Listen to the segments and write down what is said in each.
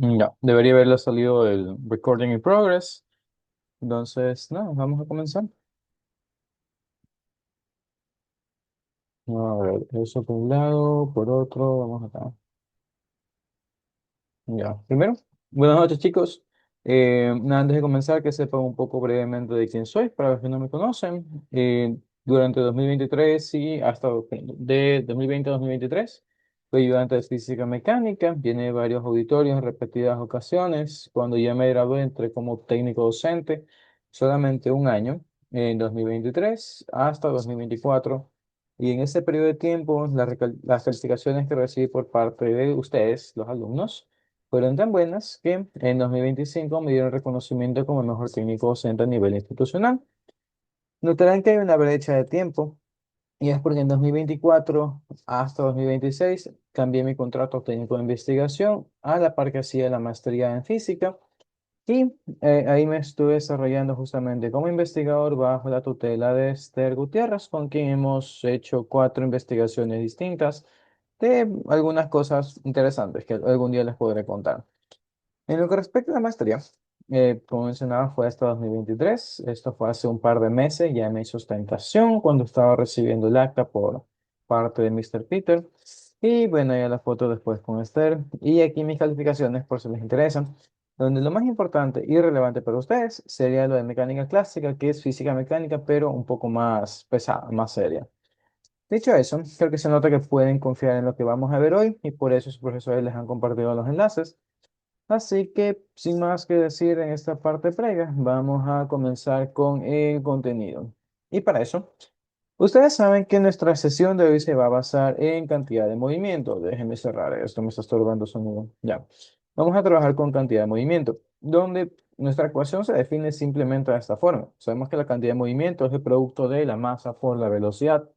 Ya, debería haberle salido el recording in progress. Entonces, no, vamos a comenzar. A ver, eso por un lado, por otro, vamos acá. Ya, primero, buenas noches chicos. Antes de comenzar, que sepan un poco brevemente de quién soy, para los que no me conocen. Durante 2023 y hasta de 2020 a 2023, fui ayudante de física mecánica, tiene varios auditorios en repetidas ocasiones. Cuando ya me gradué, entré como técnico docente, solamente un año, en 2023 hasta 2024. Y en ese periodo de tiempo, las calificaciones que recibí por parte de ustedes, los alumnos, fueron tan buenas que en 2025 me dieron reconocimiento como el mejor técnico docente a nivel institucional. Notarán que hay una brecha de tiempo y es porque en 2024 hasta 2026 cambié mi contrato técnico de investigación a la par que hacía la maestría en física y ahí me estuve desarrollando justamente como investigador bajo la tutela de Esther Gutiérrez, con quien hemos hecho 4 investigaciones distintas de algunas cosas interesantes que algún día les podré contar. En lo que respecta a la maestría, como mencionaba, fue hasta 2023. Esto fue hace un par de meses, ya en mi sustentación, cuando estaba recibiendo el acta por parte de Mr. Peter. Y bueno, ya la foto después con Esther. Y aquí mis calificaciones, por si les interesan, donde lo más importante y relevante para ustedes sería lo de mecánica clásica, que es física mecánica, pero un poco más pesada, más seria. Dicho eso, creo que se nota que pueden confiar en lo que vamos a ver hoy y por eso sus profesores les han compartido los enlaces. Así que, sin más que decir en esta parte previa, vamos a comenzar con el contenido. Y para eso, ustedes saben que nuestra sesión de hoy se va a basar en cantidad de movimiento. Déjenme cerrar esto, me está estorbando sonido. Ya. Vamos a trabajar con cantidad de movimiento, donde nuestra ecuación se define simplemente de esta forma. Sabemos que la cantidad de movimiento es el producto de la masa por la velocidad.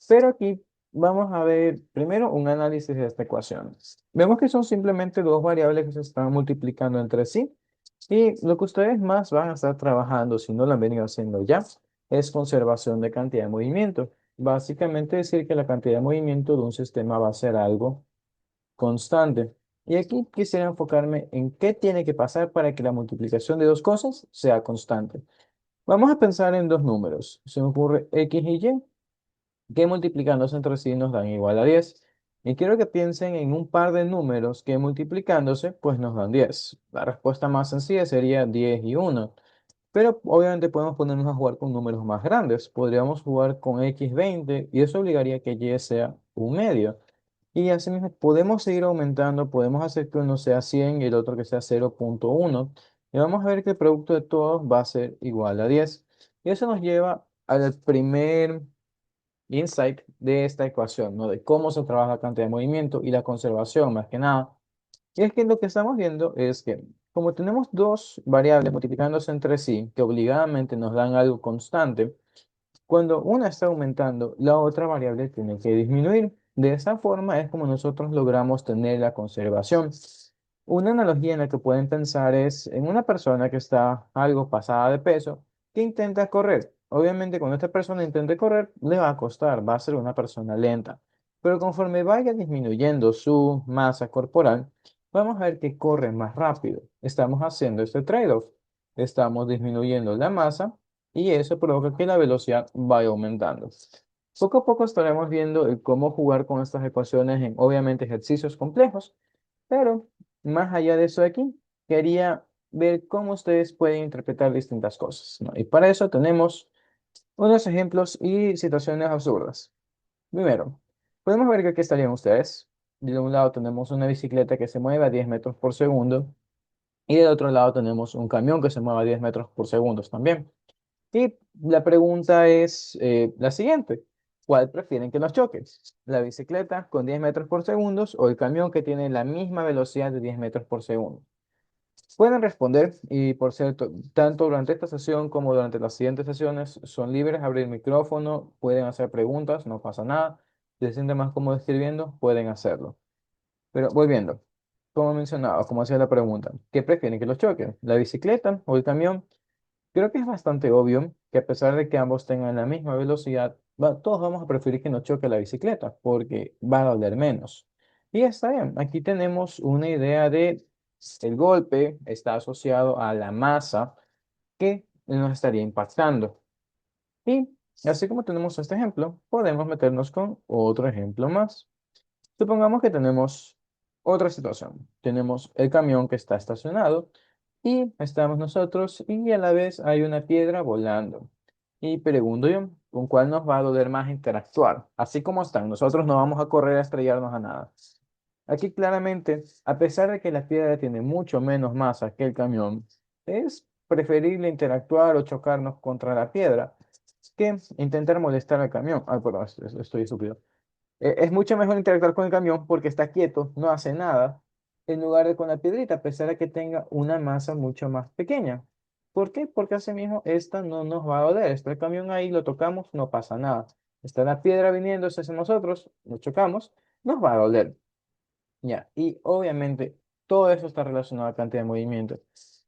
Pero aquí vamos a ver primero un análisis de esta ecuación. Vemos que son simplemente dos variables que se están multiplicando entre sí. Y lo que ustedes más van a estar trabajando, si no lo han venido haciendo ya, es conservación de cantidad de movimiento. Básicamente decir que la cantidad de movimiento de un sistema va a ser algo constante. Y aquí quisiera enfocarme en qué tiene que pasar para que la multiplicación de dos cosas sea constante. Vamos a pensar en dos números. Se me ocurre x y y que multiplicándose entre sí nos dan igual a 10. Y quiero que piensen en un par de números que multiplicándose pues nos dan 10. La respuesta más sencilla sería 10 y 1. Pero obviamente podemos ponernos a jugar con números más grandes. Podríamos jugar con x20 y eso obligaría a que y sea un medio. Y así mismo podemos seguir aumentando, podemos hacer que uno sea 100 y el otro que sea 0,1. Y vamos a ver que el producto de todos va a ser igual a 10. Y eso nos lleva al primer insight de esta ecuación, ¿no? De cómo se trabaja la cantidad de movimiento y la conservación, más que nada. Y es que lo que estamos viendo es que, como tenemos dos variables multiplicándose entre sí, que obligadamente nos dan algo constante, cuando una está aumentando, la otra variable tiene que disminuir. De esa forma es como nosotros logramos tener la conservación. Una analogía en la que pueden pensar es en una persona que está algo pasada de peso que intenta correr. Obviamente, cuando esta persona intente correr, le va a costar, va a ser una persona lenta. Pero conforme vaya disminuyendo su masa corporal, vamos a ver que corre más rápido. Estamos haciendo este trade-off. Estamos disminuyendo la masa y eso provoca que la velocidad vaya aumentando. Poco a poco estaremos viendo el cómo jugar con estas ecuaciones en, obviamente, ejercicios complejos, pero más allá de eso de aquí, quería ver cómo ustedes pueden interpretar distintas cosas, ¿no? Y para eso tenemos unos ejemplos y situaciones absurdas. Primero, podemos ver que aquí estarían ustedes. De un lado tenemos una bicicleta que se mueve a 10 metros por segundo y del otro lado tenemos un camión que se mueve a 10 metros por segundo también. Y la pregunta es la siguiente. ¿Cuál prefieren que nos choque? ¿La bicicleta con 10 metros por segundo o el camión que tiene la misma velocidad de 10 metros por segundo? Pueden responder y, por cierto, tanto durante esta sesión como durante las siguientes sesiones son libres de abrir el micrófono, pueden hacer preguntas, no pasa nada. Si se sienten más cómodos escribiendo, pueden hacerlo. Pero volviendo, como mencionaba, como hacía la pregunta, ¿qué prefieren que los choque? ¿La bicicleta o el camión? Creo que es bastante obvio que a pesar de que ambos tengan la misma velocidad, todos vamos a preferir que nos choque la bicicleta porque va a doler menos. Y está bien, aquí tenemos una idea de El golpe está asociado a la masa que nos estaría impactando. Y así como tenemos este ejemplo, podemos meternos con otro ejemplo más. Supongamos que tenemos otra situación. Tenemos el camión que está estacionado y estamos nosotros y a la vez hay una piedra volando. Y pregunto yo, ¿con cuál nos va a doler más interactuar? Así como están, nosotros no vamos a correr a estrellarnos a nada. Aquí claramente, a pesar de que la piedra tiene mucho menos masa que el camión, es preferible interactuar o chocarnos contra la piedra que intentar molestar al camión. Ah, perdón, estoy estúpido. Es mucho mejor interactuar con el camión porque está quieto, no hace nada, en lugar de con la piedrita, a pesar de que tenga una masa mucho más pequeña. ¿Por qué? Porque así mismo esta no nos va a doler. Está el camión ahí, lo tocamos, no pasa nada. Está la piedra viniendo hacia nosotros, lo chocamos, nos va a doler. Ya, y obviamente todo eso está relacionado a la cantidad de movimiento.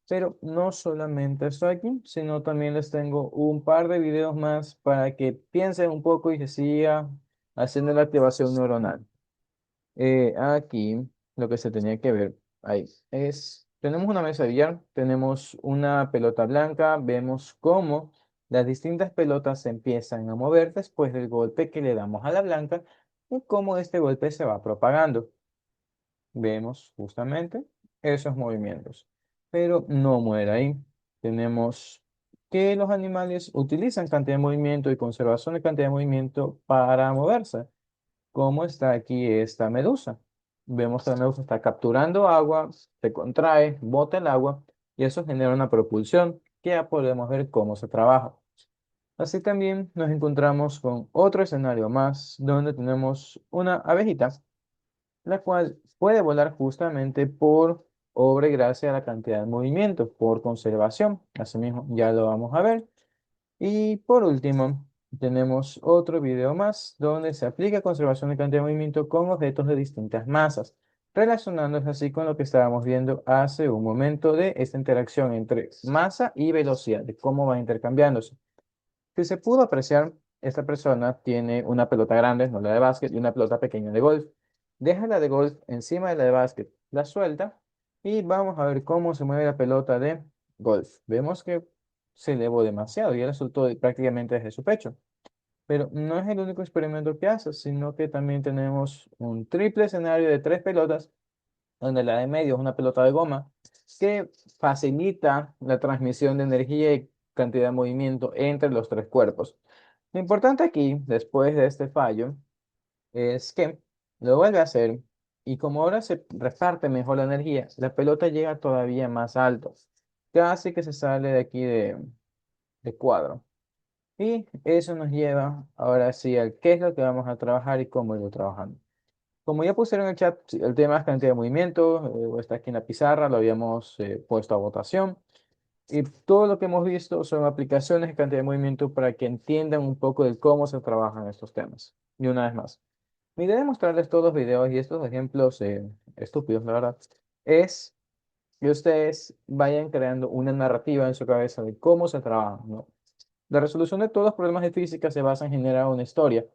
Pero no solamente esto aquí, sino también les tengo un par de videos más para que piensen un poco y se siga haciendo la activación neuronal. Aquí lo que se tenía que ver ahí es, tenemos una mesa de billar, tenemos una pelota blanca, vemos cómo las distintas pelotas se empiezan a mover después del golpe que le damos a la blanca y cómo este golpe se va propagando. Vemos justamente esos movimientos. Pero no muere ahí. Tenemos que los animales utilizan cantidad de movimiento y conservación de cantidad de movimiento para moverse. Como está aquí esta medusa. Vemos que la medusa está capturando agua, se contrae, bota el agua y eso genera una propulsión que ya podemos ver cómo se trabaja. Así también nos encontramos con otro escenario más donde tenemos una abejita la cual puede volar justamente por obra y gracia a la cantidad de movimiento, por conservación. Asimismo, ya lo vamos a ver. Y por último, tenemos otro video más donde se aplica conservación de cantidad de movimiento con objetos de distintas masas, relacionándose así con lo que estábamos viendo hace un momento de esta interacción entre masa y velocidad, de cómo va intercambiándose. Si se pudo apreciar, esta persona tiene una pelota grande, no la de básquet, y una pelota pequeña de golf. Deja la de golf encima de la de básquet, la suelta y vamos a ver cómo se mueve la pelota de golf. Vemos que se elevó demasiado y resultó prácticamente desde su pecho. Pero no es el único experimento que hace, sino que también tenemos un triple escenario de tres pelotas, donde la de medio es una pelota de goma, que facilita la transmisión de energía y cantidad de movimiento entre los tres cuerpos. Lo importante aquí, después de este fallo, es que lo vuelve a hacer y como ahora se reparte mejor la energía, la pelota llega todavía más alto, casi que se sale de aquí de cuadro. Y eso nos lleva ahora sí al qué es lo que vamos a trabajar y cómo irlo trabajando. Como ya pusieron en el chat, sí, el tema es cantidad de movimiento, está aquí en la pizarra, lo habíamos puesto a votación. Y todo lo que hemos visto son aplicaciones de cantidad de movimiento para que entiendan un poco de cómo se trabajan estos temas. Y una vez más, mi idea de mostrarles todos los videos y estos ejemplos estúpidos, la verdad, es que ustedes vayan creando una narrativa en su cabeza de cómo se trabaja, ¿no? La resolución de todos los problemas de física se basa en generar una historia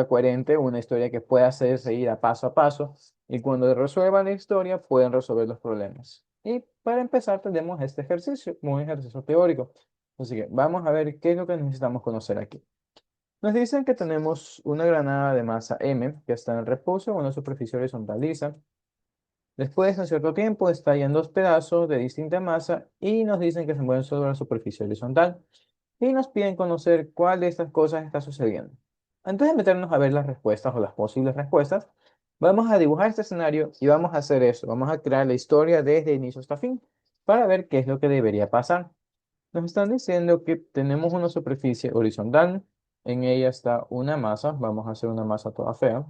coherente, una historia que pueda ser seguida paso a paso, y cuando resuelvan la historia pueden resolver los problemas. Y para empezar tenemos este ejercicio, un ejercicio teórico. Así que vamos a ver qué es lo que necesitamos conocer aquí. Nos dicen que tenemos una granada de masa m que está en reposo en una superficie horizontal lisa. Después de un cierto tiempo estalla en dos pedazos de distinta masa y nos dicen que se mueven sobre la superficie horizontal y nos piden conocer cuál de estas cosas está sucediendo. Antes de meternos a ver las respuestas o las posibles respuestas, vamos a dibujar este escenario y vamos a hacer eso. Vamos a crear la historia desde inicio hasta fin para ver qué es lo que debería pasar. Nos están diciendo que tenemos una superficie horizontal, en ella está una masa, vamos a hacer una masa toda fea,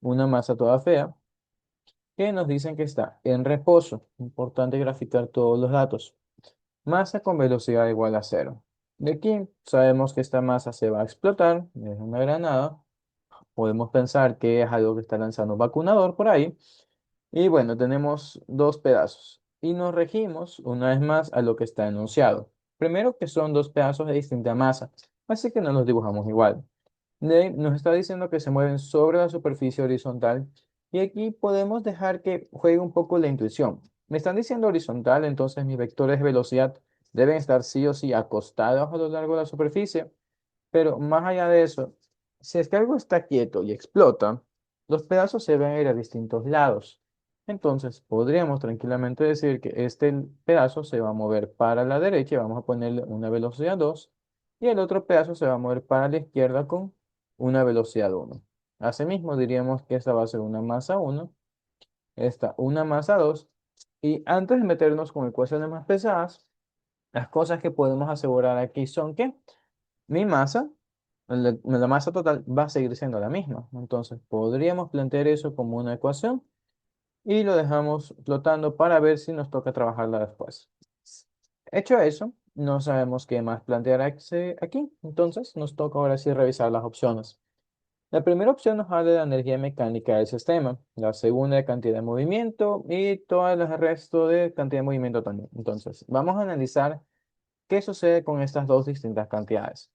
una masa toda fea, que nos dicen que está en reposo. Importante graficar todos los datos. Masa con velocidad igual a cero. De aquí sabemos que esta masa se va a explotar, es una granada. Podemos pensar que es algo que está lanzando un vacunador por ahí. Y bueno, tenemos dos pedazos. Y nos regimos una vez más a lo que está enunciado. Primero que son dos pedazos de distinta masa, así que no los dibujamos igual. De ahí nos está diciendo que se mueven sobre la superficie horizontal Y aquí podemos dejar que juegue un poco la intuición. Me están diciendo horizontal, entonces mis vectores de velocidad deben estar sí o sí acostados a lo largo de la superficie. Pero más allá de eso, si es que algo está quieto y explota, los pedazos se van a ir a distintos lados. Entonces, podríamos tranquilamente decir que este pedazo se va a mover para la derecha y vamos a ponerle una velocidad 2, y el otro pedazo se va a mover para la izquierda con una velocidad 1. Asimismo, diríamos que esta va a ser una masa 1, esta una masa 2, y antes de meternos con ecuaciones más pesadas, las cosas que podemos asegurar aquí son que mi masa, la masa total, va a seguir siendo la misma. Entonces, podríamos plantear eso como una ecuación y lo dejamos flotando para ver si nos toca trabajarla después. Hecho eso, no sabemos qué más plantear aquí. Entonces, nos toca ahora sí revisar las opciones. La primera opción nos habla de la energía mecánica del sistema, la segunda de cantidad de movimiento y todo el resto de cantidad de movimiento también. Entonces, vamos a analizar qué sucede con estas dos distintas cantidades.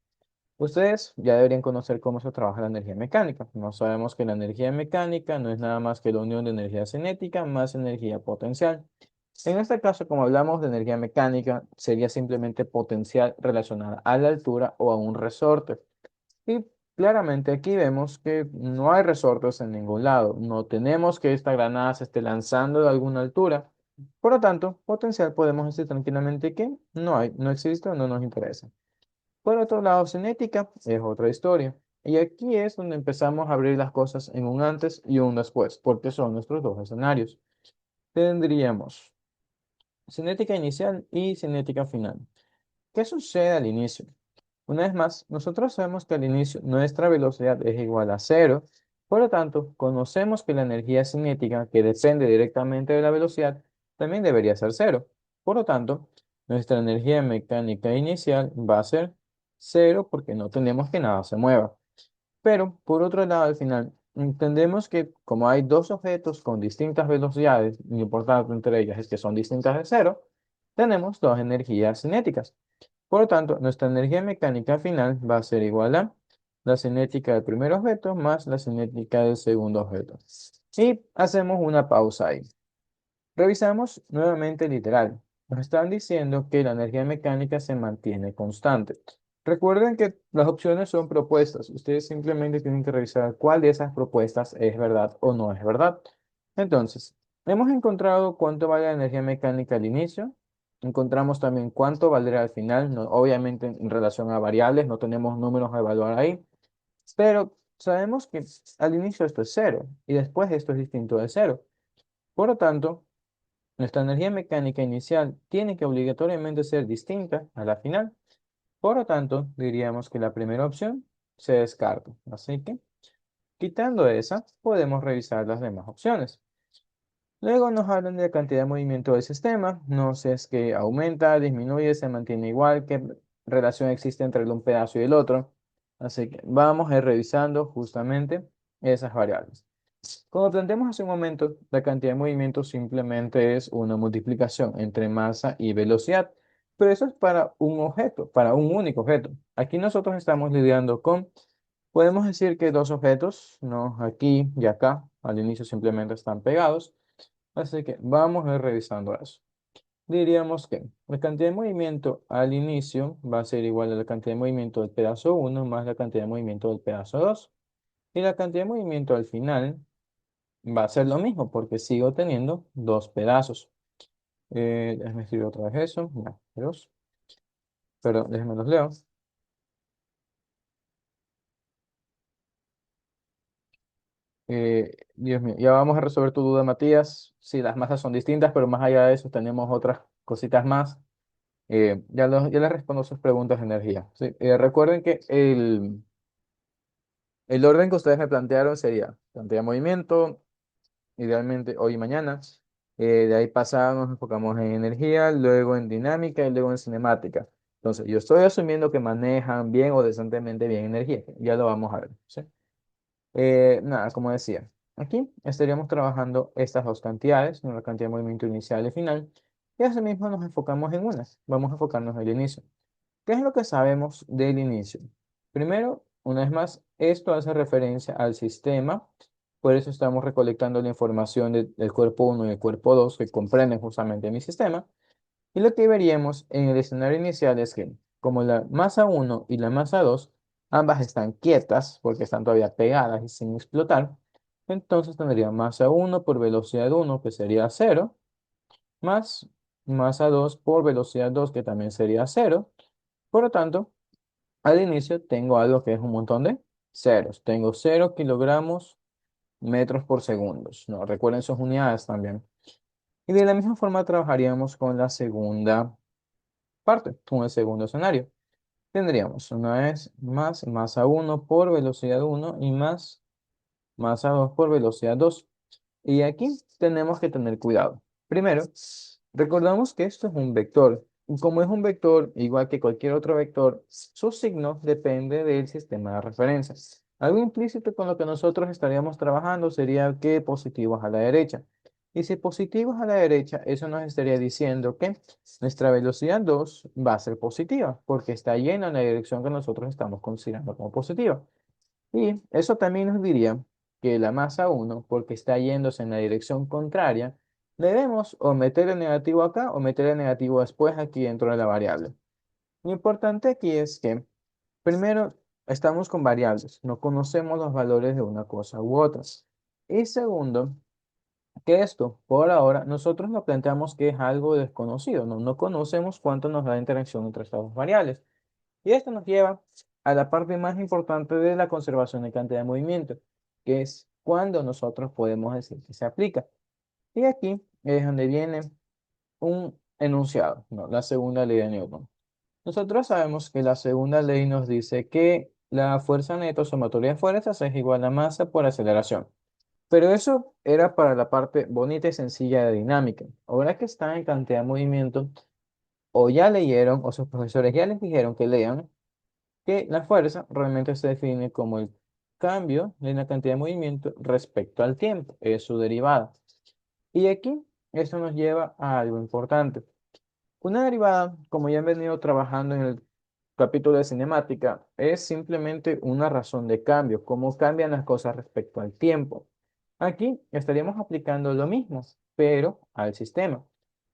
Ustedes ya deberían conocer cómo se trabaja la energía mecánica. No sabemos que la energía mecánica no es nada más que la unión de energía cinética más energía potencial. En este caso, como hablamos de energía mecánica, sería simplemente potencial relacionada a la altura o a un resorte. Y claramente aquí vemos que no hay resortes en ningún lado. No tenemos que esta granada se esté lanzando de alguna altura. Por lo tanto, potencial podemos decir tranquilamente que no hay, no existe o no nos interesa. Por otro lado, cinética es otra historia. Y aquí es donde empezamos a abrir las cosas en un antes y un después, porque son nuestros dos escenarios. Tendríamos cinética inicial y cinética final. ¿Qué sucede al inicio? Una vez más, nosotros sabemos que al inicio nuestra velocidad es igual a cero. Por lo tanto, conocemos que la energía cinética, que depende directamente de la velocidad, también debería ser cero. Por lo tanto, nuestra energía mecánica inicial va a ser cero porque no tenemos que nada se mueva. Pero, por otro lado, al final, entendemos que como hay dos objetos con distintas velocidades, lo importante entre ellas es que son distintas de cero, tenemos dos energías cinéticas. Por lo tanto, nuestra energía mecánica final va a ser igual a la cinética del primer objeto más la cinética del segundo objeto. Y hacemos una pausa ahí. Revisamos nuevamente el literal. Nos están diciendo que la energía mecánica se mantiene constante. Recuerden que las opciones son propuestas. Ustedes simplemente tienen que revisar cuál de esas propuestas es verdad o no es verdad. Entonces, hemos encontrado cuánto vale la energía mecánica al inicio. Encontramos también cuánto valdrá al final. Obviamente en relación a variables, no tenemos números a evaluar ahí. Pero sabemos que al inicio esto es cero y después esto es distinto de cero. Por lo tanto, nuestra energía mecánica inicial tiene que obligatoriamente ser distinta a la final. Por lo tanto, diríamos que la primera opción se descarta. Así que, quitando esa, podemos revisar las demás opciones. Luego nos hablan de la cantidad de movimiento del sistema. No sé si es que aumenta, disminuye, se mantiene igual, qué relación existe entre un pedazo y el otro. Así que vamos a ir revisando justamente esas variables. Como planteamos hace un momento, la cantidad de movimiento simplemente es una multiplicación entre masa y velocidad, pero eso es para un objeto, para un único objeto. Aquí nosotros estamos lidiando con, podemos decir que dos objetos, no aquí y acá, al inicio simplemente están pegados, así que vamos a ir revisando eso. Diríamos que la cantidad de movimiento al inicio va a ser igual a la cantidad de movimiento del pedazo uno más la cantidad de movimiento del pedazo 2, y la cantidad de movimiento al final va a ser lo mismo porque sigo teniendo dos pedazos. Déjame escribir otra vez eso. Ya, dos. Pero déjenme los leo. Dios mío, ya vamos a resolver tu duda, Matías. Sí, las masas son distintas, pero más allá de eso tenemos otras cositas más. Ya les respondo sus preguntas de energía. Sí, recuerden que el orden que ustedes me plantearon sería cantidad de movimiento, idealmente hoy y mañana. De ahí pasada nos enfocamos en energía, luego en dinámica y luego en cinemática. Entonces, yo estoy asumiendo que manejan bien o decentemente bien energía. Ya lo vamos a ver, ¿sí? Nada, como decía, aquí estaríamos trabajando estas dos cantidades, ¿no? La cantidad de movimiento inicial y final. Y asimismo nos enfocamos en unas. Vamos a enfocarnos en el inicio. ¿Qué es lo que sabemos del inicio? Primero, una vez más, esto hace referencia al sistema Por eso estamos recolectando la información del cuerpo uno y el cuerpo 2 que comprenden justamente mi sistema. Y lo que veríamos en el escenario inicial es que, como la masa uno y la masa 2 ambas están quietas porque están todavía pegadas y sin explotar, entonces tendría masa uno por velocidad uno que sería cero, más masa 2 por velocidad 2 que también sería cero. Por lo tanto, al inicio tengo algo que es un montón de ceros. Tengo 0 kilogramos metros por segundo. No, recuerden sus unidades también. Y de la misma forma trabajaríamos con la segunda parte, con el segundo escenario. Tendríamos una vez más masa uno por velocidad uno y más masa 2 por velocidad 2. Y aquí tenemos que tener cuidado. Primero, recordamos que esto es un vector. Y como es un vector, igual que cualquier otro vector, su signo depende del sistema de referencia. Algo implícito con lo que nosotros estaríamos trabajando sería que positivos a la derecha. Y si positivos a la derecha, eso nos estaría diciendo que nuestra velocidad 2 va a ser positiva, porque está yendo en la dirección que nosotros estamos considerando como positiva. Y eso también nos diría que la masa uno, porque está yéndose en la dirección contraria, debemos o meter el negativo acá o meter el negativo después aquí dentro de la variable. Lo importante aquí es que, primero, estamos con variables, no conocemos los valores de una cosa u otra. Y segundo, que esto, por ahora, nosotros lo planteamos que es algo desconocido, no conocemos cuánto nos da la interacción entre estas dos variables. Y esto nos lleva a la parte más importante de la conservación de cantidad de movimiento, que es cuando nosotros podemos decir que se aplica. Y aquí es donde viene un enunciado, ¿no? La segunda ley de Newton. Nosotros sabemos que la segunda ley nos dice que la fuerza neta o sumatoria de fuerzas es igual a masa por aceleración. Pero eso era para la parte bonita y sencilla de dinámica. Ahora que están en cantidad de movimiento, o ya leyeron, o sus profesores ya les dijeron que lean, que la fuerza realmente se define como el cambio de la cantidad de movimiento respecto al tiempo, es su derivada. Y aquí esto nos lleva a algo importante. Una derivada, como ya han venido trabajando en el capítulo de cinemática, es simplemente una razón de cambio, cómo cambian las cosas respecto al tiempo. Aquí estaríamos aplicando lo mismo, pero al sistema.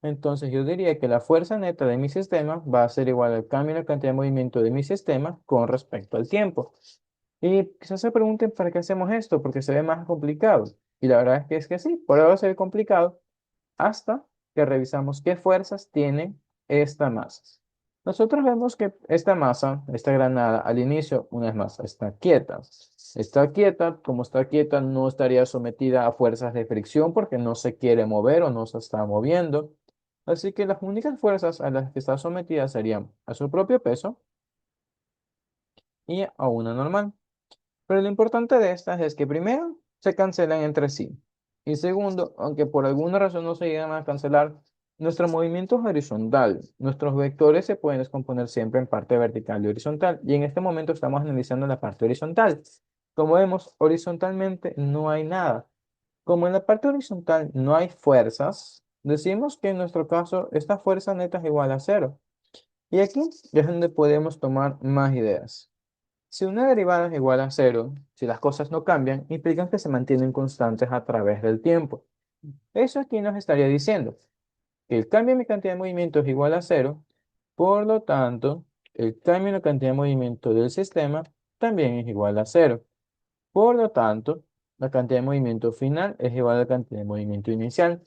Entonces yo diría que la fuerza neta de mi sistema va a ser igual al cambio en la cantidad de movimiento de mi sistema con respecto al tiempo. Y quizás se pregunten, ¿para qué hacemos esto? Porque se ve más complicado. Y la verdad es que sí, por ahora se ve complicado hasta que revisamos qué fuerzas tiene esta masa. Nosotros vemos que esta masa, esta granada, al inicio, una vez más, está quieta. Está quieta, como está quieta, no estaría sometida a fuerzas de fricción porque no se quiere mover o no se está moviendo. Así que las únicas fuerzas a las que está sometida serían a su propio peso y a una normal. Pero lo importante de estas es que primero se cancelan entre sí. Y segundo, aunque por alguna razón no se llegan a cancelar, nuestro movimiento es horizontal. Nuestros vectores se pueden descomponer siempre en parte vertical y horizontal. Y en este momento estamos analizando la parte horizontal. Como vemos, horizontalmente no hay nada. Como en la parte horizontal no hay fuerzas, decimos que en nuestro caso esta fuerza neta es igual a cero. Y aquí es donde podemos tomar más ideas. Si una derivada es igual a cero, si las cosas no cambian, implican que se mantienen constantes a través del tiempo. Eso aquí nos estaría diciendo que el cambio en mi cantidad de movimiento es igual a cero, por lo tanto, el cambio en la cantidad de movimiento del sistema también es igual a cero. Por lo tanto, la cantidad de movimiento final es igual a la cantidad de movimiento inicial.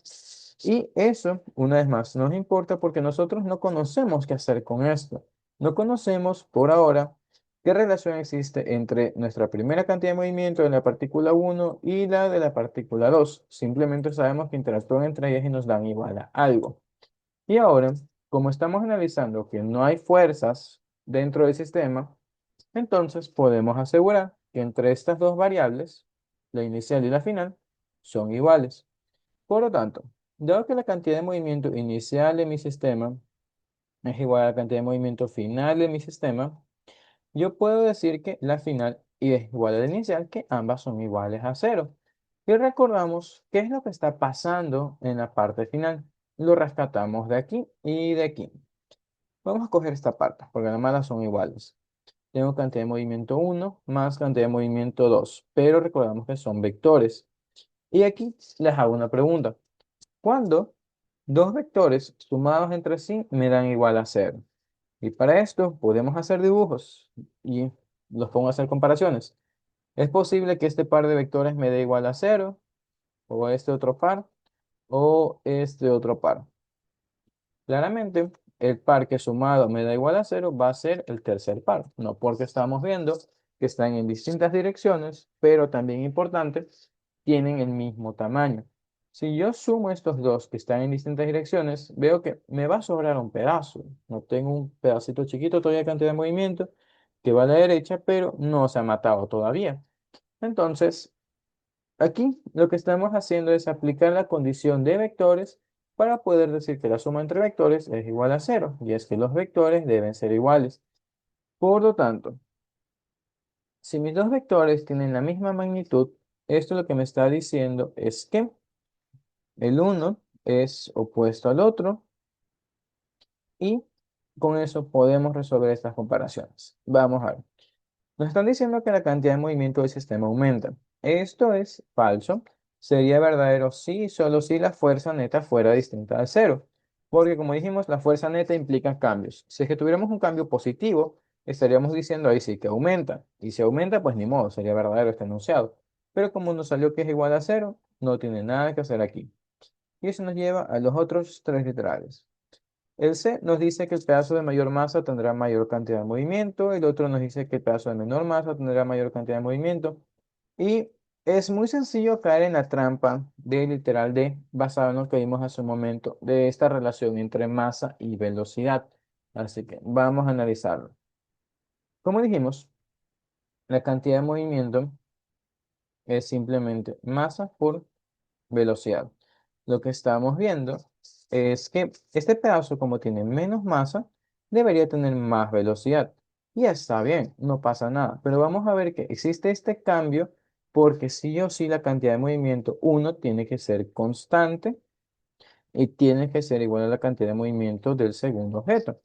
Y eso, una vez más, nos importa porque nosotros no conocemos qué hacer con esto. No conocemos por ahora qué relación existe entre nuestra primera cantidad de movimiento de la partícula uno y la de la partícula 2. Simplemente sabemos que interactúan entre ellas y nos dan igual a algo. Y ahora, como estamos analizando que no hay fuerzas dentro del sistema, entonces podemos asegurar que entre estas dos variables, la inicial y la final, son iguales. Por lo tanto, dado que la cantidad de movimiento inicial de mi sistema es igual a la cantidad de movimiento final de mi sistema, yo puedo decir que la final y es igual a la inicial, que ambas son iguales a cero. Y recordamos qué es lo que está pasando en la parte final. Lo rescatamos de aquí y de aquí. Vamos a coger esta parte, porque además las son iguales. Tengo cantidad de movimiento uno más cantidad de movimiento 2, pero recordamos que son vectores. Y aquí les hago una pregunta. ¿Cuándo dos vectores sumados entre sí me dan igual a cero? Y para esto podemos hacer dibujos y los pongo a hacer comparaciones. Es posible que este par de vectores me dé igual a cero, o este otro par, o este otro par. Claramente, el par que sumado me da igual a cero va a ser el tercer par, no porque estamos viendo que están en distintas direcciones, pero también importante, tienen el mismo tamaño. Si yo sumo estos dos que están en distintas direcciones, veo que me va a sobrar un pedazo. No tengo un pedacito chiquito todavía de cantidad de movimiento que va a la derecha, pero no se ha matado todavía. Entonces, aquí lo que estamos haciendo es aplicar la condición de vectores para poder decir que la suma entre vectores es igual a cero, y es que los vectores deben ser iguales. Por lo tanto, si mis dos vectores tienen la misma magnitud, esto lo que me está diciendo es que el uno es opuesto al otro, y con eso podemos resolver estas comparaciones. Vamos a ver. Nos están diciendo que la cantidad de movimiento del sistema aumenta. Esto es falso. Sería verdadero si y solo si la fuerza neta fuera distinta de cero. Porque como dijimos, la fuerza neta implica cambios. Si es que tuviéramos un cambio positivo, estaríamos diciendo ahí sí que aumenta. Y si aumenta, pues ni modo, sería verdadero este enunciado. Pero como nos salió que es igual a cero, no tiene nada que hacer aquí. Y eso nos lleva a los otros tres literales. El C nos dice que el pedazo de mayor masa tendrá mayor cantidad de movimiento, el otro nos dice que el pedazo de menor masa tendrá mayor cantidad de movimiento. Y es muy sencillo caer en la trampa del literal D, basado en lo que vimos hace un momento, de esta relación entre masa y velocidad. Así que vamos a analizarlo. Como dijimos, la cantidad de movimiento es simplemente masa por velocidad. Lo que estamos viendo es que este pedazo, como tiene menos masa, debería tener más velocidad. Y está bien, no pasa nada. Pero vamos a ver que existe este cambio porque sí o sí la cantidad de movimiento, uno, tiene que ser constante y tiene que ser igual a la cantidad de movimiento del segundo objeto.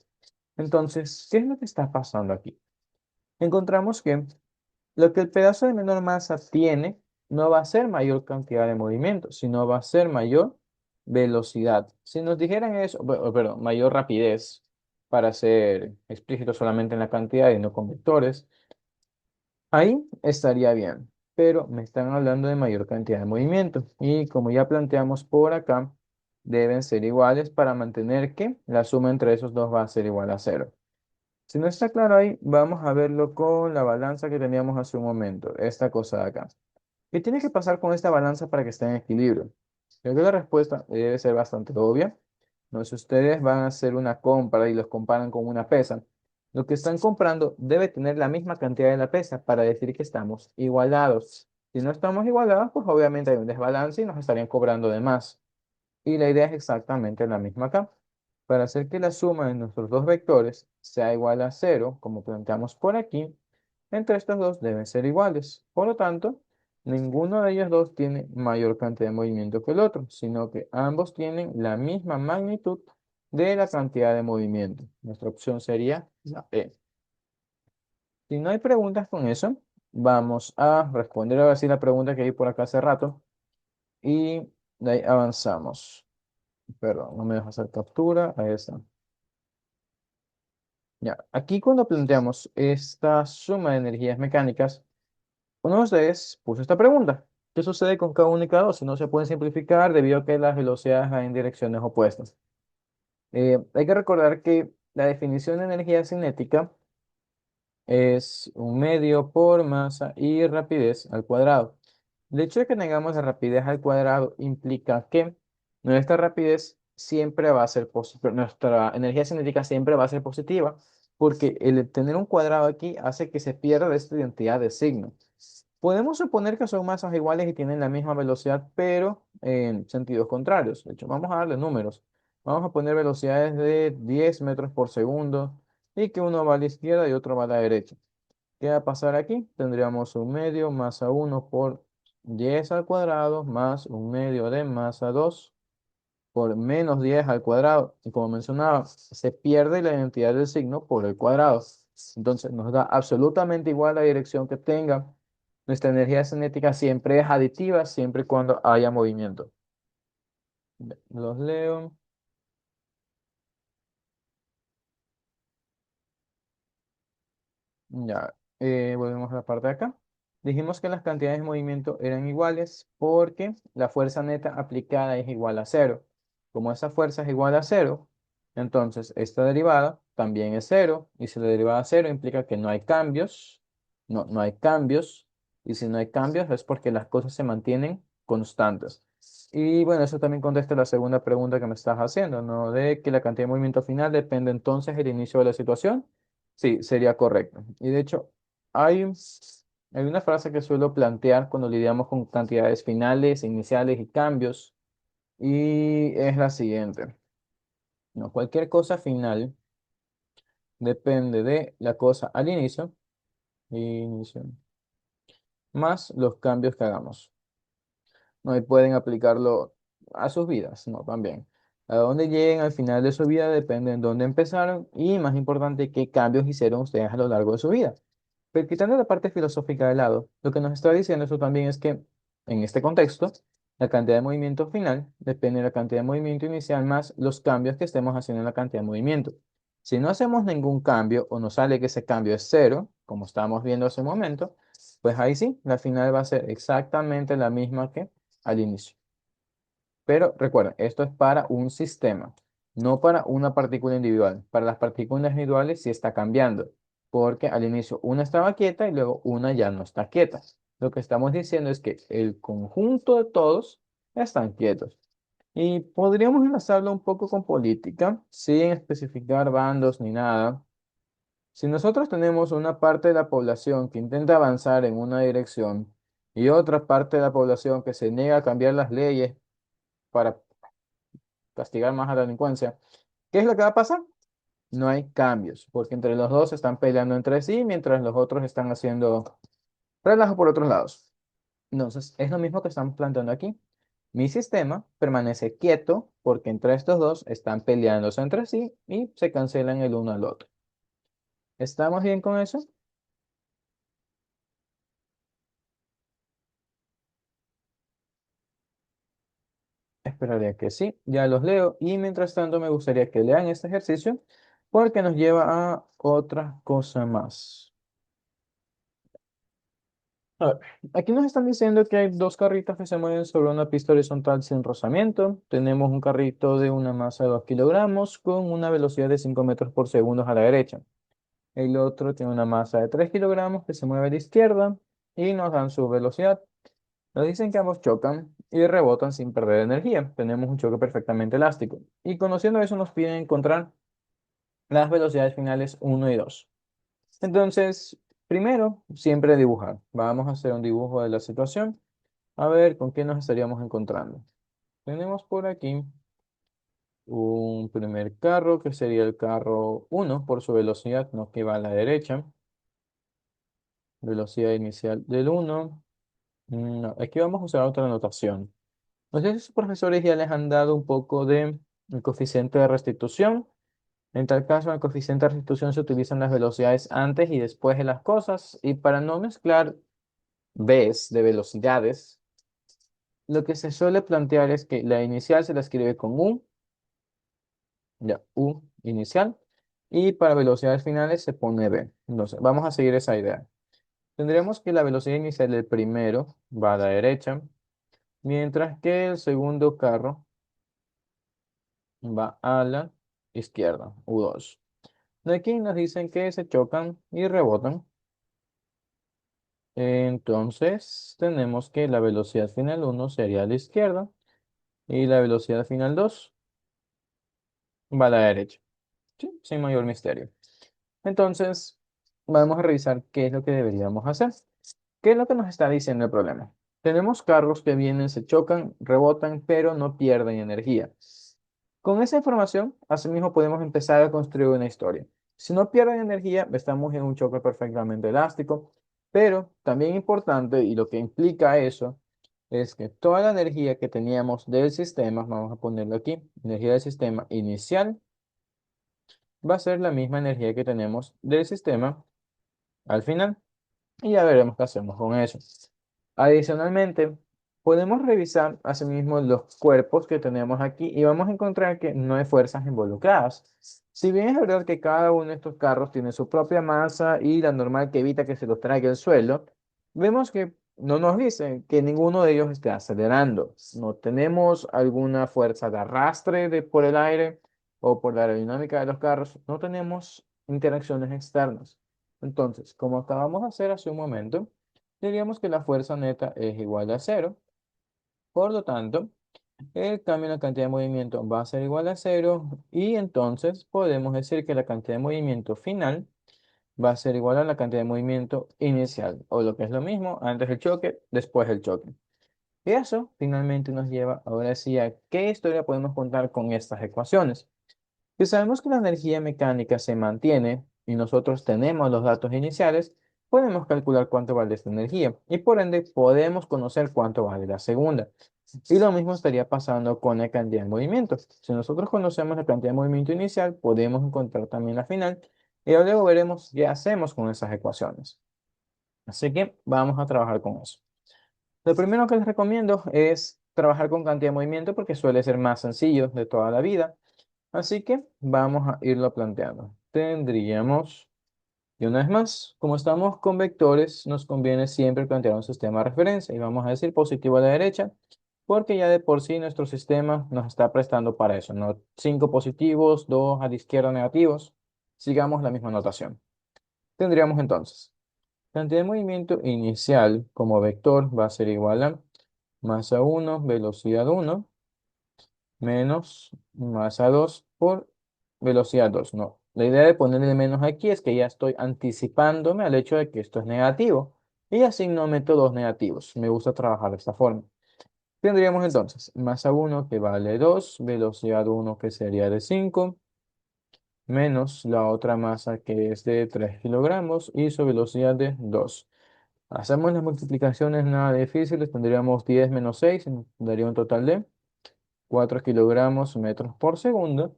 Entonces, ¿qué es lo que está pasando aquí? Encontramos que lo que el pedazo de menor masa tiene no va a ser mayor cantidad de movimiento, sino va a ser mayor velocidad. Si nos dijeran eso, perdón, mayor rapidez, para ser explícito solamente en la cantidad y no con vectores, ahí estaría bien. Pero me están hablando de mayor cantidad de movimiento. Y como ya planteamos por acá, deben ser iguales para mantener que la suma entre esos dos va a ser igual a cero. Si no está claro ahí, vamos a verlo con la balanza que teníamos hace un momento, esta cosa de acá. ¿Qué tiene que pasar con esta balanza para que esté en equilibrio? Creo que la respuesta debe ser bastante obvia. No sé si ustedes van a hacer una compra y los comparan con una pesa. Lo que están comprando debe tener la misma cantidad de la pesa para decir que estamos igualados. Si no estamos igualados, pues obviamente hay un desbalance y nos estarían cobrando de más. Y la idea es exactamente la misma acá. Para hacer que la suma de nuestros dos vectores sea igual a cero, como planteamos por aquí, entre estos dos deben ser iguales. Por lo tanto, ninguno de ellos dos tiene mayor cantidad de movimiento que el otro, sino que ambos tienen la misma magnitud de la cantidad de movimiento. Nuestra opción sería la E. Si no hay preguntas con eso, vamos a responder ahora sí la pregunta que hay por acá hace rato y de ahí avanzamos. Perdón, no me deja hacer captura. Ahí está. Ya, aquí cuando planteamos esta suma de energías mecánicas, uno de ustedes puso esta pregunta. ¿Qué sucede con cada uno y cada dos? Si no se pueden simplificar debido a que las velocidades van en direcciones opuestas. Hay que recordar que la definición de energía cinética es un medio por masa y rapidez al cuadrado. El hecho de que tengamos la rapidez al cuadrado implica que nuestra rapidez siempre va a ser positiva, nuestra energía cinética siempre va a ser positiva, porque el tener un cuadrado aquí hace que se pierda esta identidad de signo. Podemos suponer que son masas iguales y tienen la misma velocidad, pero en sentidos contrarios. De hecho, vamos a darle números. Vamos a poner velocidades de 10 metros por segundo y que uno va a la izquierda y otro va a la derecha. ¿Qué va a pasar aquí? Tendríamos un medio masa 1 por 10 al cuadrado más un medio de masa 2 por menos 10 al cuadrado. Y como mencionaba, se pierde la identidad del signo por el cuadrado. Entonces nos da absolutamente igual la dirección que tenga. Nuestra energía cinética siempre es aditiva, siempre y cuando haya movimiento. Ya, los leo. Ya, volvemos a la parte de acá. Dijimos que las cantidades de movimiento eran iguales porque la fuerza neta aplicada es igual a cero. Como esa fuerza es igual a cero, entonces esta derivada también es cero. Y si la derivada es cero implica que no hay cambios. No hay cambios. Y si no hay cambios es porque las cosas se mantienen constantes. Y bueno, eso también contesta la segunda pregunta que me estás haciendo, ¿no? De que la cantidad de movimiento final depende entonces del inicio de la situación. Sí, sería correcto. Y de hecho, hay, hay una frase que suelo plantear cuando lidiamos con cantidades finales, iniciales y cambios, y es la siguiente. No, cualquier cosa final depende de la cosa al inicio, más los cambios que hagamos. No, y pueden aplicarlo a sus vidas, ¿no? También. A dónde lleguen al final de su vida depende de dónde empezaron y, más importante, qué cambios hicieron ustedes a lo largo de su vida. Pero quitando la parte filosófica de lado, lo que nos está diciendo eso también es que, en este contexto, la cantidad de movimiento final depende de la cantidad de movimiento inicial más los cambios que estemos haciendo en la cantidad de movimiento. Si no hacemos ningún cambio o nos sale que ese cambio es cero, como estábamos viendo hace un momento, pues ahí sí, la final va a ser exactamente la misma que al inicio. Pero recuerda, esto es para un sistema, no para una partícula individual. Para las partículas individuales sí está cambiando, porque al inicio una estaba quieta y luego una ya no está quieta. Lo que estamos diciendo es que el conjunto de todos están quietos. Y podríamos enlazarlo un poco con política, sin especificar bandos ni nada. Si nosotros tenemos una parte de la población que intenta avanzar en una dirección y otra parte de la población que se niega a cambiar las leyes para castigar más a la delincuencia, ¿qué es lo que va a pasar? No hay cambios, porque entre los dos están peleando entre sí, mientras los otros están haciendo relajo por otros lados. Entonces, es lo mismo que estamos planteando aquí. Mi sistema permanece quieto porque entre estos dos están peleándose entre sí y se cancelan el uno al otro. ¿Estamos bien con eso? Esperaría que sí, ya los leo y mientras tanto me gustaría que lean este ejercicio porque nos lleva a otra cosa más. A ver, aquí nos están diciendo que hay dos carritos que se mueven sobre una pista horizontal sin rozamiento. Tenemos un carrito de una masa de 2 kilogramos con una velocidad de 5 metros por segundo a la derecha. El otro tiene una masa de 3 kilogramos que se mueve a la izquierda y nos dan su velocidad. Nos dicen que ambos chocan y rebotan sin perder energía. Tenemos un choque perfectamente elástico. Y conociendo eso nos piden encontrar las velocidades finales uno y 2. Entonces, primero, siempre dibujar. Vamos a hacer un dibujo de la situación. A ver, ¿con qué nos estaríamos encontrando? Tenemos por aquí un primer carro, que sería el carro uno por su velocidad, no que va a la derecha. Velocidad inicial del uno. No, aquí vamos a usar otra notación. No sé si sus profesores ya les han dado un poco de el coeficiente de restitución. En tal caso, en el coeficiente de restitución se utilizan las velocidades antes y después de las cosas. Y para no mezclar V's de velocidades, lo que se suele plantear es que la inicial se la escribe con U, ya, U inicial, y para velocidades finales se pone V. Entonces, vamos a seguir esa idea. Tendremos que la velocidad inicial del primero va a la derecha, mientras que el segundo carro va a la izquierda, U2. De aquí nos dicen que se chocan y rebotan. Entonces, tenemos que la velocidad final uno sería a la izquierda y la velocidad final 2 va a la derecha. Sí, sin mayor misterio. Entonces, vamos a revisar qué es lo que deberíamos hacer. ¿Qué es lo que nos está diciendo el problema? Tenemos carros que vienen, se chocan, rebotan, pero no pierden energía. Con esa información, asimismo podemos empezar a construir una historia. Si no pierden energía, estamos en un choque perfectamente elástico, pero también importante, y lo que implica eso, es que toda la energía que teníamos del sistema, vamos a ponerlo aquí, energía del sistema inicial, va a ser la misma energía que tenemos del sistema al final. y ya veremos qué hacemos con eso. Adicionalmente, podemos revisar asimismo los cuerpos que tenemos aquí y vamos a encontrar que no hay fuerzas involucradas. Si bien es verdad que cada uno de estos carros tiene su propia masa y la normal que evita que se los traiga el suelo, vemos que no nos dicen que ninguno de ellos esté acelerando. No tenemos alguna fuerza de arrastre por el aire o por la aerodinámica de los carros. No tenemos interacciones externas. Entonces, como acabamos de hacer hace un momento, diríamos que la fuerza neta es igual a cero. Por lo tanto, el cambio en la cantidad de movimiento va a ser igual a cero y entonces podemos decir que la cantidad de movimiento final va a ser igual a la cantidad de movimiento inicial, o lo que es lo mismo, antes del choque, después del choque. Y eso finalmente nos lleva ahora sí a qué historia podemos contar con estas ecuaciones. Si sabemos que la energía mecánica se mantiene y nosotros tenemos los datos iniciales, podemos calcular cuánto vale esta energía y por ende podemos conocer cuánto vale la segunda. Y lo mismo estaría pasando con la cantidad de movimiento. Si nosotros conocemos la cantidad de movimiento inicial, podemos encontrar también la final y luego veremos qué hacemos con esas ecuaciones. Así que vamos a trabajar con eso. Lo primero que les recomiendo es trabajar con cantidad de movimiento porque suele ser más sencillo de toda la vida. Así que vamos a irlo planteando. Tendríamos, y una vez más, como estamos con vectores, nos conviene siempre plantear un sistema de referencia. Y vamos a decir positivo a la derecha, porque ya de por sí nuestro sistema nos está prestando para eso, ¿no? 5 positivos, 2 a la izquierda negativos. Sigamos la misma notación. Tendríamos entonces, cantidad de movimiento inicial como vector va a ser igual a masa 1, velocidad 1 menos masa 2 por velocidad 2. No, la idea de ponerle menos aquí es que ya estoy anticipándome al hecho de que esto es negativo y así no meto dos negativos. Me gusta trabajar de esta forma. Tendríamos entonces masa 1 que vale 2, velocidad 1 que sería de 5, menos la otra masa que es de 3 kilogramos y su velocidad de 2. Hacemos las multiplicaciones nada difíciles, tendríamos 10 menos 6, nos daría un total de 4 kilogramos metros por segundo.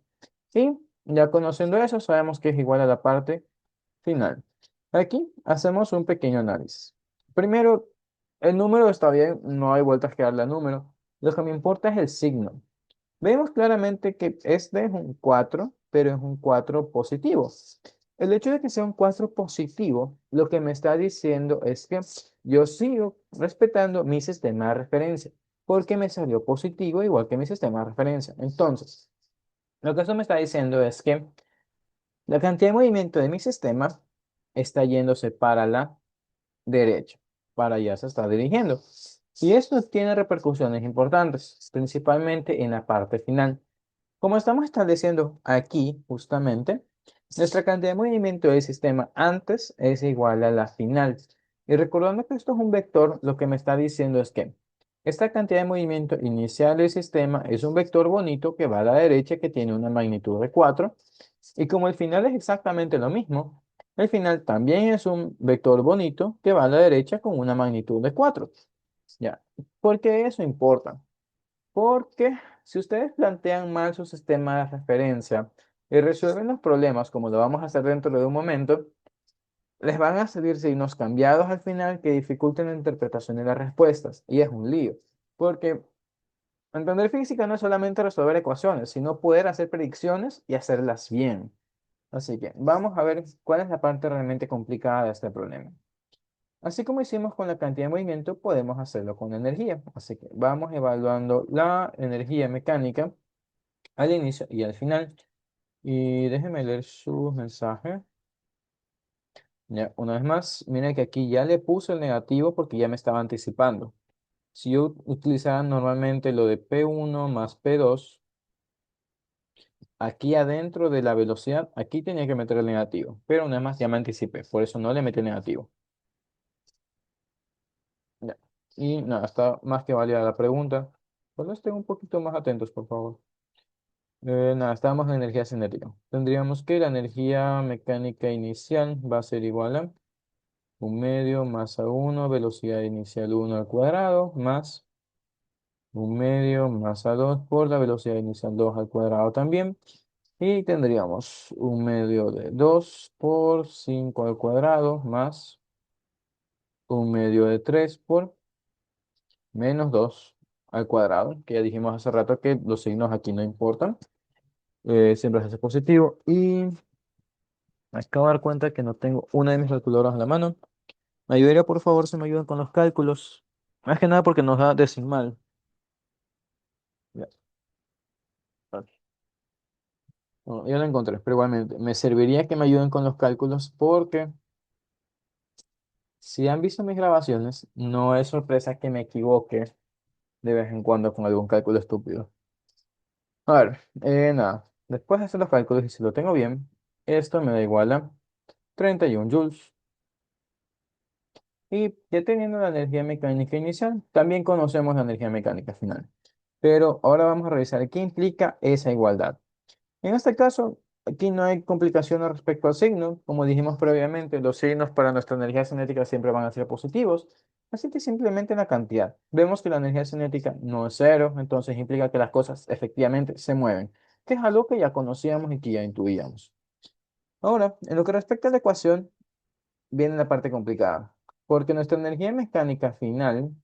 Y ya conociendo eso, sabemos que es igual a la parte final. Aquí hacemos un pequeño análisis. Primero, el número está bien, no hay vueltas que darle al número. Lo que me importa es el signo. Vemos claramente que este es un 4, pero es un 4 positivo. El hecho de que sea un 4 positivo, lo que me está diciendo es que yo sigo respetando mi sistema de referencia, porque me salió positivo igual que mi sistema de referencia. Entonces, lo que eso me está diciendo es que la cantidad de movimiento de mi sistema está yéndose para la derecha, para allá se está dirigiendo. Y esto tiene repercusiones importantes, principalmente en la parte final. Como estamos estableciendo aquí, justamente, nuestra cantidad de movimiento del sistema antes es igual a la final. Y recordando que esto es un vector, lo que me está diciendo es que esta cantidad de movimiento inicial del sistema es un vector bonito que va a la derecha, que tiene una magnitud de 4. Y como el final es exactamente lo mismo, el final también es un vector bonito que va a la derecha con una magnitud de 4. Ya, ¿por qué eso importa? Porque si ustedes plantean mal su sistema de referencia y resuelven los problemas como lo vamos a hacer dentro de un momento, les van a salir signos cambiados al final que dificulten la interpretación de las respuestas. Y es un lío, porque entender física no es solamente resolver ecuaciones, sino poder hacer predicciones y hacerlas bien. Así que vamos a ver cuál es la parte realmente complicada de este problema. Así como hicimos con la cantidad de movimiento, podemos hacerlo con la energía. Así que vamos evaluando la energía mecánica al inicio y al final. Y déjenme leer sus mensajes. Ya, una vez más, miren que aquí ya le puse el negativo porque ya me estaba anticipando. Si yo utilizara normalmente lo de P1 más P2, aquí adentro de la velocidad, aquí tenía que meter el negativo. Pero una vez más ya me anticipé, por eso no le metí el negativo. Ya. Y nada, está más que válida la pregunta. Solo estén un poquito más atentos, por favor. Nada, estábamos en energía cinética. Tendríamos que la energía mecánica inicial va a ser igual a un medio masa 1 velocidad inicial 1 al cuadrado, más un medio masa 2 por la velocidad inicial 2 al cuadrado también. Y tendríamos un medio de 2 por 5 al cuadrado, más un medio de 3 por menos 2 al cuadrado, que ya dijimos hace rato que los signos aquí no importan, siempre se hace positivo. Y me acabo de dar cuenta que no tengo una de mis calculadoras a la mano. ¿Me ayudaría, por favor, si me ayudan con los cálculos? Más que nada porque nos da decimal. Ya, ok. Bueno, ya lo encontré, pero igualmente me serviría que me ayuden con los cálculos porque si han visto mis grabaciones, no es sorpresa que me equivoque de vez en cuando con algún cálculo estúpido. A ver, nada, después de hacer los cálculos y si lo tengo bien, esto me da igual a 31 joules. Y ya teniendo la energía mecánica inicial, también conocemos la energía mecánica final. Pero ahora vamos a revisar qué implica esa igualdad. En este caso, aquí no hay complicaciones respecto al signo. Como dijimos previamente, los signos para nuestra energía cinética siempre van a ser positivos. Así que simplemente la cantidad. Vemos que la energía cinética no es cero, entonces implica que las cosas efectivamente se mueven, que es algo que ya conocíamos y que ya intuíamos. Ahora, en lo que respecta a la ecuación, viene la parte complicada, porque nuestra energía mecánica final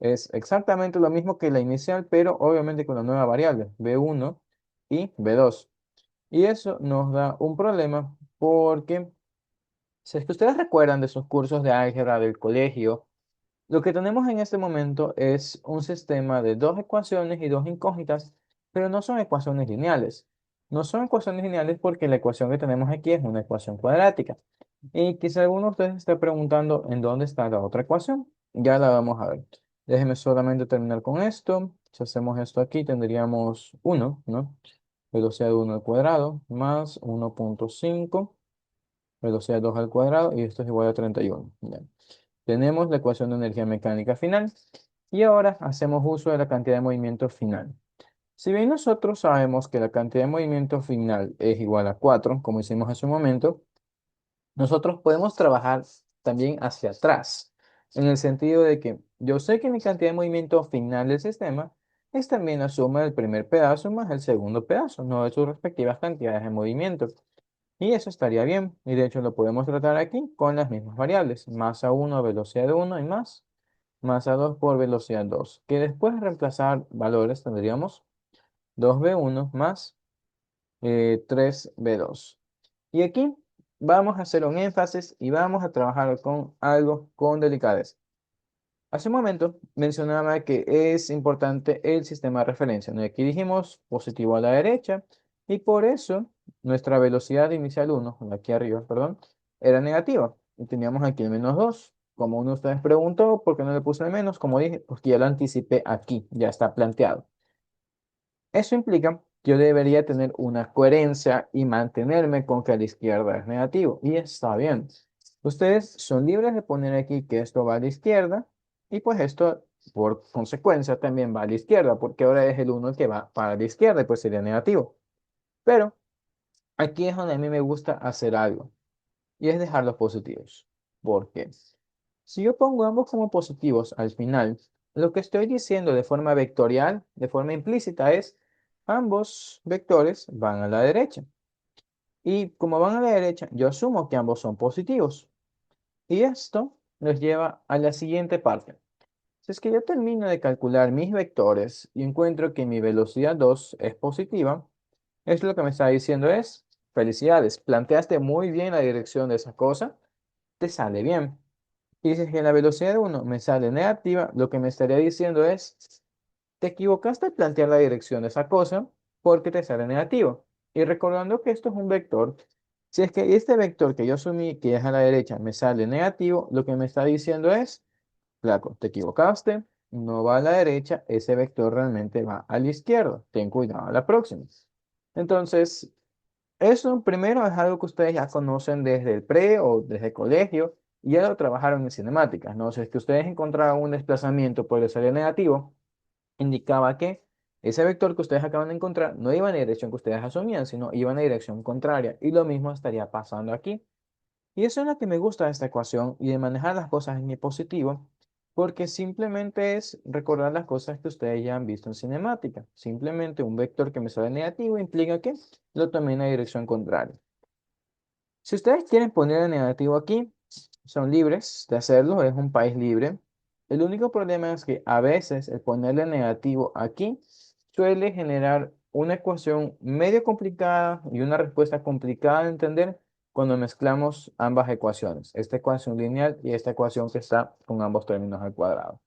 es exactamente lo mismo que la inicial, pero obviamente con la nueva variable, B1 y B2. Y eso nos da un problema porque, si es que ustedes recuerdan de sus cursos de álgebra del colegio, lo que tenemos en este momento es un sistema de dos ecuaciones y dos incógnitas, pero no son ecuaciones lineales. No son ecuaciones lineales porque la ecuación que tenemos aquí es una ecuación cuadrática. Y quizá alguno de ustedes esté preguntando en dónde está la otra ecuación. Ya la vamos a ver. Déjenme solamente terminar con esto. Si hacemos esto aquí, tendríamos uno, ¿no? Velocidad de 1 al cuadrado más 1,5 velocidad 2 al cuadrado y esto es igual a 31. Ya. Tenemos la ecuación de energía mecánica final y ahora hacemos uso de la cantidad de movimiento final. Si bien nosotros sabemos que la cantidad de movimiento final es igual a 4, como hicimos hace un momento, nosotros podemos trabajar también hacia atrás, en el sentido de que yo sé que mi cantidad de movimiento final del sistema es también la suma del primer pedazo más el segundo pedazo, no de sus respectivas cantidades de movimiento. Y eso estaría bien. Y de hecho lo podemos tratar aquí con las mismas variables. Masa 1, velocidad de 1 y más. Masa 2 por velocidad 2. Que después de reemplazar valores tendríamos 2v1 más 3v2. Y aquí vamos a hacer un énfasis y vamos a trabajar con algo con delicadeza. Hace un momento mencionaba que es importante el sistema de referencia, ¿no? Y aquí dijimos positivo a la derecha y por eso nuestra velocidad inicial 1, aquí arriba, perdón, era negativa. Y teníamos aquí el menos 2. Como uno de ustedes preguntó, ¿por qué no le puse el menos? Como dije, porque ya lo anticipé aquí, ya está planteado. Eso implica que yo debería tener una coherencia y mantenerme con que a la izquierda es negativo. Y está bien. Ustedes son libres de poner aquí que esto va a la izquierda y pues esto por consecuencia también va a la izquierda porque ahora es el uno que va para la izquierda y pues sería negativo. Pero aquí es donde a mí me gusta hacer algo y es dejar los positivos. ¿Por qué? Si yo pongo ambos como positivos al final, lo que estoy diciendo de forma vectorial, de forma implícita, es ambos vectores van a la derecha. Y como van a la derecha, yo asumo que ambos son positivos. Y esto nos lleva a la siguiente parte. Si es que yo termino de calcular mis vectores y encuentro que mi velocidad 2 es positiva, es lo que me está diciendo es, felicidades, planteaste muy bien la dirección de esa cosa, te sale bien. Y dices que la velocidad de 1 me sale negativa, lo que me estaría diciendo es, te equivocaste al plantear la dirección de esa cosa porque te sale negativo. Y recordando que esto es un vector, si es que este vector que yo asumí que es a la derecha me sale negativo, lo que me está diciendo es, flaco, te equivocaste, no va a la derecha, ese vector realmente va a la izquierda. Ten cuidado a la próxima. Entonces, eso primero es algo que ustedes ya conocen desde el pre o desde el colegio y ya lo trabajaron en cinemáticas, ¿no? Si es que ustedes encontraban un desplazamiento por el salida negativo, indicaba que ese vector que ustedes acaban de encontrar no iba en la dirección que ustedes asumían, sino iba en la dirección contraria. Y lo mismo estaría pasando aquí. Y eso es lo que me gusta de esta ecuación y de manejar las cosas en mi positivo, porque simplemente es recordar las cosas que ustedes ya han visto en cinemática. Simplemente un vector que me sale negativo implica que lo tomé en la dirección contraria. Si ustedes quieren poner el negativo aquí, son libres de hacerlo, es un país libre. El único problema es que a veces el ponerle negativo aquí suele generar una ecuación medio complicada y una respuesta complicada de entender cuando mezclamos ambas ecuaciones, esta ecuación lineal y esta ecuación que está con ambos términos al cuadrado.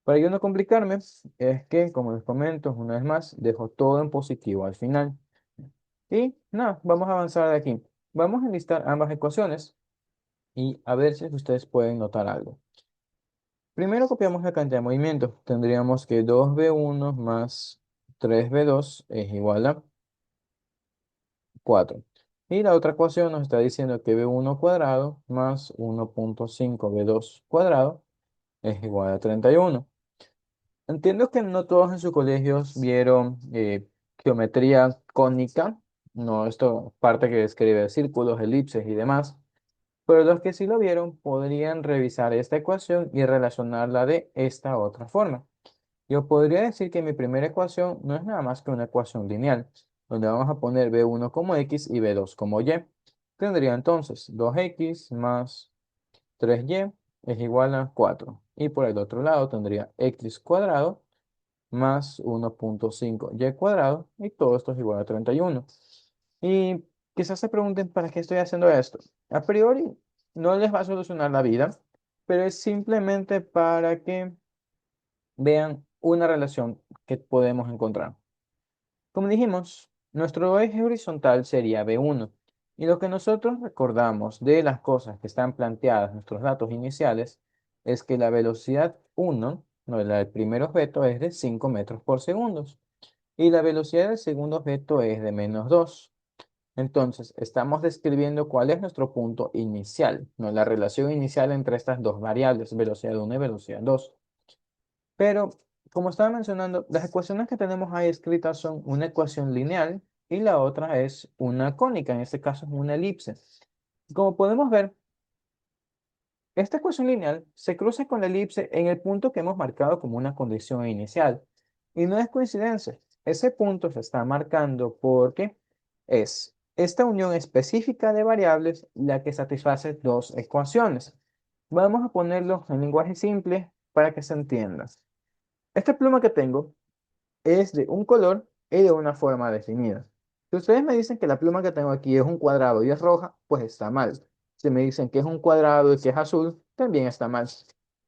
Para yo no complicarme, es que, como les comento, una vez más, dejo todo en positivo al final. Y nada, vamos a avanzar de aquí. Vamos a enlistar ambas ecuaciones y a ver si ustedes pueden notar algo. Primero copiamos la cantidad de movimiento. Tendríamos que 2v1 más 3v2 es igual a 4. Y la otra ecuación nos está diciendo que v1 cuadrado más 1.5v2 cuadrado es igual a 31. Entiendo que no todos en sus colegios vieron geometría cónica, no esto parte que describe círculos, elipses y demás, pero los que sí lo vieron podrían revisar esta ecuación y relacionarla de esta otra forma. Yo podría decir que mi primera ecuación no es nada más que una ecuación lineal, donde vamos a poner b1 como x y b2 como y. Tendría entonces 2x más 3y es igual a 4. Y por el otro lado tendría x cuadrado más 1.5y cuadrado, y todo esto es igual a 31. Y quizás se pregunten, ¿para qué estoy haciendo esto? A priori no les va a solucionar la vida, pero es simplemente para que vean una relación que podemos encontrar. Como dijimos, nuestro eje horizontal sería B1, y lo que nosotros recordamos de las cosas que están planteadas, nuestros datos iniciales, es que la velocidad 1, no, la del primer objeto es de 5 metros por segundo, y la velocidad del segundo objeto es de menos 2. Entonces, estamos describiendo cuál es nuestro punto inicial, no la relación inicial entre estas dos variables, velocidad 1 y velocidad 2. Pero, como estaba mencionando, las ecuaciones que tenemos ahí escritas son una ecuación lineal y la otra es una cónica, en este caso es una elipse. Como podemos ver, esta ecuación lineal se cruza con la elipse en el punto que hemos marcado como una condición inicial. Y no es coincidencia, ese punto se está marcando porque es esta unión específica de variables la que satisface dos ecuaciones. Vamos a ponerlo en lenguaje simple para que se entienda. Esta pluma que tengo es de un color y de una forma definida. Si ustedes me dicen que la pluma que tengo aquí es un cuadrado y es roja, pues está mal. Si me dicen que es un cuadrado y que es azul, también está mal.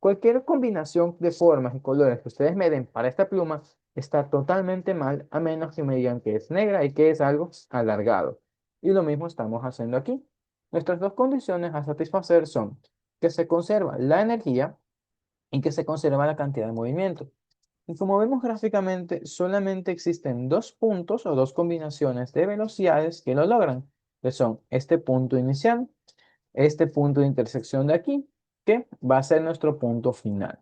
Cualquier combinación de formas y colores que ustedes me den para esta pluma está totalmente mal, a menos que me digan que es negra y que es algo alargado. Y lo mismo estamos haciendo aquí. Nuestras dos condiciones a satisfacer son que se conserva la energía y que se conserva la cantidad de movimiento. Y como vemos gráficamente, solamente existen dos puntos o dos combinaciones de velocidades que lo logran, que son este punto inicial, este punto de intersección de aquí, que va a ser nuestro punto final.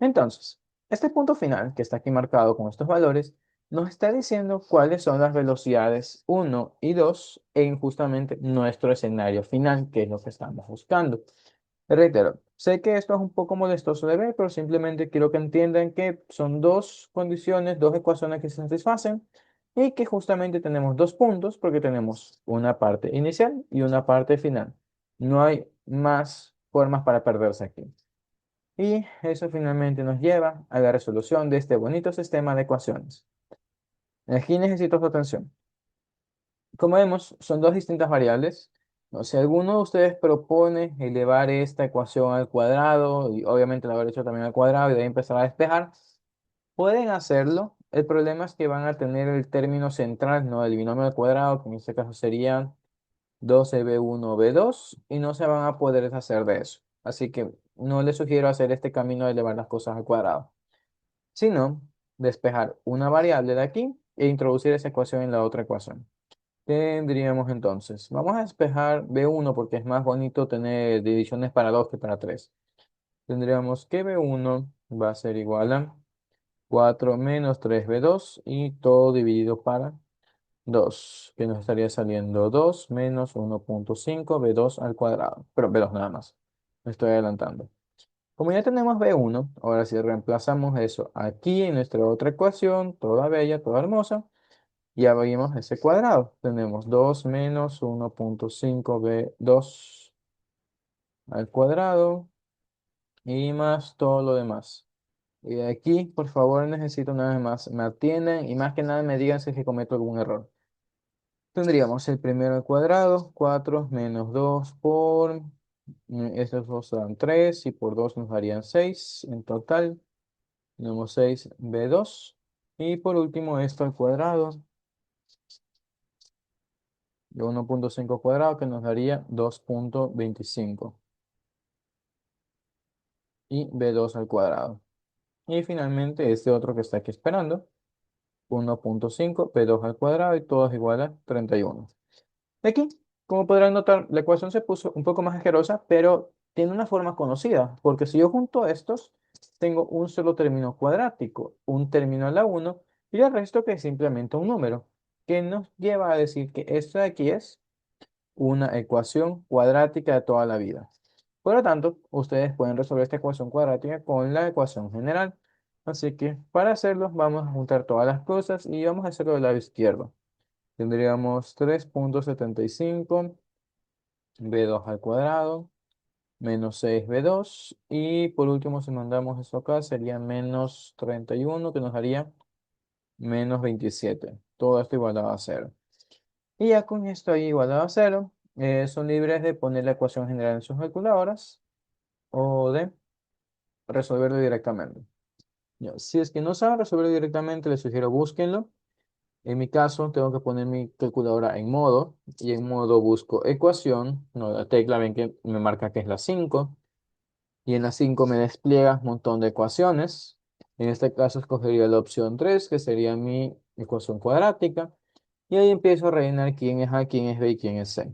Entonces, este punto final, que está aquí marcado con estos valores, nos está diciendo cuáles son las velocidades 1 y 2 en justamente nuestro escenario final, que es lo que estamos buscando. Reitero, sé que esto es un poco molestoso de ver, pero simplemente quiero que entiendan que son dos condiciones, dos ecuaciones que se satisfacen y que justamente tenemos dos puntos porque tenemos una parte inicial y una parte final. No hay más formas para perderse aquí. Y eso finalmente nos lleva a la resolución de este bonito sistema de ecuaciones. Aquí necesito su atención. Como vemos, son dos distintas variables. No, si alguno de ustedes propone elevar esta ecuación al cuadrado, y obviamente la haber hecho también al cuadrado y de ahí empezar a despejar, pueden hacerlo. El problema es que van a tener el término central, ¿no? El binomio al cuadrado, que en este caso sería 12b1b2, y no se van a poder deshacer de eso. Así que no les sugiero hacer este camino de elevar las cosas al cuadrado, sino despejar una variable de aquí e introducir esa ecuación en la otra ecuación. Tendríamos entonces, vamos a despejar B1 porque es más bonito tener divisiones para 2 que para 3. Tendríamos que B1 va a ser igual a 4 menos 3B2 y todo dividido para 2, que nos estaría saliendo 2 menos 1.5 B2 al cuadrado, pero B2 nada más. Me estoy adelantando. Como ya tenemos B1, ahora sí reemplazamos eso aquí en nuestra otra ecuación, toda bella, toda hermosa. Ya vimos ese cuadrado. Tenemos 2 menos 1.5b2 al cuadrado y más todo lo demás. Y aquí, por favor, necesito una vez más, me atiendan y más que nada me digan si es que cometo algún error. Tendríamos el primero al cuadrado, 4 menos 2 por, estos dos dan 3 y por 2 nos darían 6 en total. Tenemos 6b2. Y por último esto al cuadrado de 1.5 cuadrado que nos daría 2.25 y b2 al cuadrado. Y finalmente este otro que está aquí esperando, 1.5 b2 al cuadrado y todo es igual a 31. Aquí, como podrán notar, la ecuación se puso un poco más asquerosa, pero tiene una forma conocida, porque si yo junto estos, tengo un solo término cuadrático, un término a la 1 y el resto que es simplemente un número, que nos lleva a decir que esto de aquí es una ecuación cuadrática de toda la vida. Por lo tanto, ustedes pueden resolver esta ecuación cuadrática con la ecuación general. Así que para hacerlo, vamos a juntar todas las cosas y vamos a hacerlo del lado izquierdo. Tendríamos 3.75 b2 al cuadrado menos 6b2 y por último si mandamos eso acá sería menos 31 que nos daría menos 27. Todo esto igualado a cero. Y ya con esto ahí igualado a cero, son libres de poner la ecuación general en sus calculadoras o de resolverlo directamente. Ya, si es que no saben resolverlo directamente, les sugiero búsquenlo. En mi caso, tengo que poner mi calculadora en modo y en modo busco ecuación. No, la tecla ven que me marca que es la 5 y en la 5 me despliega un montón de ecuaciones. En este caso escogería la opción 3 que sería mi ecuación cuadrática. Y ahí empiezo a rellenar quién es A, quién es B y quién es C.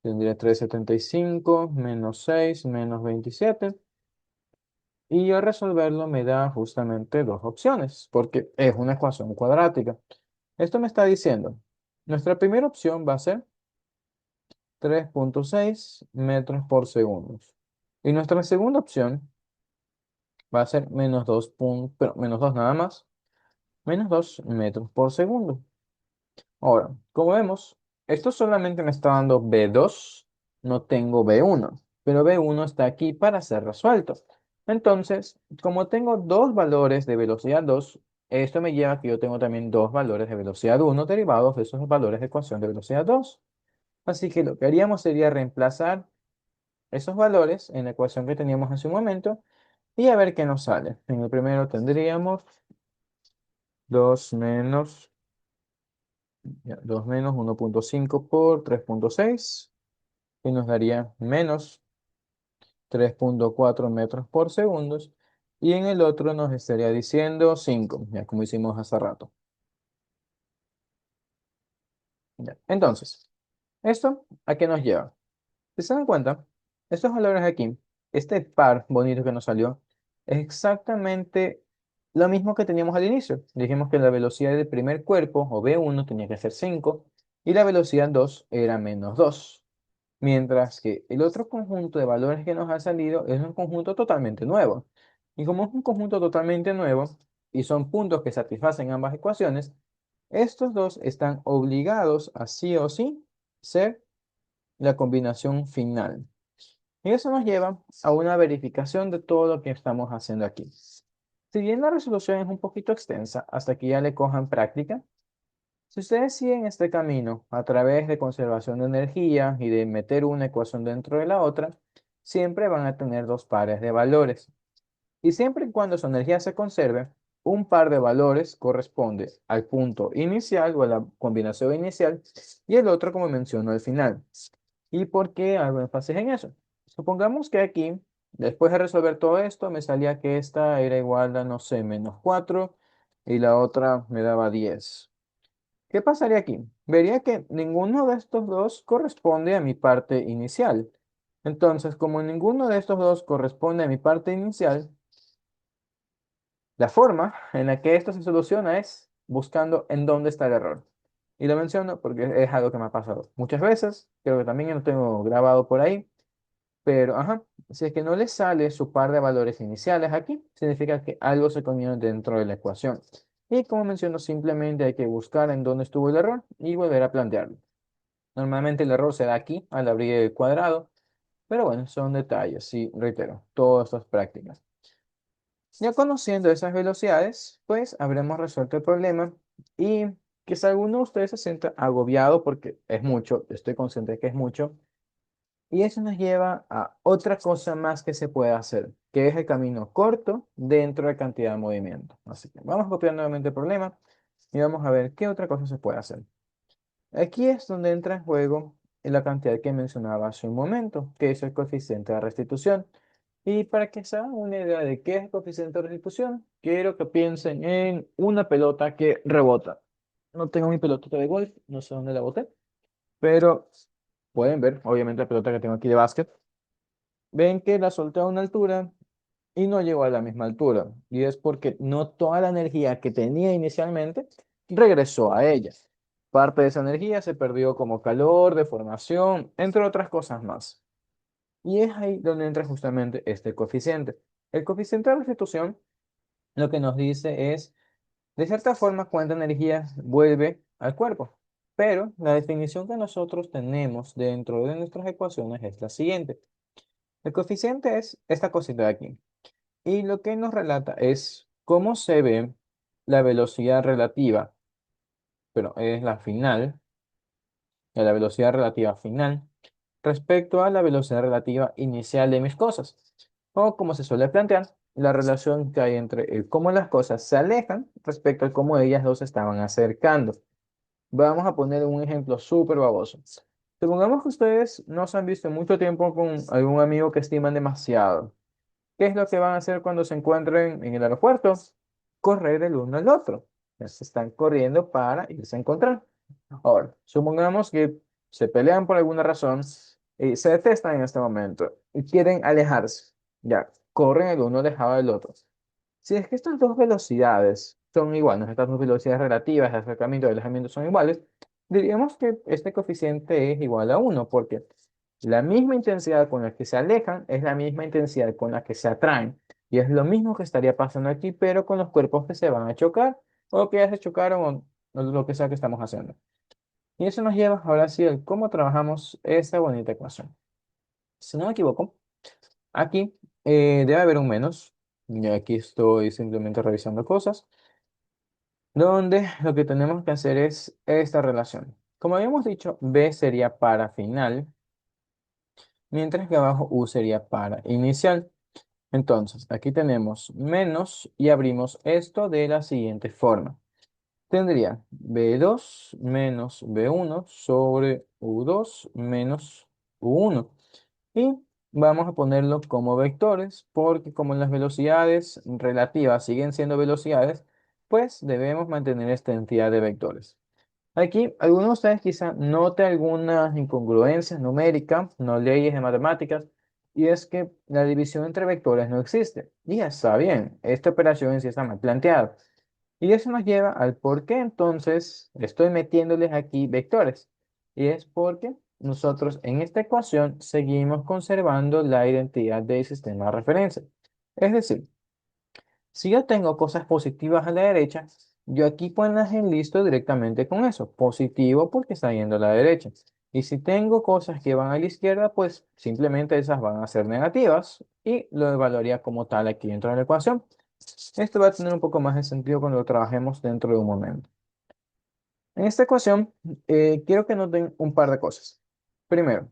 Tendría 375 menos 6 menos 27. Y al resolverlo me da justamente dos opciones, porque es una ecuación cuadrática. Esto me está diciendo, nuestra primera opción va a ser 3.6 metros por segundo. Y nuestra segunda opción va a ser menos 2 nada más, menos 2 metros por segundo. Ahora, como vemos, esto solamente me está dando B2, no tengo B1, pero B1 está aquí para ser resuelto. Entonces, como tengo dos valores de velocidad 2, esto me lleva a que yo tengo también dos valores de velocidad 1 derivados de esos valores de ecuación de velocidad 2. Así que lo que haríamos sería reemplazar esos valores en la ecuación que teníamos hace un momento y a ver qué nos sale. En el primero tendríamos 2 menos 1.5 por 3.6 y nos daría menos 3.4 metros por segundo. Y en el otro nos estaría diciendo 5, ya como hicimos hace rato. Ya. Entonces, ¿esto a qué nos lleva? Si se dan cuenta, estos valores aquí, este par bonito que nos salió, es exactamente lo mismo que teníamos al inicio. Dijimos que la velocidad del primer cuerpo, o V1, tenía que ser 5, y la velocidad 2 era menos 2. Mientras que el otro conjunto de valores que nos ha salido es un conjunto totalmente nuevo. Y como es un conjunto totalmente nuevo, y son puntos que satisfacen ambas ecuaciones, estos dos están obligados a sí o sí ser la combinación final. Y eso nos lleva a una verificación de todo lo que estamos haciendo aquí. Si bien la resolución es un poquito extensa, hasta que ya le cojan práctica, si ustedes siguen este camino a través de conservación de energía y de meter una ecuación dentro de la otra, siempre van a tener dos pares de valores. Y siempre y cuando su energía se conserve, un par de valores corresponde al punto inicial o a la combinación inicial y el otro, como menciono, al final. ¿Y por qué hago énfasis en eso? Supongamos que aquí, después de resolver todo esto, me salía que esta era igual a, no sé, menos 4 y la otra me daba 10. ¿Qué pasaría aquí? Vería que ninguno de estos dos corresponde a mi parte inicial. Entonces, como ninguno de estos dos corresponde a mi parte inicial, la forma en la que esto se soluciona es buscando en dónde está el error. Y lo menciono porque es algo que me ha pasado muchas veces, creo que también lo tengo grabado por ahí, pero ajá, si es que no le sale su par de valores iniciales aquí, significa que algo se comió dentro de la ecuación. Y como menciono, simplemente hay que buscar en dónde estuvo el error y volver a plantearlo. Normalmente el error se da aquí, al abrir el cuadrado, Pero bueno, son detalles, sí, reitero, todas estas prácticas. Ya conociendo esas velocidades, pues habremos resuelto el problema y quizá alguno de ustedes se sienta agobiado porque es mucho, estoy consciente de que es mucho, y eso nos lleva a otra cosa más que se puede hacer, que es el camino corto dentro de cantidad de movimiento. Así que vamos a copiar nuevamente el problema y vamos a ver qué otra cosa se puede hacer. Aquí es donde entra en juego la cantidad que mencionaba hace un momento, que es el coeficiente de restitución. Y para que se hagan una idea de qué es el coeficiente de restitución, quiero que piensen en una pelota que rebota. No tengo mi pelotita de golf, no sé dónde la boté, pero pueden ver, obviamente, la pelota que tengo aquí de básquet. Ven que la solté a una altura y no llegó a la misma altura. Y es porque no toda la energía que tenía inicialmente regresó a ella. Parte de esa energía se perdió como calor, deformación, entre otras cosas más. Y es ahí donde entra justamente este coeficiente. El coeficiente de restitución lo que nos dice es, de cierta forma, cuánta energía vuelve al cuerpo. Pero la definición que nosotros tenemos dentro de nuestras ecuaciones es la siguiente. El coeficiente es esta cosita de aquí. Y lo que nos relata es cómo se ve la velocidad relativa, pero es la final, la velocidad relativa final, respecto a la velocidad relativa inicial de mis cosas. O como se suele plantear, la relación que hay entre el cómo las cosas se alejan respecto al cómo ellas dos se estaban acercando. Vamos a poner un ejemplo súper baboso. Supongamos que ustedes no se han visto en mucho tiempo con algún amigo que estiman demasiado. ¿Qué es lo que van a hacer cuando se encuentren en el aeropuerto? Correr el uno al otro. Ya se están corriendo para irse a encontrar. Ahora, supongamos que se pelean por alguna razón y se detestan en este momento y quieren alejarse. Ya, corren el uno alejado del otro. Si es que estas dos velocidades son iguales, estas dos velocidades relativas de acercamiento y alejamiento son iguales, diríamos que este coeficiente es igual a uno, porque la misma intensidad con la que se alejan es la misma intensidad con la que se atraen. Y es lo mismo que estaría pasando aquí, pero con los cuerpos que se van a chocar o que ya se chocaron o lo que sea que estamos haciendo. Y eso nos lleva ahora sí al cómo trabajamos esta bonita ecuación. Si no me equivoco, aquí debe haber un menos. Y aquí estoy simplemente revisando cosas, donde lo que tenemos que hacer es esta relación. Como habíamos dicho, B sería para final, mientras que abajo U sería para inicial. Entonces, aquí tenemos menos y abrimos esto de la siguiente forma. Tendría B2 menos B1 sobre U2 menos U1. Y vamos a ponerlo como vectores, porque como las velocidades relativas siguen siendo velocidades, pues debemos mantener esta entidad de vectores. Aquí, algunos de ustedes quizá note algunas incongruencias numéricas, no leyes de matemáticas, y es que la división entre vectores no existe. Y ya está bien, esta operación en sí está mal planteada. Y eso nos lleva al por qué entonces estoy metiéndoles aquí vectores. Y es porque nosotros en esta ecuación seguimos conservando la identidad del sistema de referencia. Es decir, si yo tengo cosas positivas a la derecha, yo aquí pues en listo directamente con eso. Positivo porque está yendo a la derecha. Y si tengo cosas que van a la izquierda, pues simplemente esas van a ser negativas y lo evaluaría como tal aquí dentro de la ecuación. Esto va a tener un poco más de sentido cuando lo trabajemos dentro de un momento. En esta ecuación, quiero que noten un par de cosas. Primero,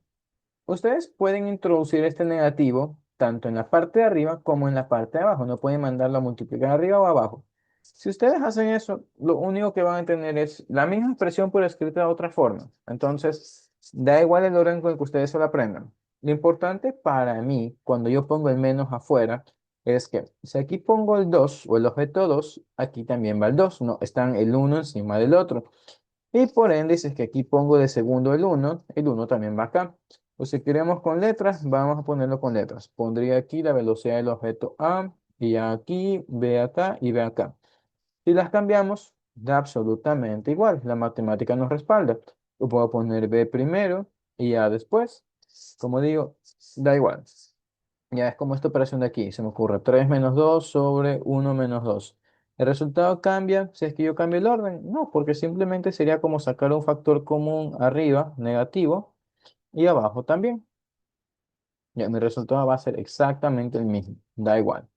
ustedes pueden introducir este negativo tanto en la parte de arriba como en la parte de abajo. No pueden mandarlo a multiplicar arriba o abajo. Si ustedes hacen eso, lo único que van a tener es la misma expresión pero escrita de otra forma. Entonces, da igual el orden con el que ustedes se lo aprendan. Lo importante para mí, cuando yo pongo el menos afuera, es que si aquí pongo el 2 o el objeto 2, aquí también va el 2. No, están el uno encima del otro. Y por ende, si es que aquí pongo de segundo el uno también va acá. O si queremos con letras, vamos a ponerlo con letras. Pondría aquí la velocidad del objeto A, y aquí, B acá y B acá. Si las cambiamos, da absolutamente igual. La matemática nos respalda. Yo puedo poner B primero y A después. Como digo, da igual. Ya es como esta operación de aquí. Se me ocurre 3 menos 2 sobre 1 menos 2. ¿El resultado cambia si es que yo cambio el orden? No, porque simplemente sería como sacar un factor común arriba, negativo, y abajo también. Ya, mi resultado va a ser exactamente el mismo, da igual.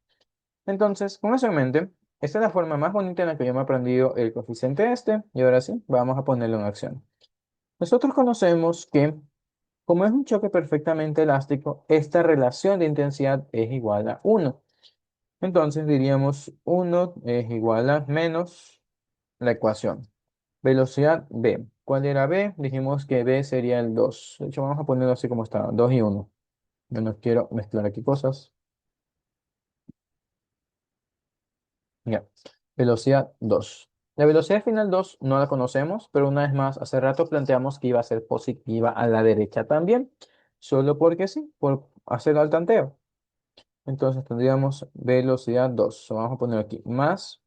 Entonces, con eso en mente, esta es la forma más bonita en la que yo me he aprendido el coeficiente este, y ahora sí, vamos a ponerlo en acción. Nosotros conocemos que, como es un choque perfectamente elástico, esta relación de intensidad es igual a uno. Entonces diríamos uno es igual a menos la ecuación. Velocidad B. ¿Cuál era B? Dijimos que B sería el 2. De hecho, vamos a ponerlo así como está, 2 y uno. Yo no quiero mezclar aquí cosas. Ya. Velocidad 2. La velocidad final 2 no la conocemos, pero una vez más, hace rato planteamos que iba a ser positiva a la derecha también, solo porque sí, por hacerlo al tanteo. Entonces tendríamos velocidad 2. Vamos a poner aquí más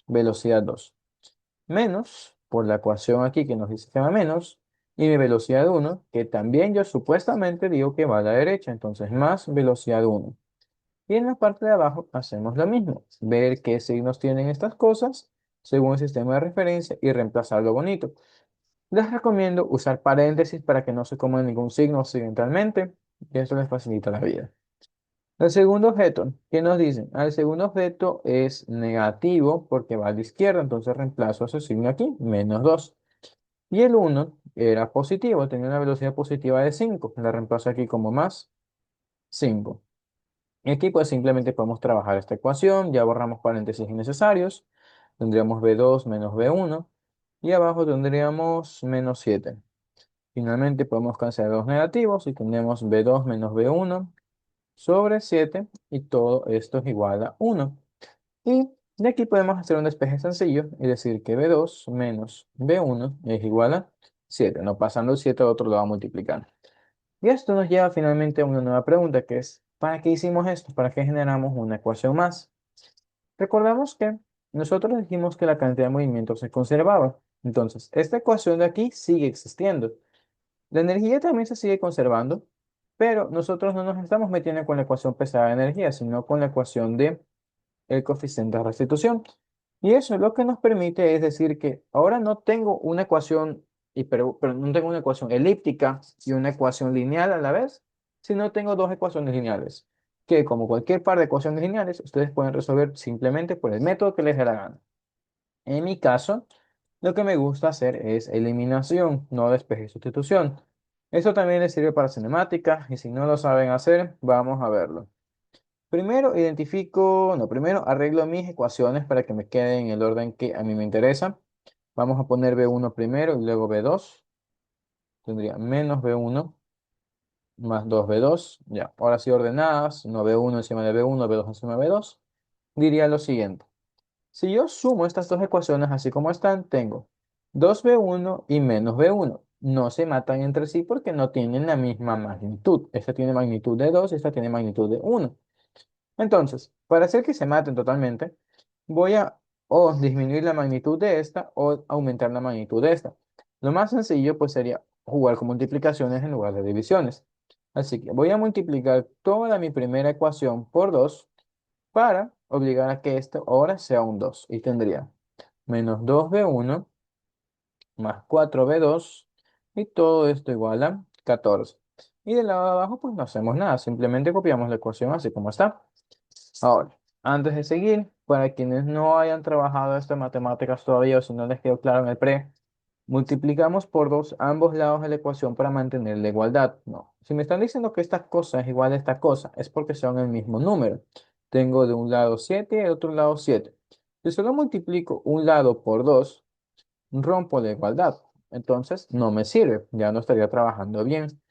velocidad 2 menos por la ecuación aquí que nos dice que va a menos y mi velocidad 1 que también yo supuestamente digo que va a la derecha, entonces más velocidad 1. Y en la parte de abajo hacemos lo mismo, ver qué signos tienen estas cosas según el sistema de referencia y reemplazarlo bonito. Les recomiendo usar paréntesis para que no se coman ningún signo accidentalmente y eso les facilita la vida. El segundo objeto, ¿qué nos dicen? El segundo objeto es negativo porque va a la izquierda, entonces reemplazo ese signo aquí, menos 2. Y el uno era positivo, tenía una velocidad positiva de 5, la reemplazo aquí como más 5. Y aquí pues simplemente podemos trabajar esta ecuación, ya borramos paréntesis innecesarios, tendríamos b2 menos b1 y abajo tendríamos menos 7. Finalmente podemos cancelar los negativos y tenemos b2 menos b1 sobre 7 y todo esto es igual a 1. Y de aquí podemos hacer un despeje sencillo y decir que b2 menos b1 es igual a 7, no pasando el 7 a otro lado a multiplicar. Y esto nos lleva finalmente a una nueva pregunta que es, ¿para qué hicimos esto? ¿Para qué generamos una ecuación más? Recordamos que nosotros dijimos que la cantidad de movimiento se conservaba. Entonces, esta ecuación de aquí sigue existiendo. La energía también se sigue conservando, pero nosotros no nos estamos metiendo con la ecuación pesada de energía, sino con la ecuación de el coeficiente de restitución. Y eso lo que nos permite es decir que ahora no tengo una ecuación, pero no tengo una ecuación elíptica y una ecuación lineal a la vez, sino tengo dos ecuaciones lineales, que como cualquier par de ecuaciones lineales, ustedes pueden resolver simplemente por el método que les dé la gana. En mi caso, lo que me gusta hacer es eliminación, no despeje y sustitución. Esto también les sirve para cinemática y si no lo saben hacer, vamos a verlo. Primero identifico, no, primero arreglo mis ecuaciones para que me queden en el orden que a mí me interesa. Vamos a poner B1 primero y luego B2. Tendría menos B1 más 2B2. Ya, ahora sí ordenadas, no B1 encima de B1, B2 encima de B2. Diría lo siguiente. Si yo sumo estas dos ecuaciones así como están, tengo 2B1 y menos B1. No se matan entre sí porque no tienen la misma magnitud. Esta tiene magnitud de 2 y esta tiene magnitud de 1. Entonces, para hacer que se maten totalmente, voy a o disminuir la magnitud de esta o aumentar la magnitud de esta. Lo más sencillo pues sería jugar con multiplicaciones en lugar de divisiones. Así que voy a multiplicar toda mi primera ecuación por 2 para obligar a que esto ahora sea un 2. Y tendría menos 2b1 más 4b2 y todo esto igual a 14. Y del lado de abajo pues no hacemos nada, simplemente copiamos la ecuación así como está. Ahora, antes de seguir, para quienes no hayan trabajado estas matemáticas todavía o si no les quedó claro en el pre, multiplicamos por 2 ambos lados de la ecuación para mantener la igualdad. No, si me están diciendo que esta cosa es igual a esta cosa, es porque son el mismo número. Tengo de un lado 7 y del otro lado 7. Si solo multiplico un lado por 2, rompo la igualdad. Entonces no me sirve, ya no estaría trabajando bien.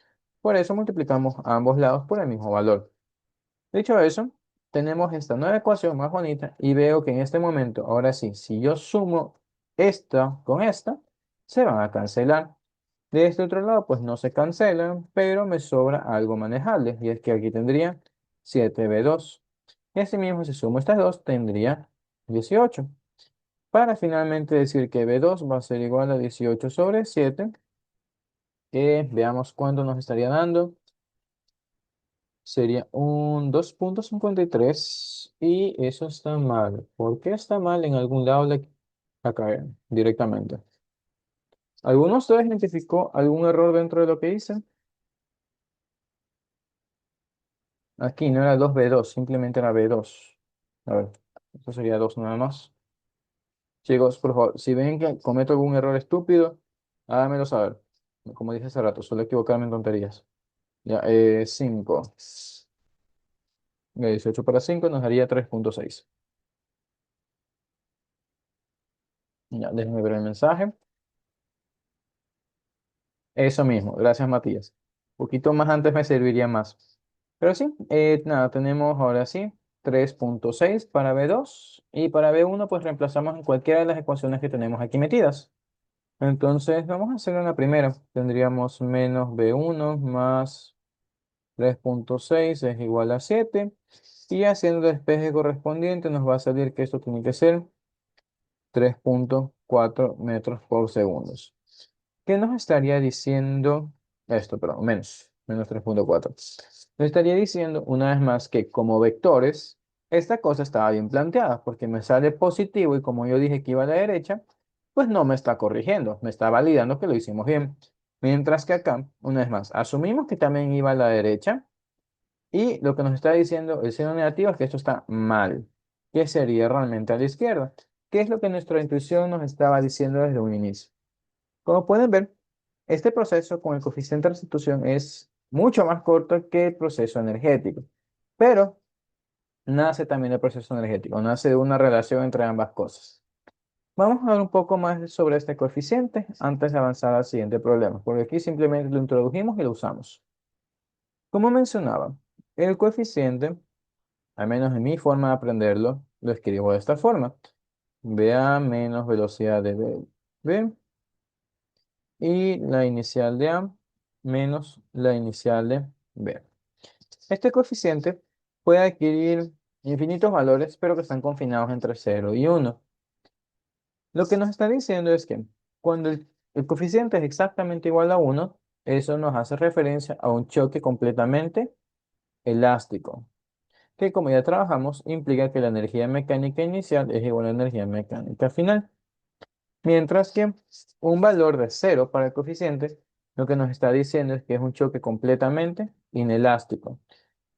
Por eso multiplicamos ambos lados por el mismo valor. Dicho eso, tenemos esta nueva ecuación más bonita y veo que en este momento, ahora sí, si yo sumo esta con esta, se van a cancelar. De este otro lado, pues no se cancelan, pero me sobra algo manejable y es que aquí tendría 7b2. Y así mismo, si sumo estas dos, tendría 18. Para finalmente decir que b2 va a ser igual a 18 sobre 7, que veamos cuánto nos estaría dando. Sería un 2,53 y eso está mal. ¿Por qué está mal? En algún lado le acá directamente. ¿Alguno de ustedes identificó algún error dentro de lo que hice? Aquí no era 2B2, simplemente era B2. A ver, esto sería 2 nada más. Chicos, por favor, si ven que cometo algún error estúpido, háganmelo saber. Como dije hace rato, suelo equivocarme en tonterías. Ya, 5. 18 para 5 nos daría 3,6. Ya, déjenme ver el mensaje. Eso mismo, gracias Matías. Un poquito más antes me serviría más. Pero sí, nada, tenemos ahora sí 3,6 para B2 y para B1 pues reemplazamos en cualquiera de las ecuaciones que tenemos aquí metidas. Entonces vamos a hacer una primera. Tendríamos menos B1 más 3,6 es igual a 7 y haciendo el despeje correspondiente nos va a salir que esto tiene que ser 3,4 metros por segundo. ¿Qué nos estaría diciendo esto? Perdón, menos 3,4. Nos estaría diciendo una vez más que como vectores, esta cosa estaba bien planteada porque me sale positivo y como yo dije que iba a la derecha, pues no me está corrigiendo, me está validando que lo hicimos bien. Mientras que acá, una vez más, asumimos que también iba a la derecha y lo que nos está diciendo el signo negativo es que esto está mal, que sería realmente a la izquierda, que es lo que nuestra intuición nos estaba diciendo desde un inicio. Como pueden ver, este proceso con el coeficiente de restitución es mucho más corto que el proceso energético, pero nace también el proceso energético, nace de una relación entre ambas cosas. Vamos a ver un poco más sobre este coeficiente antes de avanzar al siguiente problema, porque aquí simplemente lo introdujimos y lo usamos. Como mencionaba, el coeficiente, al menos en mi forma de aprenderlo, lo escribo de esta forma. VA menos velocidad de B y la inicial de A menos la inicial de B. Este coeficiente puede adquirir infinitos valores, pero que están confinados entre 0 y 1. Lo que nos está diciendo es que cuando el coeficiente es exactamente igual a 1, eso nos hace referencia a un choque completamente elástico, que como ya trabajamos, implica que la energía mecánica inicial es igual a la energía mecánica final. Mientras que un valor de 0 para el coeficiente, lo que nos está diciendo es que es un choque completamente inelástico.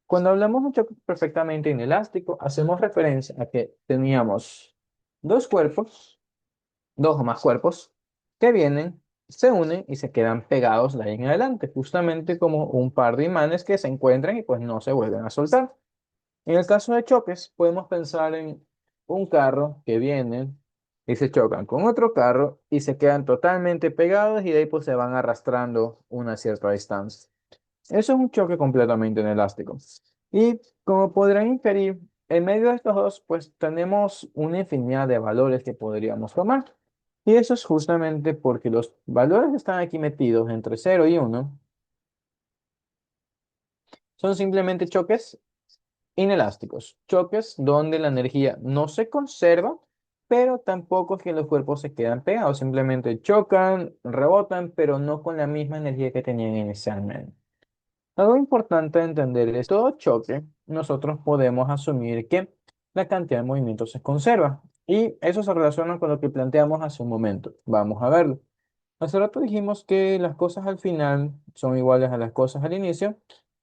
Cuando hablamos de un choque perfectamente inelástico, hacemos referencia a que teníamos dos cuerpos, dos o más cuerpos, que vienen, se unen y se quedan pegados de ahí en adelante, justamente como un par de imanes que se encuentran y pues no se vuelven a soltar. En el caso de choques, podemos pensar en un carro que viene y se chocan con otro carro y se quedan totalmente pegados y de ahí pues se van arrastrando una cierta distancia. Eso es un choque completamente inelástico. Y como podrán inferir, en medio de estos dos pues tenemos una infinidad de valores que podríamos tomar. Y eso es justamente porque los valores que están aquí metidos entre 0 y 1 son simplemente choques inelásticos, choques donde la energía no se conserva, pero tampoco es que los cuerpos se quedan pegados, simplemente chocan, rebotan, pero no con la misma energía que tenían inicialmente. Algo importante de entender es todo choque, nosotros podemos asumir que la cantidad de movimiento se conserva y eso se relaciona con lo que planteamos hace un momento. Vamos a verlo. Hace rato dijimos que las cosas al final son iguales a las cosas al inicio,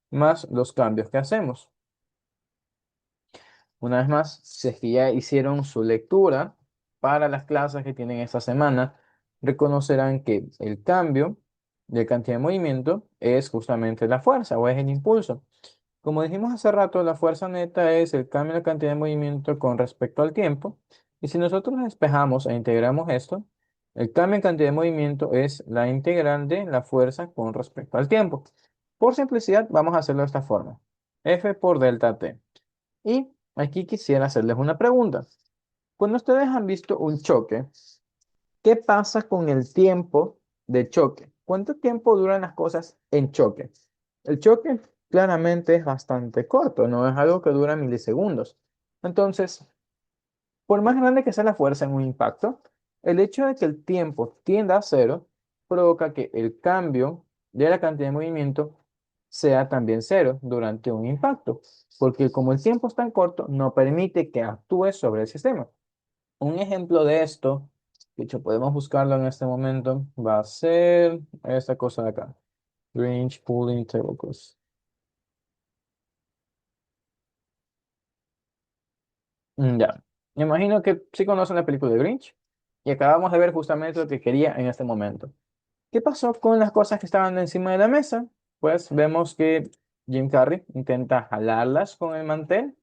más los cambios que hacemos. Una vez más, si es que ya hicieron su lectura para las clases que tienen esta semana, reconocerán que el cambio de cantidad de movimiento es justamente la fuerza o es el impulso. Como dijimos hace rato, la fuerza neta es el cambio de la cantidad de movimiento con respecto al tiempo. Y si nosotros despejamos e integramos esto, el cambio en cantidad de movimiento es la integral de la fuerza con respecto al tiempo. Por simplicidad, vamos a hacerlo de esta forma. F por delta T. Y aquí quisiera hacerles una pregunta. Cuando ustedes han visto un choque, ¿qué pasa con el tiempo de choque? ¿Cuánto tiempo duran las cosas en choque? El choque claramente es bastante corto, no es algo que dura milisegundos. Entonces, por más grande que sea la fuerza en un impacto, el hecho de que el tiempo tienda a cero provoca que el cambio de la cantidad de movimiento sea también cero durante un impacto, porque como el tiempo es tan corto, no permite que actúe sobre el sistema. Un ejemplo de esto, de hecho podemos buscarlo en este momento, va a ser esta cosa de acá, Range Pulling Table Cross. Ya. Me imagino que sí conocen la película de Grinch y acabamos de ver justamente lo que quería en este momento. ¿Qué pasó con las cosas que estaban encima de la mesa? Pues vemos que Jim Carrey intenta jalarlas con el mantel.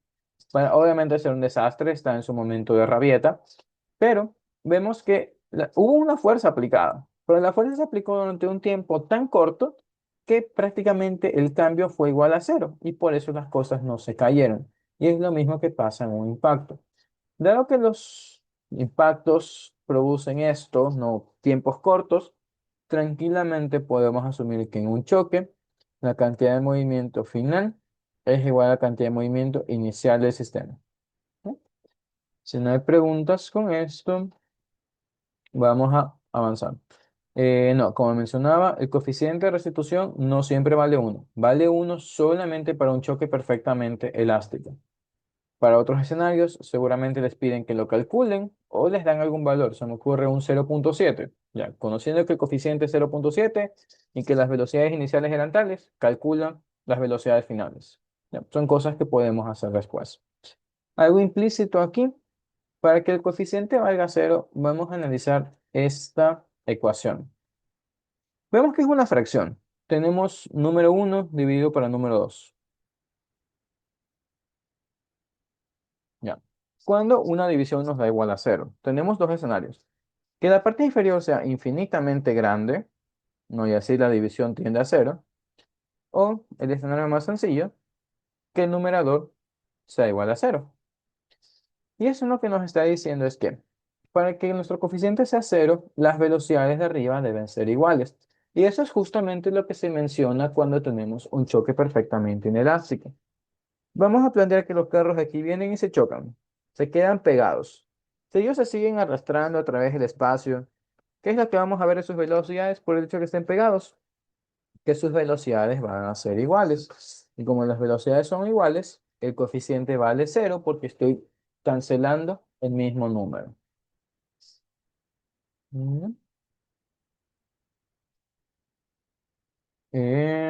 Bueno, obviamente ser un desastre, está en su momento de rabieta, pero vemos que hubo una fuerza aplicada, pero la fuerza se aplicó durante un tiempo tan corto que prácticamente el cambio fue igual a cero y por eso las cosas no se cayeron. Y es lo mismo que pasa en un impacto. Dado que los impactos producen estos, no tiempos cortos, tranquilamente podemos asumir que en un choque la cantidad de movimiento final es igual a la cantidad de movimiento inicial del sistema. ¿No? Si no hay preguntas con esto, vamos a avanzar. No, como mencionaba, el coeficiente de restitución no siempre vale uno. Vale uno solamente para un choque perfectamente elástico. Para otros escenarios, seguramente les piden que lo calculen o les dan algún valor. Se me ocurre un 0,7. Ya, conociendo que el coeficiente es 0,7 y que las velocidades iniciales eran tales, calculan las velocidades finales. Ya, son cosas que podemos hacer después. Algo implícito aquí, para que el coeficiente valga cero, vamos a analizar esta ecuación. Vemos que es una fracción. Tenemos número uno dividido para número 2. Ya. Cuando una división nos da igual a cero, tenemos dos escenarios. Que la parte inferior sea infinitamente grande, ¿no? Y así la división tiende a cero. O el escenario más sencillo, que el numerador sea igual a cero. Y eso lo que nos está diciendo es que para que nuestro coeficiente sea cero, las velocidades de arriba deben ser iguales. Y eso es justamente lo que se menciona cuando tenemos un choque perfectamente inelástico. Vamos a plantear que los carros de aquí vienen y se chocan, se quedan pegados. Si ellos se siguen arrastrando a través del espacio, ¿qué es lo que vamos a ver de sus velocidades por el hecho de que estén pegados? Que sus velocidades van a ser iguales. Y como las velocidades son iguales, el coeficiente vale cero porque estoy cancelando el mismo número. Mm.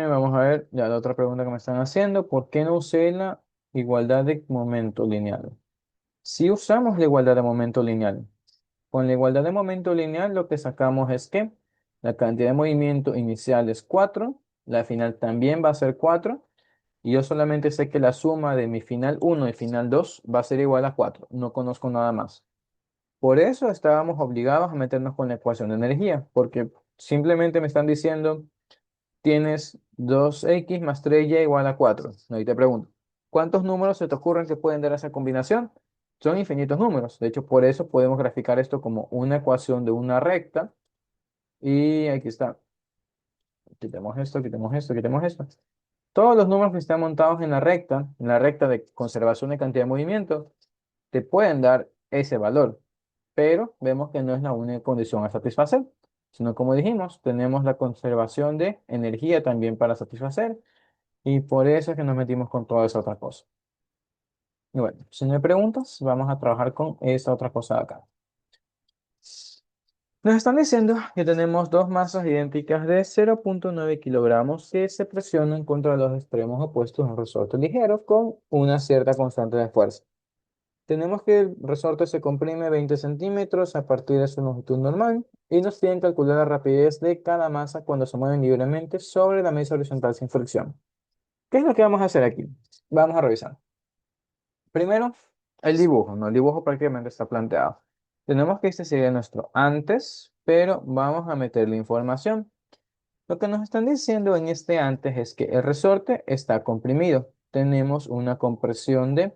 Vamos a ver, ya la otra pregunta que me están haciendo, ¿por qué no usé la igualdad de momento lineal? Si usamos la igualdad de momento lineal, con la igualdad de momento lineal lo que sacamos es que la cantidad de movimiento inicial es 4, la final también va a ser 4, y yo solamente sé que la suma de mi final uno y final 2 va a ser igual a 4. No conozco nada más. Por eso estábamos obligados a meternos con la ecuación de energía, porque simplemente me están diciendo, tienes 2x más 3y igual a 4. Ahí te pregunto, ¿cuántos números se te ocurren que pueden dar esa combinación? Son infinitos números. De hecho, por eso podemos graficar esto como una ecuación de una recta. Y aquí está. Quitemos esto, quitemos esto, quitemos esto. Todos los números que están montados en la recta de conservación de cantidad de movimiento, te pueden dar ese valor, pero vemos que no es la única condición a satisfacer, sino como dijimos, tenemos la conservación de energía también para satisfacer, y por eso es que nos metimos con toda esa otra cosa. Y bueno, si no hay preguntas, vamos a trabajar con esta otra cosa de acá. Nos están diciendo que tenemos dos masas idénticas de 0,9 kilogramos que se presionan contra los extremos opuestos de un resorte ligero con una cierta constante de fuerza. Tenemos que el resorte se comprime 20 centímetros a partir de su longitud normal y nos piden calcular la rapidez de cada masa cuando se mueven libremente sobre la mesa horizontal sin fricción. ¿Qué es lo que vamos a hacer aquí? Vamos a revisar. Primero, el dibujo, ¿no? El dibujo prácticamente está planteado. Tenemos que este sería nuestro antes, pero vamos a meter la información. Lo que nos están diciendo en este antes es que el resorte está comprimido. Tenemos una compresión de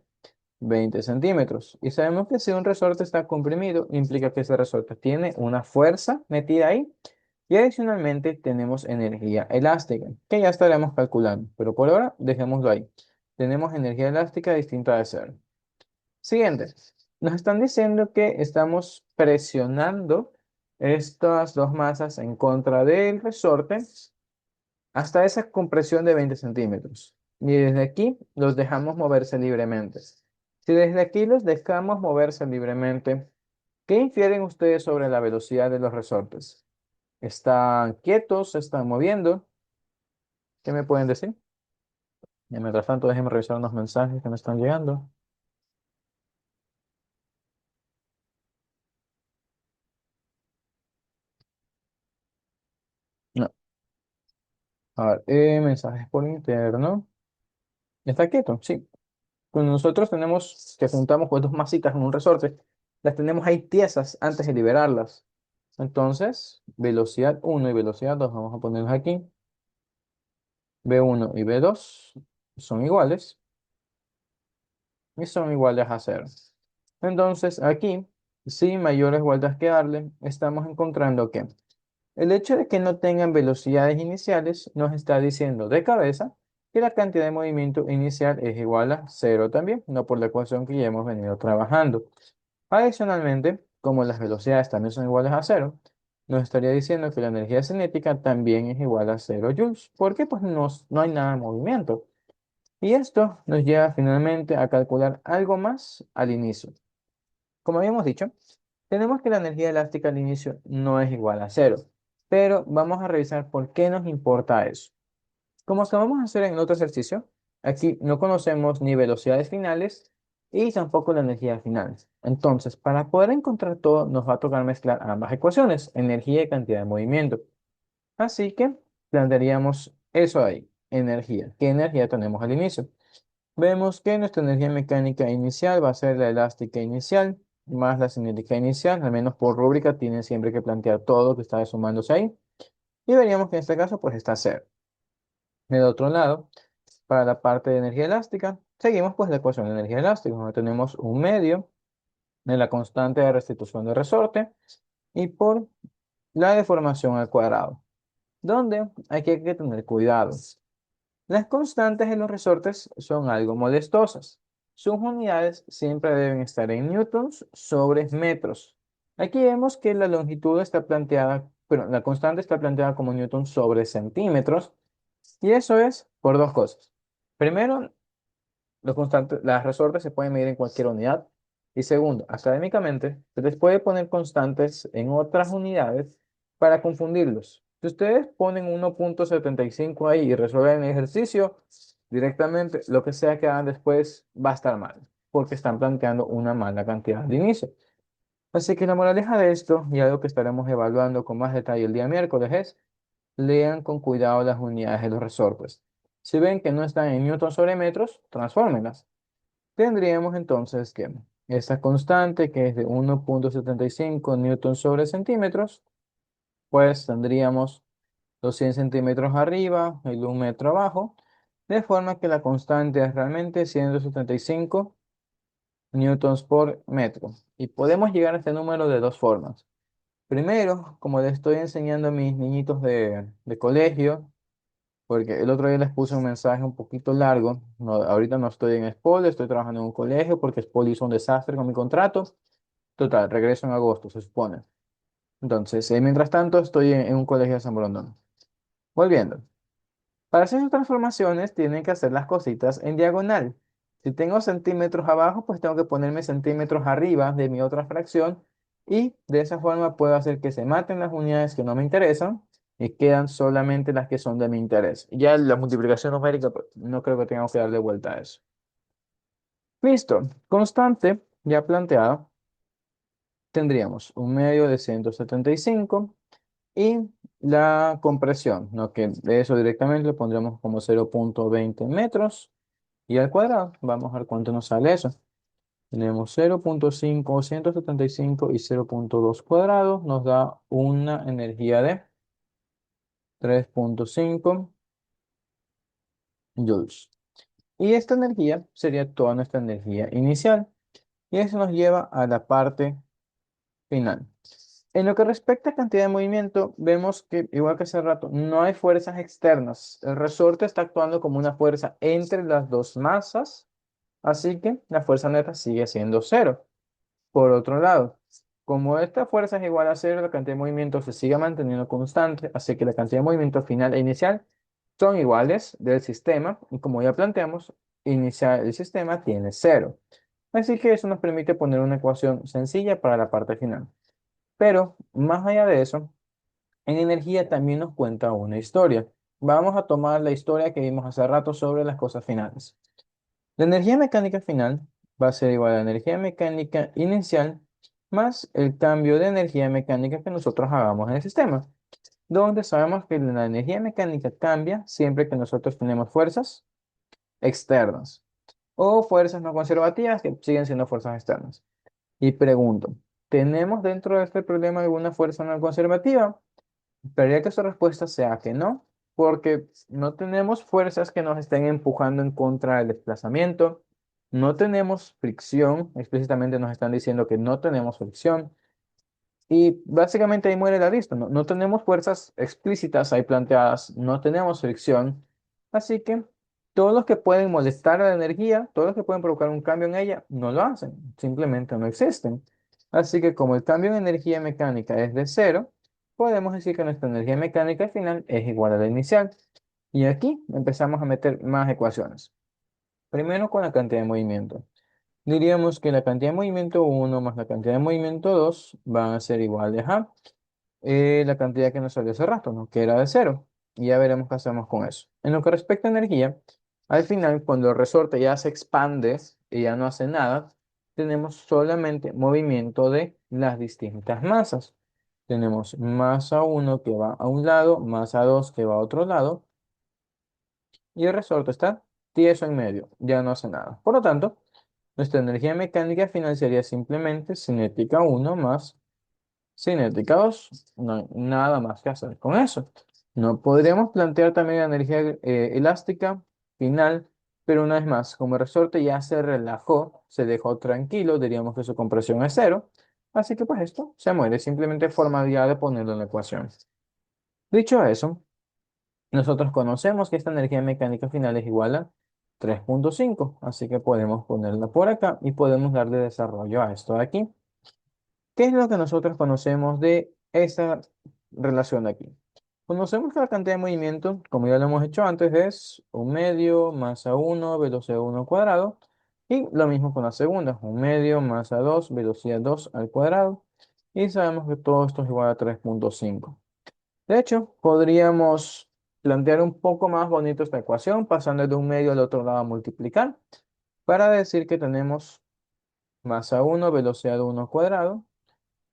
20 centímetros. Y sabemos que si un resorte está comprimido, implica que ese resorte tiene una fuerza metida ahí. Y adicionalmente tenemos energía elástica, que ya estaremos calculando. Pero por ahora, dejémoslo ahí. Tenemos energía elástica distinta de cero. Siguiente. Nos están diciendo que estamos presionando estas dos masas en contra del resorte hasta esa compresión de 20 centímetros. Y desde aquí los dejamos moverse libremente. Si desde aquí los dejamos moverse libremente, ¿qué infieren ustedes sobre la velocidad de los resortes? ¿Están quietos? ¿Se están moviendo? ¿Qué me pueden decir? Y mientras tanto, déjenme revisar unos mensajes que me están llegando. A ver, mensajes por interno. ¿Está quieto? Sí. Cuando nosotros tenemos que juntamos pues dos masitas en un resorte, las tenemos ahí tiesas antes de liberarlas. Entonces, velocidad uno y velocidad 2 vamos a ponerlos aquí. V1 y V2 son iguales y son iguales a cero. Entonces, aquí, sin mayores vueltas que darle, estamos encontrando que el hecho de que no tengan velocidades iniciales nos está diciendo de cabeza que la cantidad de movimiento inicial es igual a cero también, no por la ecuación que ya hemos venido trabajando. Adicionalmente, como las velocidades también son iguales a cero, nos estaría diciendo que la energía cinética también es igual a cero joules, porque pues no hay nada de movimiento. Y esto nos lleva finalmente a calcular algo más al inicio. Como habíamos dicho, tenemos que la energía elástica al inicio no es igual a cero, pero vamos a revisar por qué nos importa eso. Como acabamos de hacer en el otro ejercicio, aquí no conocemos ni velocidades finales y tampoco la energía final. Entonces, para poder encontrar todo, nos va a tocar mezclar ambas ecuaciones, energía y cantidad de movimiento. Así que plantearíamos eso ahí, energía. ¿Qué energía tenemos al inicio? Vemos que nuestra energía mecánica inicial va a ser la elástica inicial más la cinética inicial, al menos por rúbrica tienen siempre que plantear todo lo que está sumándose ahí. Y veríamos que en este caso pues está cero. Del otro lado, para la parte de energía elástica, seguimos pues la ecuación de energía elástica, donde tenemos un medio de la constante de restitución de resorte y por la deformación al cuadrado, donde aquí hay que tener cuidado. Las constantes en los resortes son algo molestosas. Sus unidades siempre deben estar en newtons sobre metros. Aquí vemos que la longitud está planteada, pero la constante está planteada como newtons sobre centímetros, y eso es por dos cosas. Primero, las resortes se pueden medir en cualquier unidad. Y segundo, académicamente, se les puede poner constantes en otras unidades para confundirlos. Si ustedes ponen 1,75 ahí y resuelven el ejercicio directamente, lo que sea que hagan después va a estar mal, porque están planteando una mala cantidad de inicio. Así que la moraleja de esto, y algo que estaremos evaluando con más detalle el día miércoles, es lean con cuidado las unidades de los resortes. Si ven que no están en newton sobre metros, transfórmenlas. Tendríamos entonces que esta constante, que es de 1,75 newton sobre centímetros, pues tendríamos los 100 centímetros arriba y 1 metro abajo, de forma que la constante es realmente 175 newtons por metro. Y podemos llegar a este número de dos formas. Primero, como les estoy enseñando a mis niñitos de colegio, porque el otro día les puse un mensaje un poquito largo. Ahorita no estoy en SPOL, estoy trabajando en un colegio porque SPOL hizo un desastre con mi contrato. Total, regreso en agosto, se supone. Entonces, mientras tanto, estoy en un colegio de San Borondón. Volviendo. Para hacer sus transformaciones, tienen que hacer las cositas en diagonal. Si tengo centímetros abajo, pues tengo que ponerme centímetros arriba de mi otra fracción. Y de esa forma puedo hacer que se maten las unidades que no me interesan y quedan solamente las que son de mi interés. Ya la multiplicación numérica, pues, no creo que tengamos que darle vuelta a eso. Listo. Constante, ya planteada, tendríamos un medio de 175 y la compresión, ¿no? Que de eso directamente lo pondremos como 0,20 metros y al cuadrado. Vamos a ver cuánto nos sale eso. Tenemos 0,5, 175 y 0,2 cuadrados. Nos da una energía de 3,5 joules. Y esta energía sería toda nuestra energía inicial. Y eso nos lleva a la parte final. En lo que respecta a cantidad de movimiento, vemos que, igual que hace rato, no hay fuerzas externas. El resorte está actuando como una fuerza entre las dos masas, así que la fuerza neta sigue siendo cero. Por otro lado, como esta fuerza es igual a cero, la cantidad de movimiento se sigue manteniendo constante, así que la cantidad de movimiento final e inicial son iguales del sistema, y como ya planteamos, inicial el sistema tiene cero. Así que eso nos permite poner una ecuación sencilla para la parte final. Pero más allá de eso, en energía también nos cuenta una historia. Vamos a tomar la historia que vimos hace rato sobre las cosas finales. La energía mecánica final va a ser igual a la energía mecánica inicial más el cambio de energía mecánica que nosotros hagamos en el sistema. donde sabemos que la energía mecánica cambia siempre que nosotros tenemos fuerzas externas o fuerzas no conservativas que siguen siendo fuerzas externas. Y pregunto, ¿tenemos dentro de este problema alguna fuerza no conservativa? Esperaría que su respuesta sea que no, porque no tenemos fuerzas que nos estén empujando en contra del desplazamiento, no tenemos fricción, explícitamente nos están diciendo que no tenemos fricción, y básicamente ahí muere la lista. No, no tenemos fuerzas explícitas ahí planteadas, no tenemos fricción. Así que todos los que pueden molestar a la energía, todos los que pueden provocar un cambio en ella, no lo hacen. Simplemente no existen. Así que como el cambio en energía mecánica es de cero, podemos decir que nuestra energía mecánica al final es igual a la inicial. Y aquí empezamos a meter más ecuaciones. Primero con la cantidad de movimiento. Diríamos que la cantidad de movimiento uno más la cantidad de movimiento 2 van a ser iguales a la cantidad que nos salió hace rato, ¿no? Que era de cero. Y ya veremos qué hacemos con eso. En lo que respecta a energía, al final, cuando el resorte ya se expande y ya no hace nada, tenemos solamente movimiento de las distintas masas. Tenemos masa uno que va a un lado, masa 2 que va a otro lado, y el resorte está tieso en medio, ya no hace nada. Por lo tanto, nuestra energía mecánica final sería simplemente cinética uno más cinética 2. No hay nada más que hacer con eso. No podríamos plantear también la energía elástica final, pero una vez más, como el resorte ya se relajó, se dejó tranquilo, diríamos que su compresión es cero. Así que pues esto se muere, simplemente formalidad de ponerlo en la ecuación. Dicho eso, nosotros conocemos que esta energía mecánica final es igual a 3,5, así que podemos ponerla por acá y podemos darle desarrollo a esto de aquí. ¿Qué es lo que nosotros conocemos de esta relación de aquí? Conocemos que la cantidad de movimiento, como ya lo hemos hecho antes, es un medio, masa uno velocidad uno cuadrado. Y lo mismo con la segunda, un medio, masa 2 velocidad 2 al cuadrado. Y sabemos que todo esto es igual a 3,5. De hecho, podríamos plantear un poco más bonito esta ecuación, pasando de un medio al otro lado a multiplicar, para decir que tenemos masa uno velocidad uno cuadrado,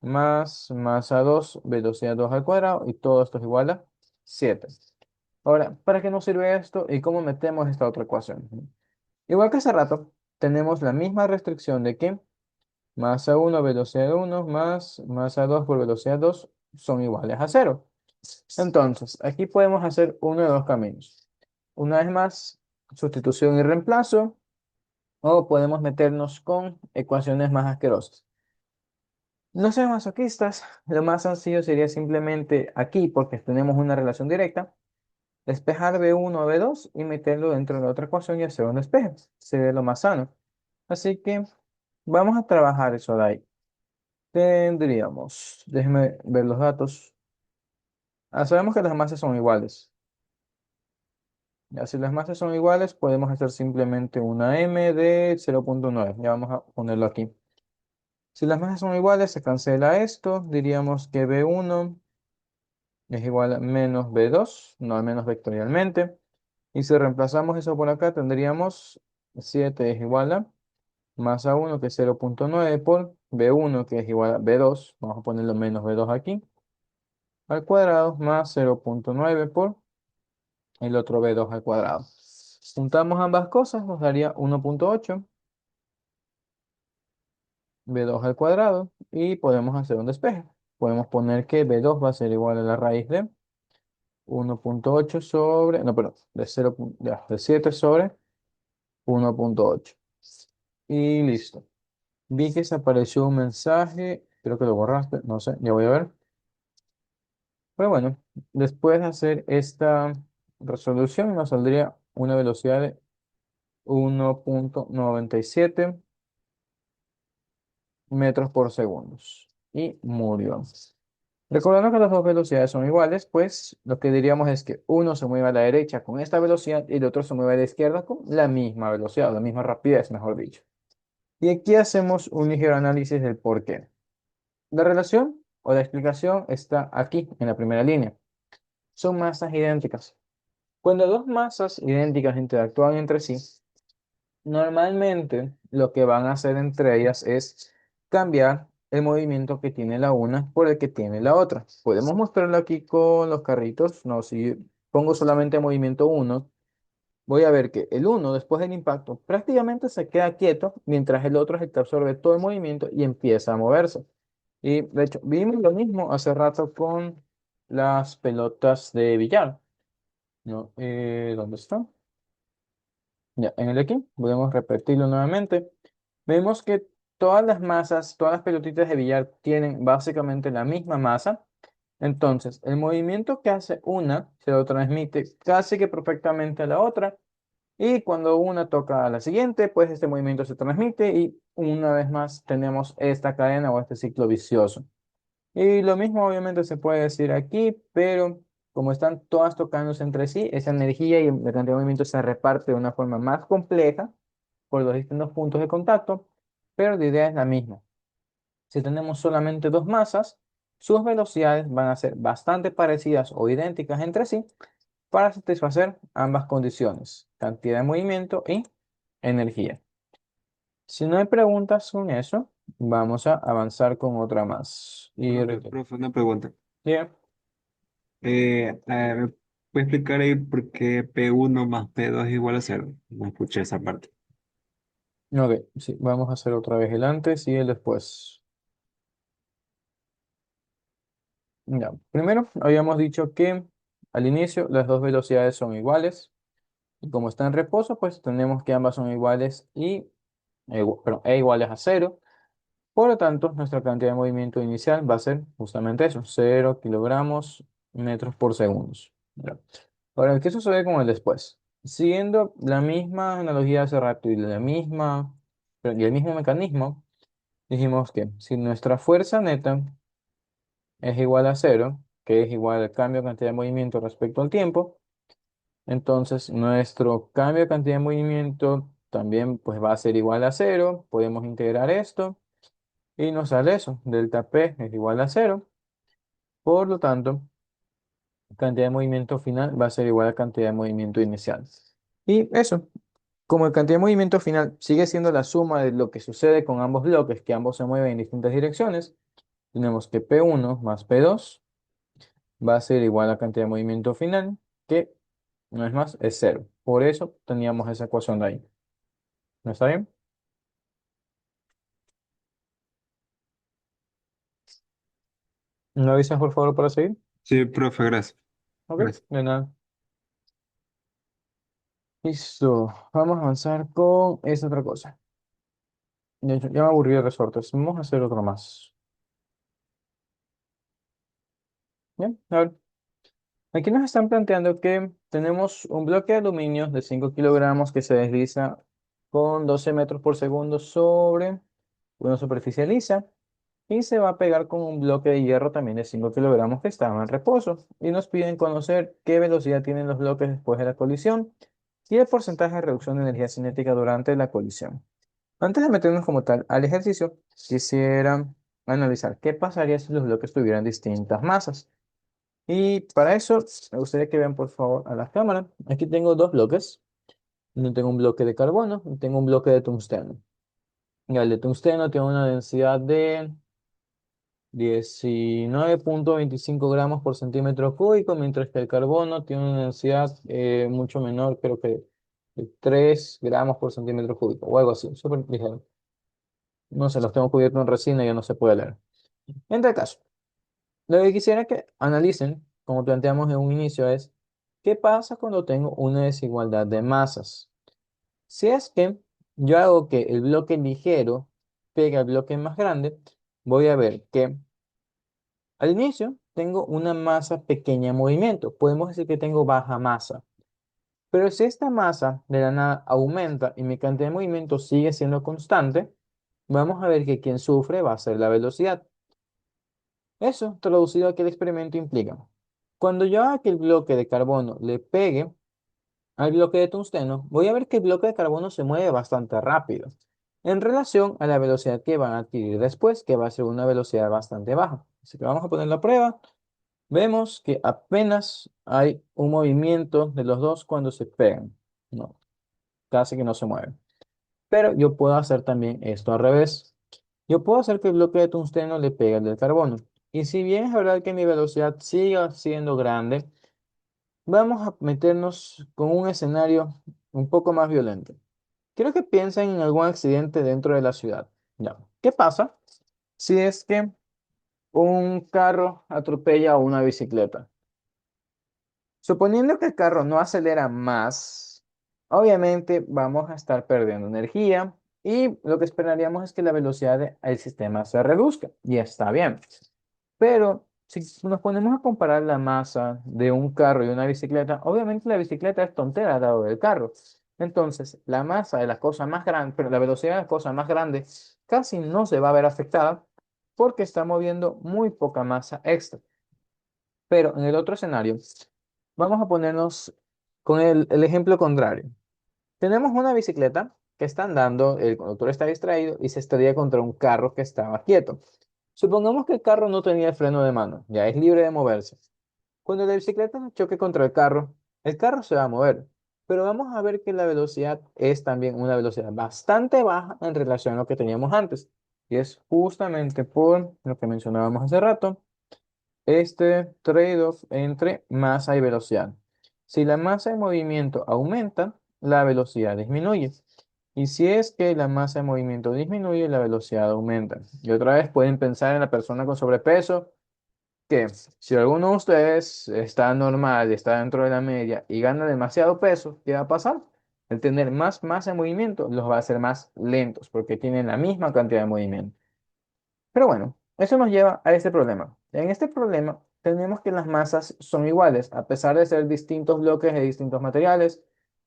más masa 2 velocidad 2 al cuadrado, y todo esto es igual a 7. Ahora, ¿para qué nos sirve esto y cómo metemos esta otra ecuación? Igual que hace rato, tenemos la misma restricción de que masa uno velocidad uno más masa 2 por velocidad 2 son iguales a cero. Entonces, aquí podemos hacer uno de dos caminos. Una vez más, sustitución y reemplazo, o podemos meternos con ecuaciones más asquerosas. No sean masoquistas, lo más sencillo sería simplemente aquí, porque tenemos una relación directa, despejar B1 a B2 y meterlo dentro de la otra ecuación y hacer un despeje. Sería lo más sano. Así que vamos a trabajar eso de ahí. Tendríamos, déjenme ver los datos. Sabemos que las masas son iguales. Ya, si las masas son iguales, podemos hacer simplemente una M de 0,9. Ya vamos a ponerlo aquí. Si las masas son iguales, se cancela esto. Diríamos que B1 es igual a menos B2, no al menos vectorialmente. Y si reemplazamos eso por acá, tendríamos 7 es igual a masa 1, que es 0,9 por B1, que es igual a B2. Vamos a ponerlo menos B2 aquí, al cuadrado, más 0,9 por el otro B2 al cuadrado. Juntamos ambas cosas, nos daría 1,8 B2 al cuadrado, y podemos hacer un despeje. Podemos poner que B2 va a ser igual a la raíz de 1,8 sobre, no, perdón, de 0, ya, de 7 sobre 1,8. Y listo. Vi que se apareció un mensaje, creo que lo borraste, no sé, ya voy a ver. Pero bueno, después de hacer esta resolución nos saldría una velocidad de 1,97 metros por segundo. Y murió. Recordando que las dos velocidades son iguales, pues lo que diríamos es que uno se mueve a la derecha con esta velocidad y el otro se mueve a la izquierda con la misma velocidad, la misma rapidez, mejor dicho. Y aquí hacemos un ligero análisis del por qué. La relación o la explicación está aquí, en la primera línea. Son masas idénticas. Cuando dos masas idénticas interactúan entre sí, normalmente lo que van a hacer entre ellas es cambiar el movimiento que tiene la una por el que tiene la otra. Podemos mostrarlo aquí con los carritos. No, si pongo solamente movimiento uno, voy a ver que el uno después del impacto prácticamente se queda quieto, mientras el otro es el que absorbe todo el movimiento y empieza a moverse. Y de hecho, vimos lo mismo hace rato con las pelotas de billar, ¿no? ¿Dónde están? Ya, en el de aquí, podemos repetirlo nuevamente. Vemos que todas las masas, todas las pelotitas de billar tienen básicamente la misma masa. Entonces, el movimiento que hace una se lo transmite casi que perfectamente a la otra. Y cuando una toca a la siguiente, pues este movimiento se transmite y una vez más tenemos esta cadena o este ciclo vicioso. Y lo mismo obviamente se puede decir aquí, pero como están todas tocándose entre sí, esa energía y la cantidad de movimiento se reparte de una forma más compleja por los distintos puntos de contacto, pero la idea es la misma. Si tenemos solamente dos masas, sus velocidades van a ser bastante parecidas o idénticas entre sí para satisfacer ambas condiciones, cantidad de movimiento y energía. Si no hay preguntas con eso, vamos a avanzar con otra más. Profe, una pregunta. Bien. ¿Me puede explicar ahí por qué P1 más P2 es igual a cero? No escuché esa parte. Ok, sí, vamos a hacer otra vez el antes y el después. Ya, primero habíamos dicho que al inicio las dos velocidades son iguales y como está en reposo, pues tenemos que ambas son iguales y perdón, e iguales a cero. Por lo tanto, nuestra cantidad de movimiento inicial va a ser justamente eso, 0 kilogramos metros por segundo. Ya. Ahora, ¿qué sucede con el después? Siguiendo la misma analogía de hace rato y y el mismo mecanismo, dijimos que si nuestra fuerza neta es igual a cero, que es igual al cambio de cantidad de movimiento respecto al tiempo, entonces nuestro cambio de cantidad de movimiento también pues va a ser igual a cero. Podemos integrar esto y nos sale eso, delta P es igual a cero. Por lo tanto, cantidad de movimiento final va a ser igual a cantidad de movimiento inicial. Y eso, como la cantidad de movimiento final sigue siendo la suma de lo que sucede con ambos bloques, que ambos se mueven en distintas direcciones, tenemos que P1 más P2 va a ser igual a cantidad de movimiento final, que no es más, es cero. Por eso teníamos esa ecuación de ahí. ¿No está bien? ¿Me avisas por favor para seguir? Sí, profe, gracias. Ok, Gracias. de nada. Listo, vamos a avanzar con esta otra cosa. De hecho, ya me aburrí de resortes. Vamos a hacer otro más. Bien, a ver. Aquí nos están planteando que tenemos un bloque de aluminio de 5 kilogramos que se desliza con 12 metros por segundo sobre una superficie lisa y se va a pegar con un bloque de hierro también de 5 kilogramos que estaba en reposo. Y nos piden conocer qué velocidad tienen los bloques después de la colisión y el porcentaje de reducción de energía cinética durante la colisión. Antes de meternos como tal al ejercicio, quisiera analizar qué pasaría si los bloques tuvieran distintas masas. Y para eso, me gustaría que vean por favor a la cámara. Aquí tengo dos bloques. Tengo un bloque de carbono y tengo un bloque de tungsteno. Y el de tungsteno tiene una densidad de 19,25 gramos por centímetro cúbico, mientras que el carbono tiene una densidad mucho menor, creo que de 3 gramos por centímetro cúbico o algo así, súper ligero. No sé, los tengo cubiertos en resina y ya no se puede leer. En tal caso, lo que quisiera que analicen, como planteamos en un inicio, es qué pasa cuando tengo una desigualdad de masas. Si es que yo hago que el bloque ligero pegue al bloque más grande, voy a ver que al inicio tengo una masa pequeña en movimiento. Podemos decir que tengo baja masa. Pero si esta masa de la nada aumenta y mi cantidad de movimiento sigue siendo constante, vamos a ver que quien sufre va a ser la velocidad. Eso, traducido a que el experimento implica. Cuando yo haga que el bloque de carbono le pegue al bloque de tungsteno, voy a ver que el bloque de carbono se mueve bastante rápido en relación a la velocidad que van a adquirir después, que va a ser una velocidad bastante baja. Así que vamos a poner la prueba. Vemos que apenas hay un movimiento de los dos cuando se pegan. No, casi que no se mueven. Pero yo puedo hacer también esto al revés. Yo puedo hacer que el bloque de tungsteno le pegue al del carbono. Y si bien es verdad que mi velocidad siga siendo grande, vamos a meternos con un escenario un poco más violento. Quiero que piensen en algún accidente dentro de la ciudad. Ya. ¿Qué pasa si es que un carro atropella a una bicicleta? Suponiendo que el carro no acelera más, obviamente vamos a estar perdiendo energía y lo que esperaríamos es que la velocidad del sistema se reduzca. Y está bien. Pero si nos ponemos a comparar la masa de un carro y una bicicleta, obviamente la bicicleta es tontera al lado del carro. Entonces, la masa de las cosas más grandes, pero la velocidad de las cosas más grandes casi no se va a ver afectada porque está moviendo muy poca masa extra. Pero en el otro escenario, vamos a ponernos con el ejemplo contrario. Tenemos una bicicleta que está andando, el conductor está distraído y se estrella contra un carro que estaba quieto. Supongamos que el carro no tenía el freno de mano, ya es libre de moverse. Cuando la bicicleta choque contra el carro se va a mover, pero vamos a ver que la velocidad es también una velocidad bastante baja en relación a lo que teníamos antes. Y es justamente por lo que mencionábamos hace rato, este trade-off entre masa y velocidad. Si la masa de movimiento aumenta, la velocidad disminuye. Y si es que la masa de movimiento disminuye, la velocidad aumenta. Y otra vez pueden pensar en la persona con sobrepeso, que si alguno de ustedes está normal, está dentro de la media y gana demasiado peso, ¿qué va a pasar? El tener más masa de movimiento los va a hacer más lentos porque tienen la misma cantidad de movimiento. Pero bueno, eso nos lleva a este problema. En este problema tenemos que las masas son iguales, a pesar de ser distintos bloques de distintos materiales,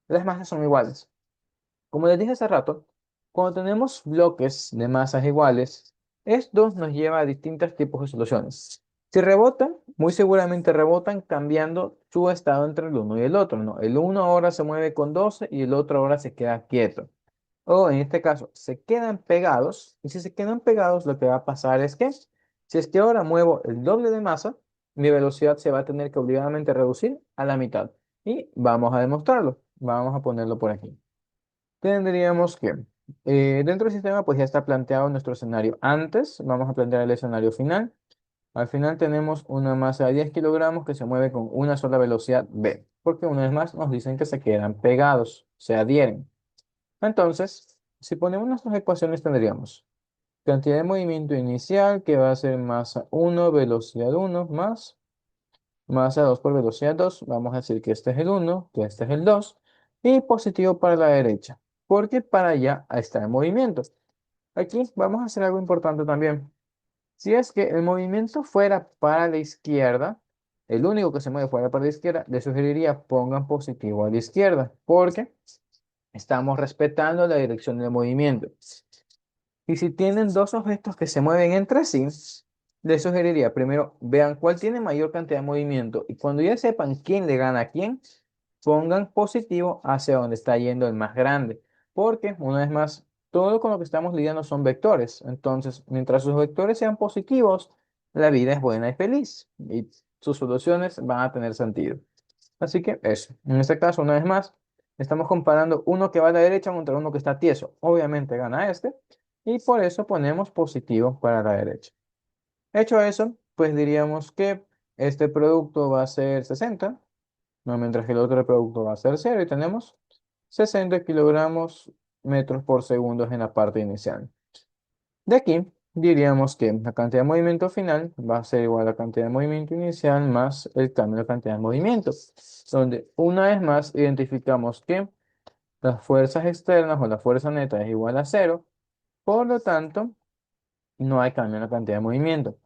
las masas son iguales. Como les dije hace rato, cuando tenemos bloques de masas iguales, esto nos lleva a distintos tipos de soluciones. Si rebotan, muy seguramente rebotan cambiando su estado entre el uno y el otro, ¿no? El uno ahora se mueve con 12 y el otro ahora se queda quieto. O en este caso, se quedan pegados. Y si se quedan pegados, lo que va a pasar es que, si es que ahora muevo el doble de masa, mi velocidad se va a tener que obligadamente reducir a la mitad. Y vamos a demostrarlo. Vamos a ponerlo por aquí. Tendríamos que, dentro del sistema, pues ya está planteado nuestro escenario. Antes, vamos a plantear el escenario final. Al final tenemos una masa de 10 kilogramos que se mueve con una sola velocidad v, porque una vez más nos dicen que se quedan pegados, se adhieren. Entonces, si ponemos nuestras ecuaciones, tendríamos cantidad de movimiento inicial que va a ser masa 1, velocidad 1, más masa 2 por velocidad 2. Vamos a decir que este es el 1, que este es el 2, y positivo para la derecha, porque para allá está el movimiento. Aquí vamos a hacer algo importante también. Si es que el movimiento fuera para la izquierda, el único que se mueve fuera para la izquierda, le sugeriría pongan positivo a la izquierda, porque estamos respetando la dirección del movimiento. Y si tienen dos objetos que se mueven entre sí, les sugeriría primero vean cuál tiene mayor cantidad de movimiento y cuando ya sepan quién le gana a quién, pongan positivo hacia donde está yendo el más grande. Porque, una vez más, todo con lo que estamos lidiando son vectores. Entonces, mientras sus vectores sean positivos, la vida es buena y feliz y sus soluciones van a tener sentido. Así que eso. En este caso, una vez más, estamos comparando uno que va a la derecha contra uno que está tieso. Obviamente gana este. Y por eso ponemos positivo para la derecha. Hecho eso, pues diríamos que este producto va a ser 60, ¿no? Mientras que el otro producto va a ser 0 y tenemos 60 kilogramos metros por segundo en la parte inicial. De aquí diríamos que la cantidad de movimiento final va a ser igual a la cantidad de movimiento inicial más el cambio de cantidad de movimiento, donde una vez más identificamos que las fuerzas externas o la fuerza neta es igual a 0, por lo tanto, no hay cambio en la cantidad de movimiento.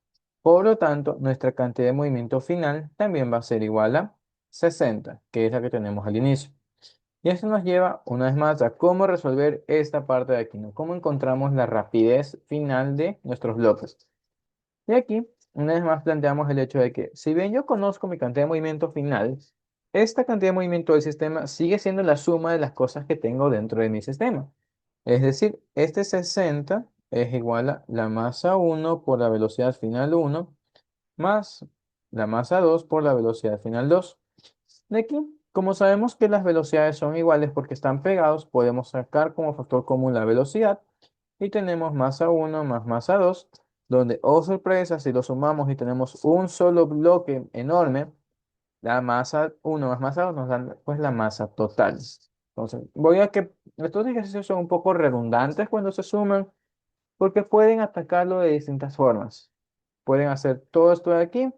Por lo tanto, nuestra cantidad de movimiento final también va a ser igual a 60, que es la que tenemos al inicio. Y eso nos lleva una vez más a cómo resolver esta parte de aquí, ¿no? Cómo encontramos la rapidez final de nuestros bloques. Y aquí, una vez más, planteamos el hecho de que, si bien yo conozco mi cantidad de movimiento final, esta cantidad de movimiento del sistema sigue siendo la suma de las cosas que tengo dentro de mi sistema. Es decir, este 60 es igual a la masa 1 por la velocidad final 1 más la masa 2 por la velocidad final 2. De aquí, como sabemos que las velocidades son iguales porque están pegados, podemos sacar como factor común la velocidad y tenemos masa uno más masa 2, donde, oh sorpresa, si lo sumamos y tenemos un solo bloque enorme, la masa uno más masa 2 nos dan pues la masa total. Entonces, voy a que estos ejercicios son un poco redundantes cuando se suman, porque pueden atacarlo de distintas formas. Pueden hacer todo esto de aquí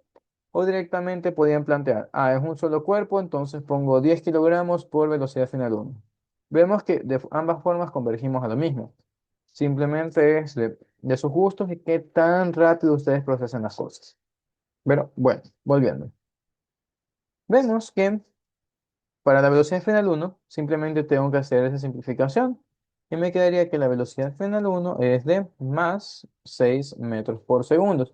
o directamente podrían plantear, es un solo cuerpo, entonces pongo 10 kilogramos por velocidad final uno. Vemos que de ambas formas convergimos a lo mismo. Simplemente es de sus gustos y qué tan rápido ustedes procesan las cosas. Pero bueno, volviendo. Vemos que para la velocidad final uno simplemente tengo que hacer esa simplificación y me quedaría que la velocidad final uno es de más 6 metros por segundo.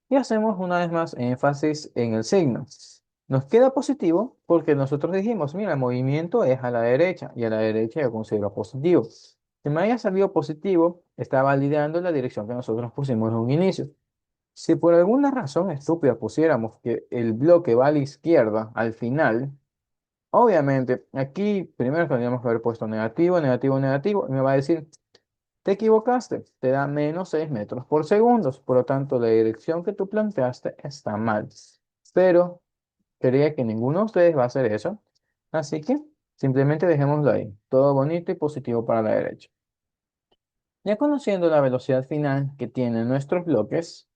Y hacemos una vez más énfasis en el signo. Nos queda positivo porque nosotros dijimos, mira, el movimiento es a la derecha y a la derecha yo considero positivo. Que me haya salido positivo está validando la dirección que nosotros pusimos en un inicio. Si por alguna razón estúpida pusiéramos que el bloque va a la izquierda al final, obviamente aquí primero tendríamos que haber puesto negativo, negativo, negativo y me va a decir, te equivocaste, te da menos 6 metros por segundo. Por lo tanto, la dirección que tú planteaste está mal. Pero creía que ninguno de ustedes va a hacer eso. Así que simplemente dejémoslo ahí. Todo bonito y positivo para la derecha. Ya conociendo la velocidad final que tienen nuestros bloques,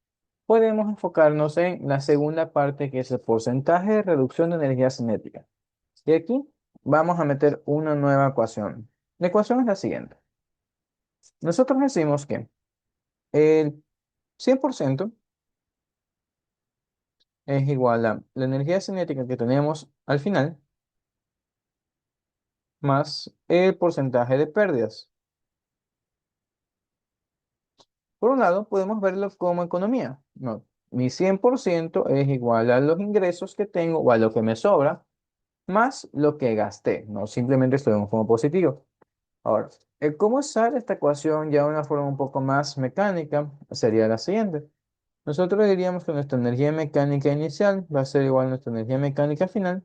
podemos enfocarnos en la segunda parte que es el porcentaje de reducción de energía cinética. Y aquí vamos a meter una nueva ecuación. La ecuación es la siguiente. Nosotros decimos que el 100% es igual a la energía cinética que tenemos al final más el porcentaje de pérdidas. Por un lado, podemos verlo como economía. No, mi 100% es igual a los ingresos que tengo o a lo que me sobra más lo que gasté. No simplemente estoy en un como positivo. Ahora, el cómo usar esta ecuación ya de una forma un poco más mecánica sería la siguiente. Nosotros diríamos que nuestra energía mecánica inicial va a ser igual a nuestra energía mecánica final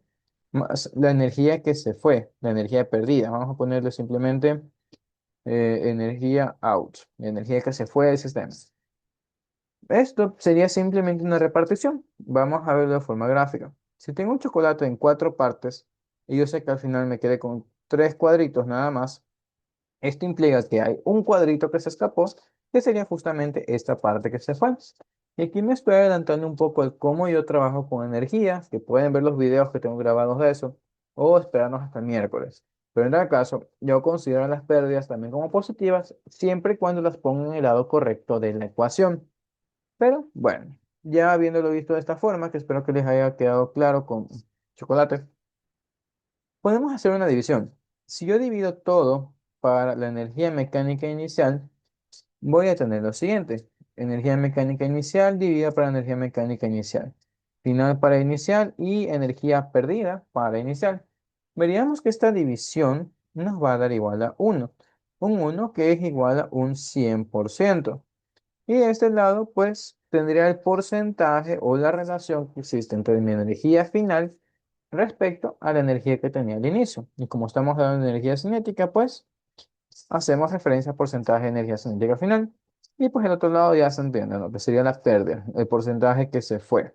más la energía que se fue, la energía perdida. Vamos a ponerle simplemente energía out, la energía que se fue del sistema. Esto sería simplemente una repartición. Vamos a verlo de forma gráfica. Si tengo un chocolate en cuatro partes y yo sé que al final me quedé con tres cuadritos nada más, esto implica que hay un cuadrito que se escapó, que sería justamente esta parte que se fue. Y aquí me estoy adelantando un poco el cómo yo trabajo con energía, que pueden ver los videos que tengo grabados de eso, o esperarnos hasta el miércoles. Pero en el caso, yo considero las pérdidas también como positivas, siempre y cuando las ponga en el lado correcto de la ecuación. Pero bueno, ya habiéndolo visto de esta forma, que espero que les haya quedado claro con chocolate. Podemos hacer una división. Si yo divido todo para la energía mecánica inicial, voy a tener lo siguiente. Energía mecánica inicial dividida para energía mecánica inicial. Final para inicial y energía perdida para inicial. Veríamos que esta división nos va a dar igual a uno. Un uno que es igual a un 100%. Y de este lado, pues, tendría el porcentaje o la relación que existe entre mi energía final respecto a la energía que tenía al inicio. Y como estamos hablando de energía cinética, pues, hacemos referencia al porcentaje de energía cinética final. Y pues el otro lado ya se entiende, ¿no? Que sería la pérdida, el porcentaje que se fue.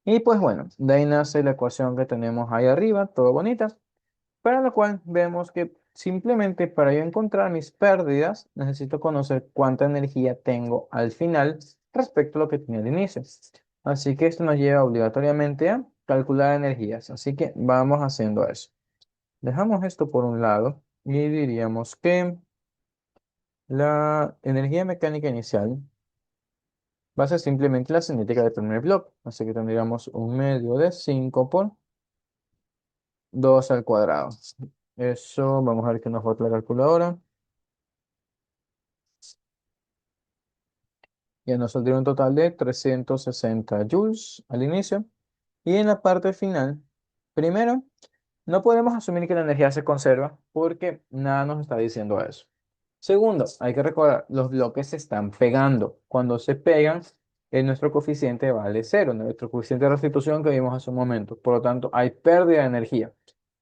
Y pues bueno, de ahí nace la ecuación que tenemos ahí arriba, todo bonita. Para lo cual vemos que simplemente para yo encontrar mis pérdidas, necesito conocer cuánta energía tengo al final respecto a lo que tenía al inicio. Así que esto nos lleva obligatoriamente a calcular energías. Así que vamos haciendo eso. Dejamos esto por un lado y diríamos que la energía mecánica inicial va a ser simplemente la cinética del primer bloque. Así que tendríamos un medio de 5 por 2 al cuadrado. Eso, vamos a ver qué nos bota la calculadora. Ya nos saldría un total de 360 joules al inicio. Y en la parte final, primero, no podemos asumir que la energía se conserva porque nada nos está diciendo eso. Segundo, hay que recordar, los bloques se están pegando. Cuando se pegan, nuestro coeficiente vale cero, nuestro coeficiente de restitución que vimos hace un momento. Por lo tanto, hay pérdida de energía.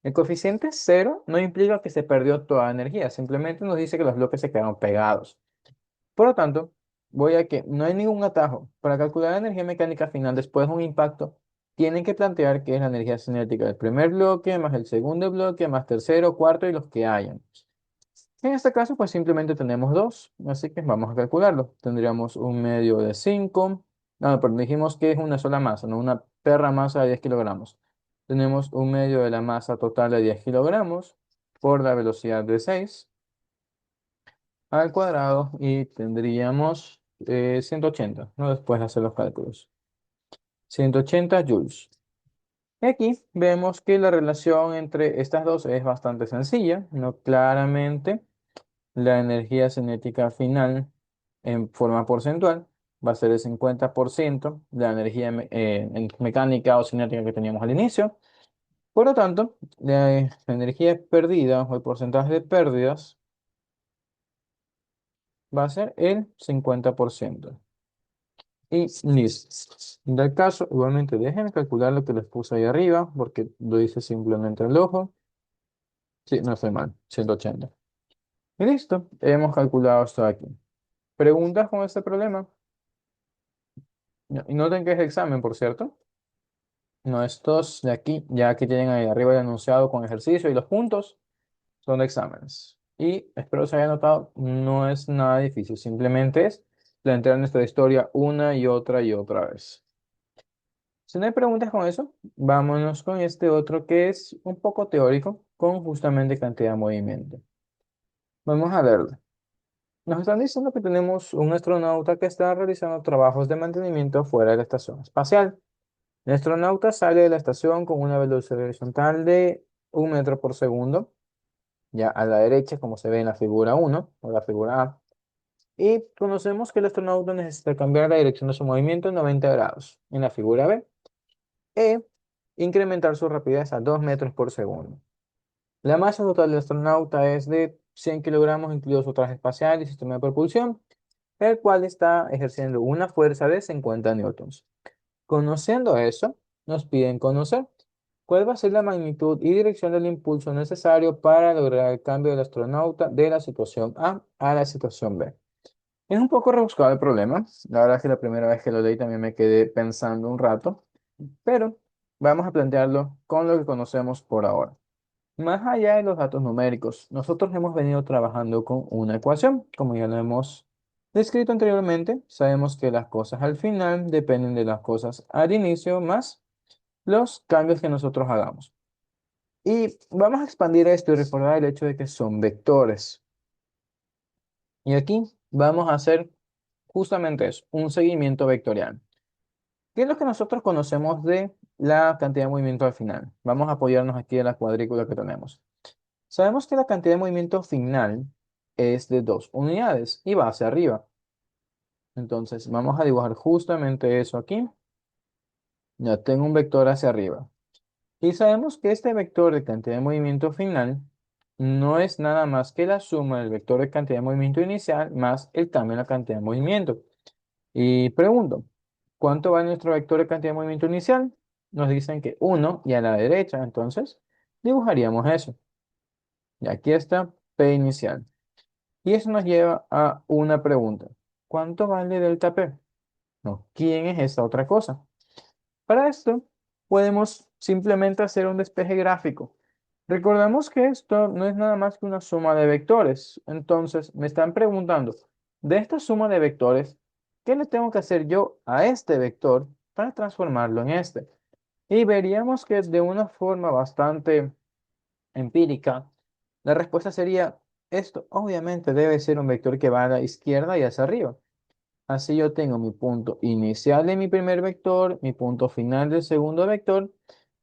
El coeficiente cero no implica que se perdió toda la energía, simplemente nos dice que los bloques se quedaron pegados. Por lo tanto, voy a que no hay ningún atajo. Para calcular la energía mecánica final después de un impacto, tienen que plantear qué es la energía cinética del primer bloque, más el segundo bloque, más tercero, cuarto y los que hayan. En este caso, pues simplemente tenemos dos, así que vamos a calcularlo. Tendríamos un medio de 5. No, pero dijimos que es una sola masa, no una perra masa de 10 kilogramos. Tenemos un medio de la masa total de 10 kilogramos por la velocidad de 6 al cuadrado y tendríamos 180, ¿no? Después de hacer los cálculos. 180 joules. Y aquí vemos que la relación entre estas dos es bastante sencilla, ¿no? Claramente la energía cinética final en forma porcentual va a ser el 50% de la energía mecánica o cinética que teníamos al inicio. Por lo tanto, la energía perdida o el porcentaje de pérdidas va a ser el 50%. Y listo. En tal caso, igualmente dejen calcular lo que les puse ahí arriba, porque lo hice simplemente el ojo. Sí, no estoy mal, 180. Y listo, hemos calculado esto aquí. ¿Preguntas con este problema? Y noten que es examen, por cierto. No, estos de aquí, ya que tienen ahí arriba el enunciado con ejercicio y los puntos, son de exámenes. Y espero se haya notado, no es nada difícil, simplemente es plantear nuestra historia una y otra vez. Si no hay preguntas con eso, vámonos con este otro que es un poco teórico, con justamente cantidad de movimiento. Vamos a verlo. Nos están diciendo que tenemos un astronauta que está realizando trabajos de mantenimiento fuera de la estación espacial. El astronauta sale de la estación con una velocidad horizontal de 1 metro por segundo, ya a la derecha, como se ve en la figura 1 o la figura A. Y conocemos que el astronauta necesita cambiar la dirección de su movimiento en 90 grados, en la figura B, e incrementar su rapidez a 2 metros por segundo. La masa total del astronauta es de 100 kilogramos, incluido su traje espacial y sistema de propulsión, el cual está ejerciendo una fuerza de 50 newtons. Conociendo eso, nos piden conocer cuál va a ser la magnitud y dirección del impulso necesario para lograr el cambio del astronauta de la situación A la situación B. Es un poco rebuscado el problema. La verdad es que la primera vez que lo leí también me quedé pensando un rato, pero vamos a plantearlo con lo que conocemos por ahora. Más allá de los datos numéricos, nosotros hemos venido trabajando con una ecuación, como ya lo hemos descrito anteriormente. Sabemos que las cosas al final dependen de las cosas al inicio más los cambios que nosotros hagamos. Y vamos a expandir esto y recordar el hecho de que son vectores. Y aquí vamos a hacer justamente eso, un seguimiento vectorial. ¿Qué es lo que nosotros conocemos de la cantidad de movimiento al final? Vamos a apoyarnos aquí en la cuadrícula que tenemos. Sabemos que la cantidad de movimiento final es de 2 unidades y va hacia arriba. Entonces vamos a dibujar justamente eso aquí. Ya tengo un vector hacia arriba. Y sabemos que este vector de cantidad de movimiento final no es nada más que la suma del vector de cantidad de movimiento inicial más el cambio en la cantidad de movimiento. Y pregunto, ¿cuánto vale nuestro vector de cantidad de movimiento inicial? Nos dicen que 1 y a la derecha, entonces dibujaríamos eso. Y aquí está P inicial. Y eso nos lleva a una pregunta. ¿Cuánto vale delta P? No, ¿quién es esta otra cosa? Para esto, podemos simplemente hacer un despeje gráfico. Recordamos que esto no es nada más que una suma de vectores. Entonces, me están preguntando, de esta suma de vectores, ¿qué le tengo que hacer yo a este vector para transformarlo en este? Y veríamos que de una forma bastante empírica, la respuesta sería, esto obviamente debe ser un vector que va a la izquierda y hacia arriba. Así yo tengo mi punto inicial de mi primer vector, mi punto final del segundo vector,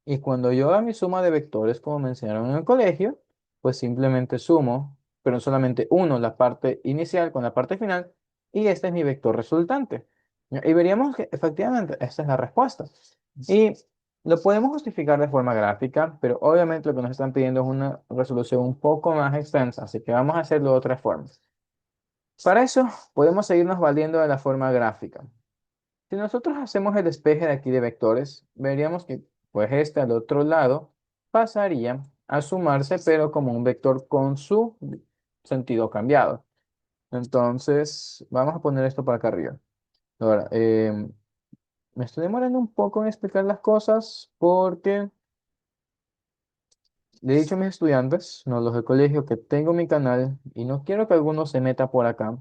y cuando yo haga mi suma de vectores, como me enseñaron en el colegio, pues simplemente sumo, pero solamente uno la parte inicial con la parte final, y este es mi vector resultante. Y veríamos que efectivamente esta es la respuesta. Y lo podemos justificar de forma gráfica, pero obviamente lo que nos están pidiendo es una resolución un poco más extensa, así que vamos a hacerlo de otra forma. Para eso podemos seguirnos valiendo de la forma gráfica. Si nosotros hacemos el despeje de aquí de vectores, veríamos que pues este al otro lado pasaría a sumarse, pero como un vector con su sentido cambiado. Entonces, vamos a poner esto para acá arriba. Ahora, me estoy demorando un poco en explicar las cosas porque le he dicho a mis estudiantes, no los del colegio, que tengo mi canal y no quiero que alguno se meta por acá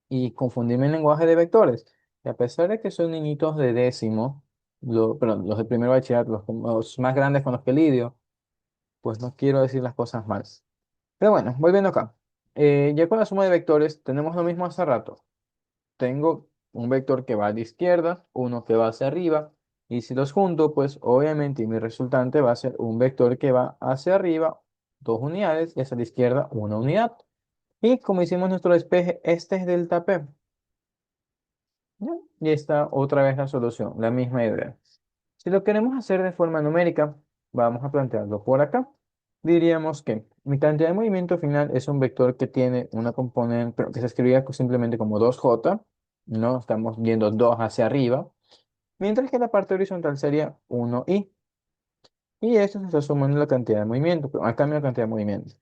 y confundirme en lenguaje de vectores. Y a pesar de que son niñitos de décimo, perdón, los de primer bachillerato, los más grandes con los que lidio, pues no quiero decir las cosas mal. Pero bueno, volviendo acá. Ya con la suma de vectores tenemos lo mismo hace rato. Tengo un vector que va a la izquierda, uno que va hacia arriba, y si los junto, pues obviamente mi resultante va a ser un vector que va hacia arriba, 2 unidades, y hacia la izquierda, 1 unidad. Y como hicimos nuestro despeje, este es delta P. ¿Ya? Y está otra vez la solución, la misma idea. Si lo queremos hacer de forma numérica, vamos a plantearlo por acá. Diríamos que mi cantidad de movimiento final es un vector que tiene una componente, pero que se escribía simplemente como 2J, ¿no? Estamos viendo 2 hacia arriba, mientras que la parte horizontal sería 1i. Y esto se está sumando la cantidad de movimiento, pero a cambio de la cantidad de movimiento.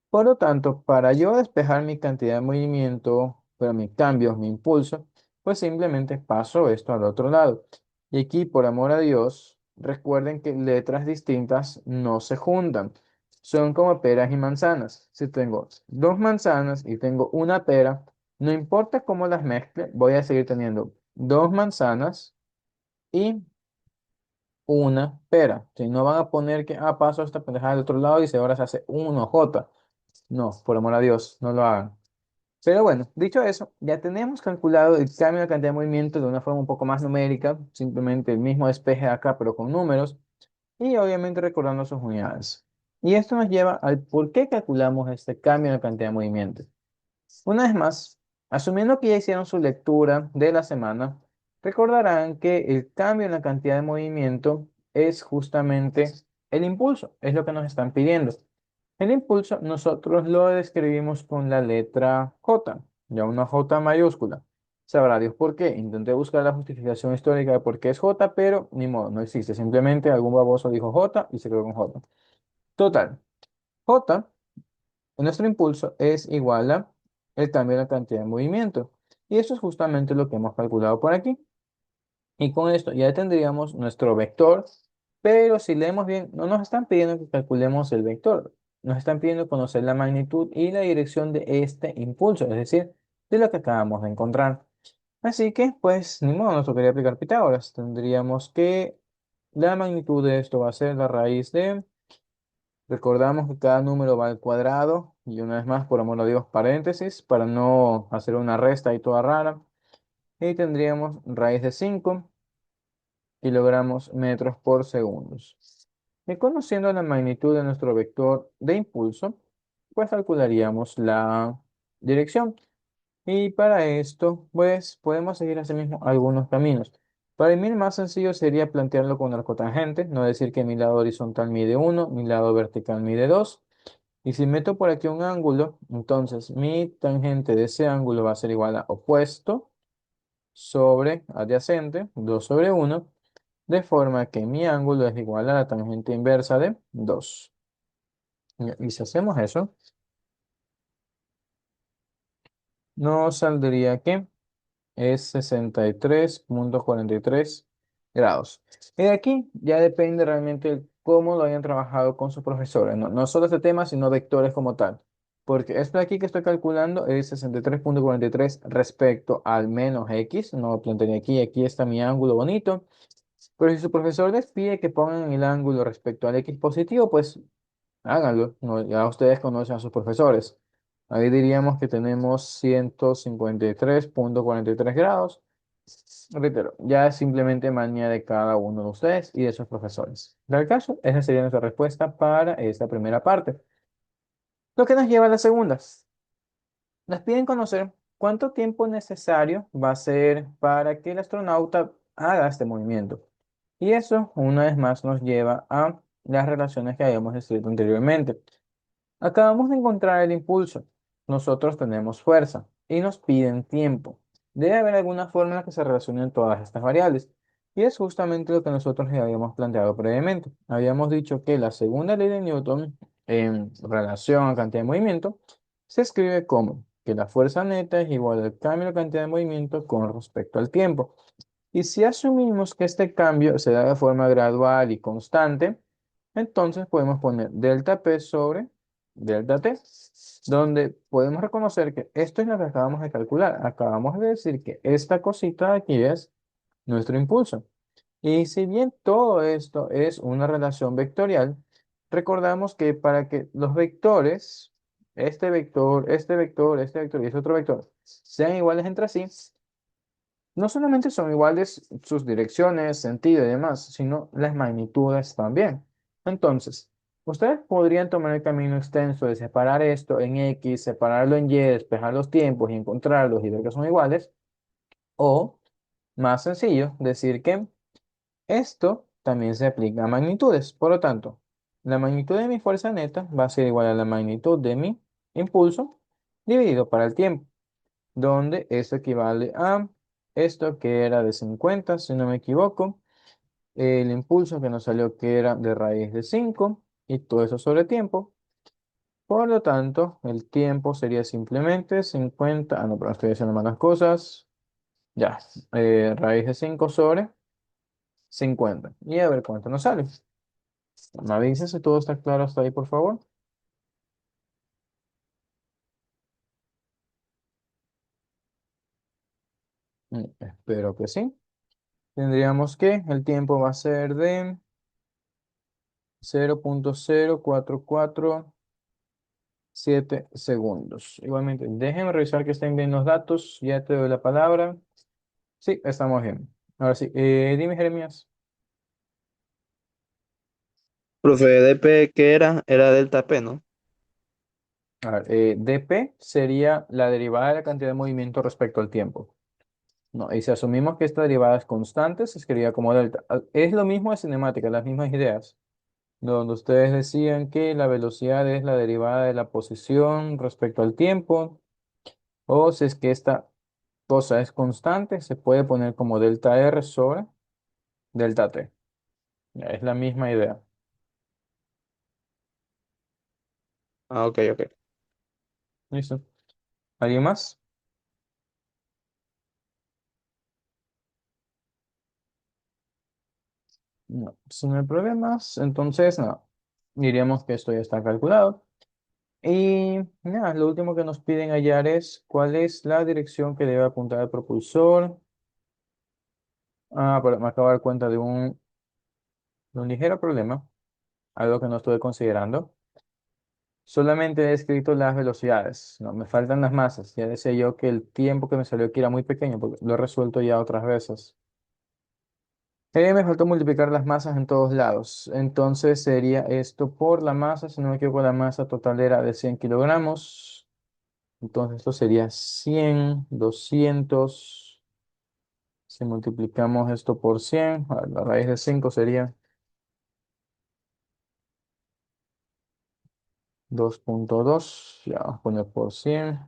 Por lo tanto, para yo despejar mi cantidad de movimiento, pero mi cambio, mi impulso, pues simplemente paso esto al otro lado. Y aquí, por amor a Dios, recuerden que letras distintas no se juntan. Son como peras y manzanas. Si tengo 2 manzanas y tengo una pera, no importa cómo las mezcle, voy a seguir teniendo 2 manzanas y una pera. Si no van a poner que, paso esta pendejada del otro lado y se ahora se hace 1J. No, por amor a Dios, no lo hagan. Pero bueno, dicho eso, ya tenemos calculado el cambio de cantidad de movimiento de una forma un poco más numérica, simplemente el mismo despeje de acá, pero con números, y obviamente recordando sus unidades. Y esto nos lleva al por qué calculamos este cambio de cantidad de movimiento. Una vez más, asumiendo que ya hicieron su lectura de la semana, recordarán que el cambio en la cantidad de movimiento es justamente el impulso, es lo que nos están pidiendo. El impulso nosotros lo describimos con la letra J, ya una J mayúscula. Sabrá Dios por qué. Intenté buscar la justificación histórica de por qué es J, pero ni modo, no existe. Simplemente algún baboso dijo J y se quedó con J. Total, J nuestro impulso es igual a el cambio de la cantidad de movimiento. Y eso es justamente lo que hemos calculado por aquí. Y con esto ya tendríamos nuestro vector, pero si leemos bien, no nos están pidiendo que calculemos el vector, nos están pidiendo conocer la magnitud y la dirección de este impulso, es decir, de lo que acabamos de encontrar. Así que, pues, ni modo, nos tocaría aplicar Pitágoras. Tendríamos que la magnitud de esto va a ser la raíz de, recordamos que cada número va al cuadrado, y una vez más, por amor de Dios, paréntesis, para no hacer una resta ahí toda rara. Y tendríamos raíz de 5 kilogramos metros por segundo. Y conociendo la magnitud de nuestro vector de impulso, pues calcularíamos la dirección. Y para esto, pues podemos seguir asimismo algunos caminos. Para mí el más sencillo sería plantearlo con arcotangente, no decir que mi lado horizontal mide 1, mi lado vertical mide 2. Y si meto por aquí un ángulo, entonces mi tangente de ese ángulo va a ser igual a opuesto sobre adyacente, 2/1, de forma que mi ángulo es igual a la tangente inversa de 2. Y si hacemos eso, nos saldría que es 63,43 grados. Y de aquí ya depende realmente de cómo lo hayan trabajado con sus profesores. No, no solo este tema, sino vectores como tal. Porque esto de aquí que estoy calculando es 63,43 respecto al menos x. No lo plantearía aquí. Aquí está mi ángulo bonito. Pero si su profesor les pide que pongan el ángulo respecto al x positivo, pues háganlo. No, ya ustedes conocen a sus profesores. Ahí diríamos que tenemos 153,43 grados. Reitero, ya es simplemente manía de cada uno de ustedes y de sus profesores. En tal caso, esa sería nuestra respuesta para esta primera parte. Lo que nos lleva a la segunda. Nos piden conocer cuánto tiempo necesario va a ser para que el astronauta haga este movimiento. Y eso, una vez más, nos lleva a las relaciones que habíamos escrito anteriormente. Acabamos de encontrar el impulso. Nosotros tenemos fuerza y nos piden tiempo. Debe haber alguna forma en la que se relacionen todas estas variables. Y es justamente lo que nosotros ya habíamos planteado previamente. Habíamos dicho que la segunda ley de Newton en relación a cantidad de movimiento se escribe como que la fuerza neta es igual al cambio de cantidad de movimiento con respecto al tiempo. Y si asumimos que este cambio se da de forma gradual y constante, entonces podemos poner delta P sobre delta T, donde podemos reconocer que esto es lo que acabamos de calcular. Acabamos de decir que esta cosita de aquí es nuestro impulso. Y si bien todo esto es una relación vectorial, recordamos que para que los vectores, este vector y este otro vector, sean iguales entre sí, no solamente son iguales sus direcciones, sentido y demás, sino las magnitudes también. Entonces, ustedes podrían tomar el camino extenso de separar esto en X, separarlo en Y, despejar los tiempos y encontrarlos y ver que son iguales, o más sencillo, decir que esto también se aplica a magnitudes. Por lo tanto, la magnitud de mi fuerza neta va a ser igual a la magnitud de mi impulso dividido para el tiempo, donde eso equivale a esto que era de 50 si no me equivoco, el impulso que nos salió que era de raíz de 5 y todo eso sobre tiempo. Por lo tanto, el tiempo sería simplemente 50, no, pero estoy haciendo malas cosas, ya, raíz de 5 sobre 50. Y a ver cuánto nos sale. Me avisas si todo está claro hasta ahí, por favor. Espero que sí. Tendríamos que el tiempo va a ser de 0.0447 segundos. Igualmente, déjenme revisar que estén bien los datos. Ya te doy la palabra. Sí, estamos bien. Ahora sí, dime, Jeremías. Profe, DP, ¿qué era? Era delta P, ¿no? A ver, dp sería la derivada de la cantidad de movimiento respecto al tiempo. No, y si asumimos que esta derivada es constante, se escribiría como delta. Es lo mismo de cinemática, las mismas ideas, donde ustedes decían que la velocidad es la derivada de la posición respecto al tiempo, o si es que esta cosa es constante, se puede poner como delta R sobre delta T. Ya, es la misma idea. Ah, ok, ok. ¿Listo? ¿Alguien más? No, si no hay problemas, entonces no. Diríamos que esto ya está calculado. Y nada, lo último que nos piden hallar es cuál es la dirección que debe apuntar el propulsor. Ah, pero me acabo de dar cuenta de un ligero problema, algo que no estuve considerando. Solamente he escrito las velocidades, no, me faltan las masas. Ya decía yo que el tiempo que me salió aquí era muy pequeño porque lo he resuelto ya otras veces. Me faltó multiplicar las masas en todos lados. Entonces sería esto por la masa, si no me equivoco, la masa total era de 100 kilogramos. Entonces esto sería 100, 200. Si multiplicamos esto por 100, la raíz de 5 sería 2.2. Ya vamos a poner por 100.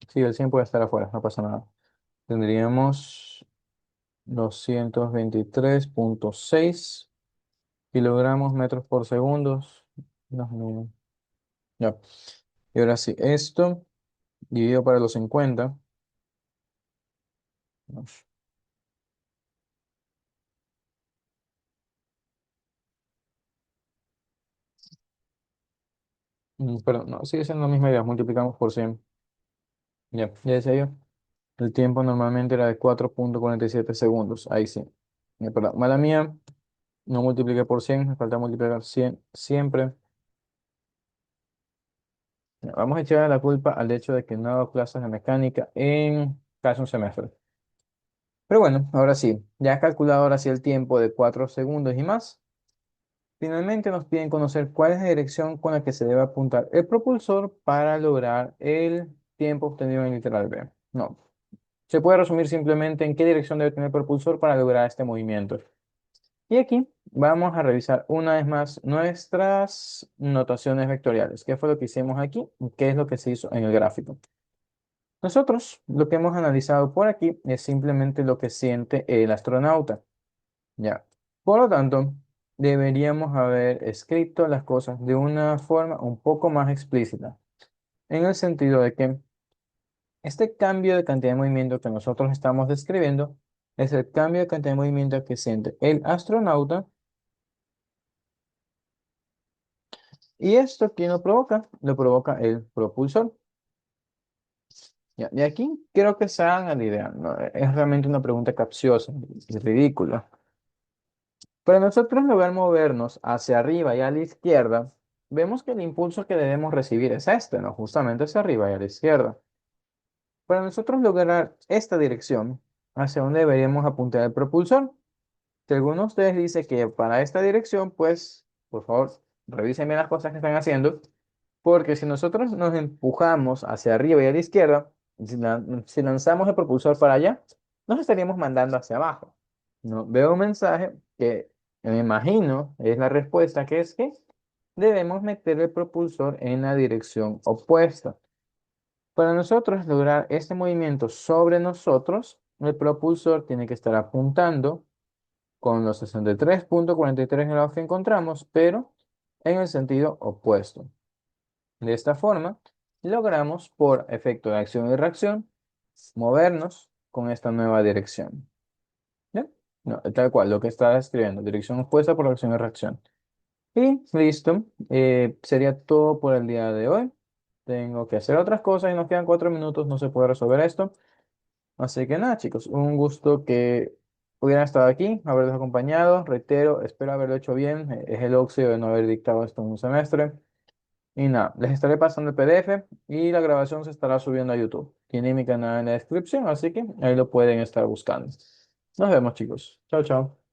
Sí, el 100 puede estar afuera, no pasa nada. Tendríamos 223.6 kilogramos metros por segundo. No, no, ya. Y ahora sí, esto dividido para los 50. No, perdón, no, sigue siendo la misma idea. Multiplicamos por 100. Ya decía yo. El tiempo normalmente era de 4.47 segundos. Ahí sí. Perdón, mala mía. No multipliqué por 100. Me falta multiplicar 100 siempre. Vamos a echar la culpa al hecho de que no hago clases de mecánica en casi un semestre. Pero bueno, ahora sí. Ya he calculado ahora sí el tiempo de 4 segundos y más. Finalmente nos piden conocer cuál es la dirección con la que se debe apuntar el propulsor para lograr el tiempo obtenido en literal B. No. Se puede resumir simplemente en qué dirección debe tener el propulsor para lograr este movimiento. Y aquí vamos a revisar una vez más nuestras notaciones vectoriales. ¿Qué fue lo que hicimos aquí? ¿Qué es lo que se hizo en el gráfico? Nosotros lo que hemos analizado por aquí es simplemente lo que siente el astronauta. Ya. Por lo tanto, deberíamos haber escrito las cosas de una forma un poco más explícita, en el sentido de que este cambio de cantidad de movimiento que nosotros estamos describiendo es el cambio de cantidad de movimiento que siente el astronauta. ¿Y esto quién lo provoca? Lo provoca el propulsor. Ya, y aquí creo que se hagan la idea, ¿no? Es realmente una pregunta capciosa y ridícula. Para nosotros lograr movernos hacia arriba y a la izquierda, vemos que el impulso que debemos recibir es este, ¿no? Justamente hacia arriba y a la izquierda. Para nosotros lograr esta dirección, ¿hacia dónde deberíamos apuntar el propulsor? Si alguno de ustedes dice que para esta dirección, pues, por favor, revisen bien las cosas que están haciendo, porque si nosotros nos empujamos hacia arriba y a la izquierda, si lanzamos el propulsor para allá, nos estaríamos mandando hacia abajo. No, veo un mensaje que me imagino es la respuesta, que es que debemos meter el propulsor en la dirección opuesta. Para nosotros lograr este movimiento sobre nosotros, el propulsor tiene que estar apuntando con los 63,43 grados que encontramos, pero en el sentido opuesto. De esta forma, logramos, por efecto de acción y reacción, movernos con esta nueva dirección. ¿Ya? No, tal cual, lo que estaba escribiendo, dirección opuesta por acción y reacción. Y listo, sería todo por el día de hoy. Tengo que hacer otras cosas y nos quedan 4 minutos, no se puede resolver esto. Así que nada, chicos, un gusto que hubieran estado aquí, haberlos acompañado. Reitero, espero haberlo hecho bien. Es el óxido de no haber dictado esto en un semestre. Y nada, les estaré pasando el PDF y la grabación se estará subiendo a YouTube. Tiene mi canal en la descripción, así que ahí lo pueden estar buscando. Nos vemos, chicos. Chao, chao.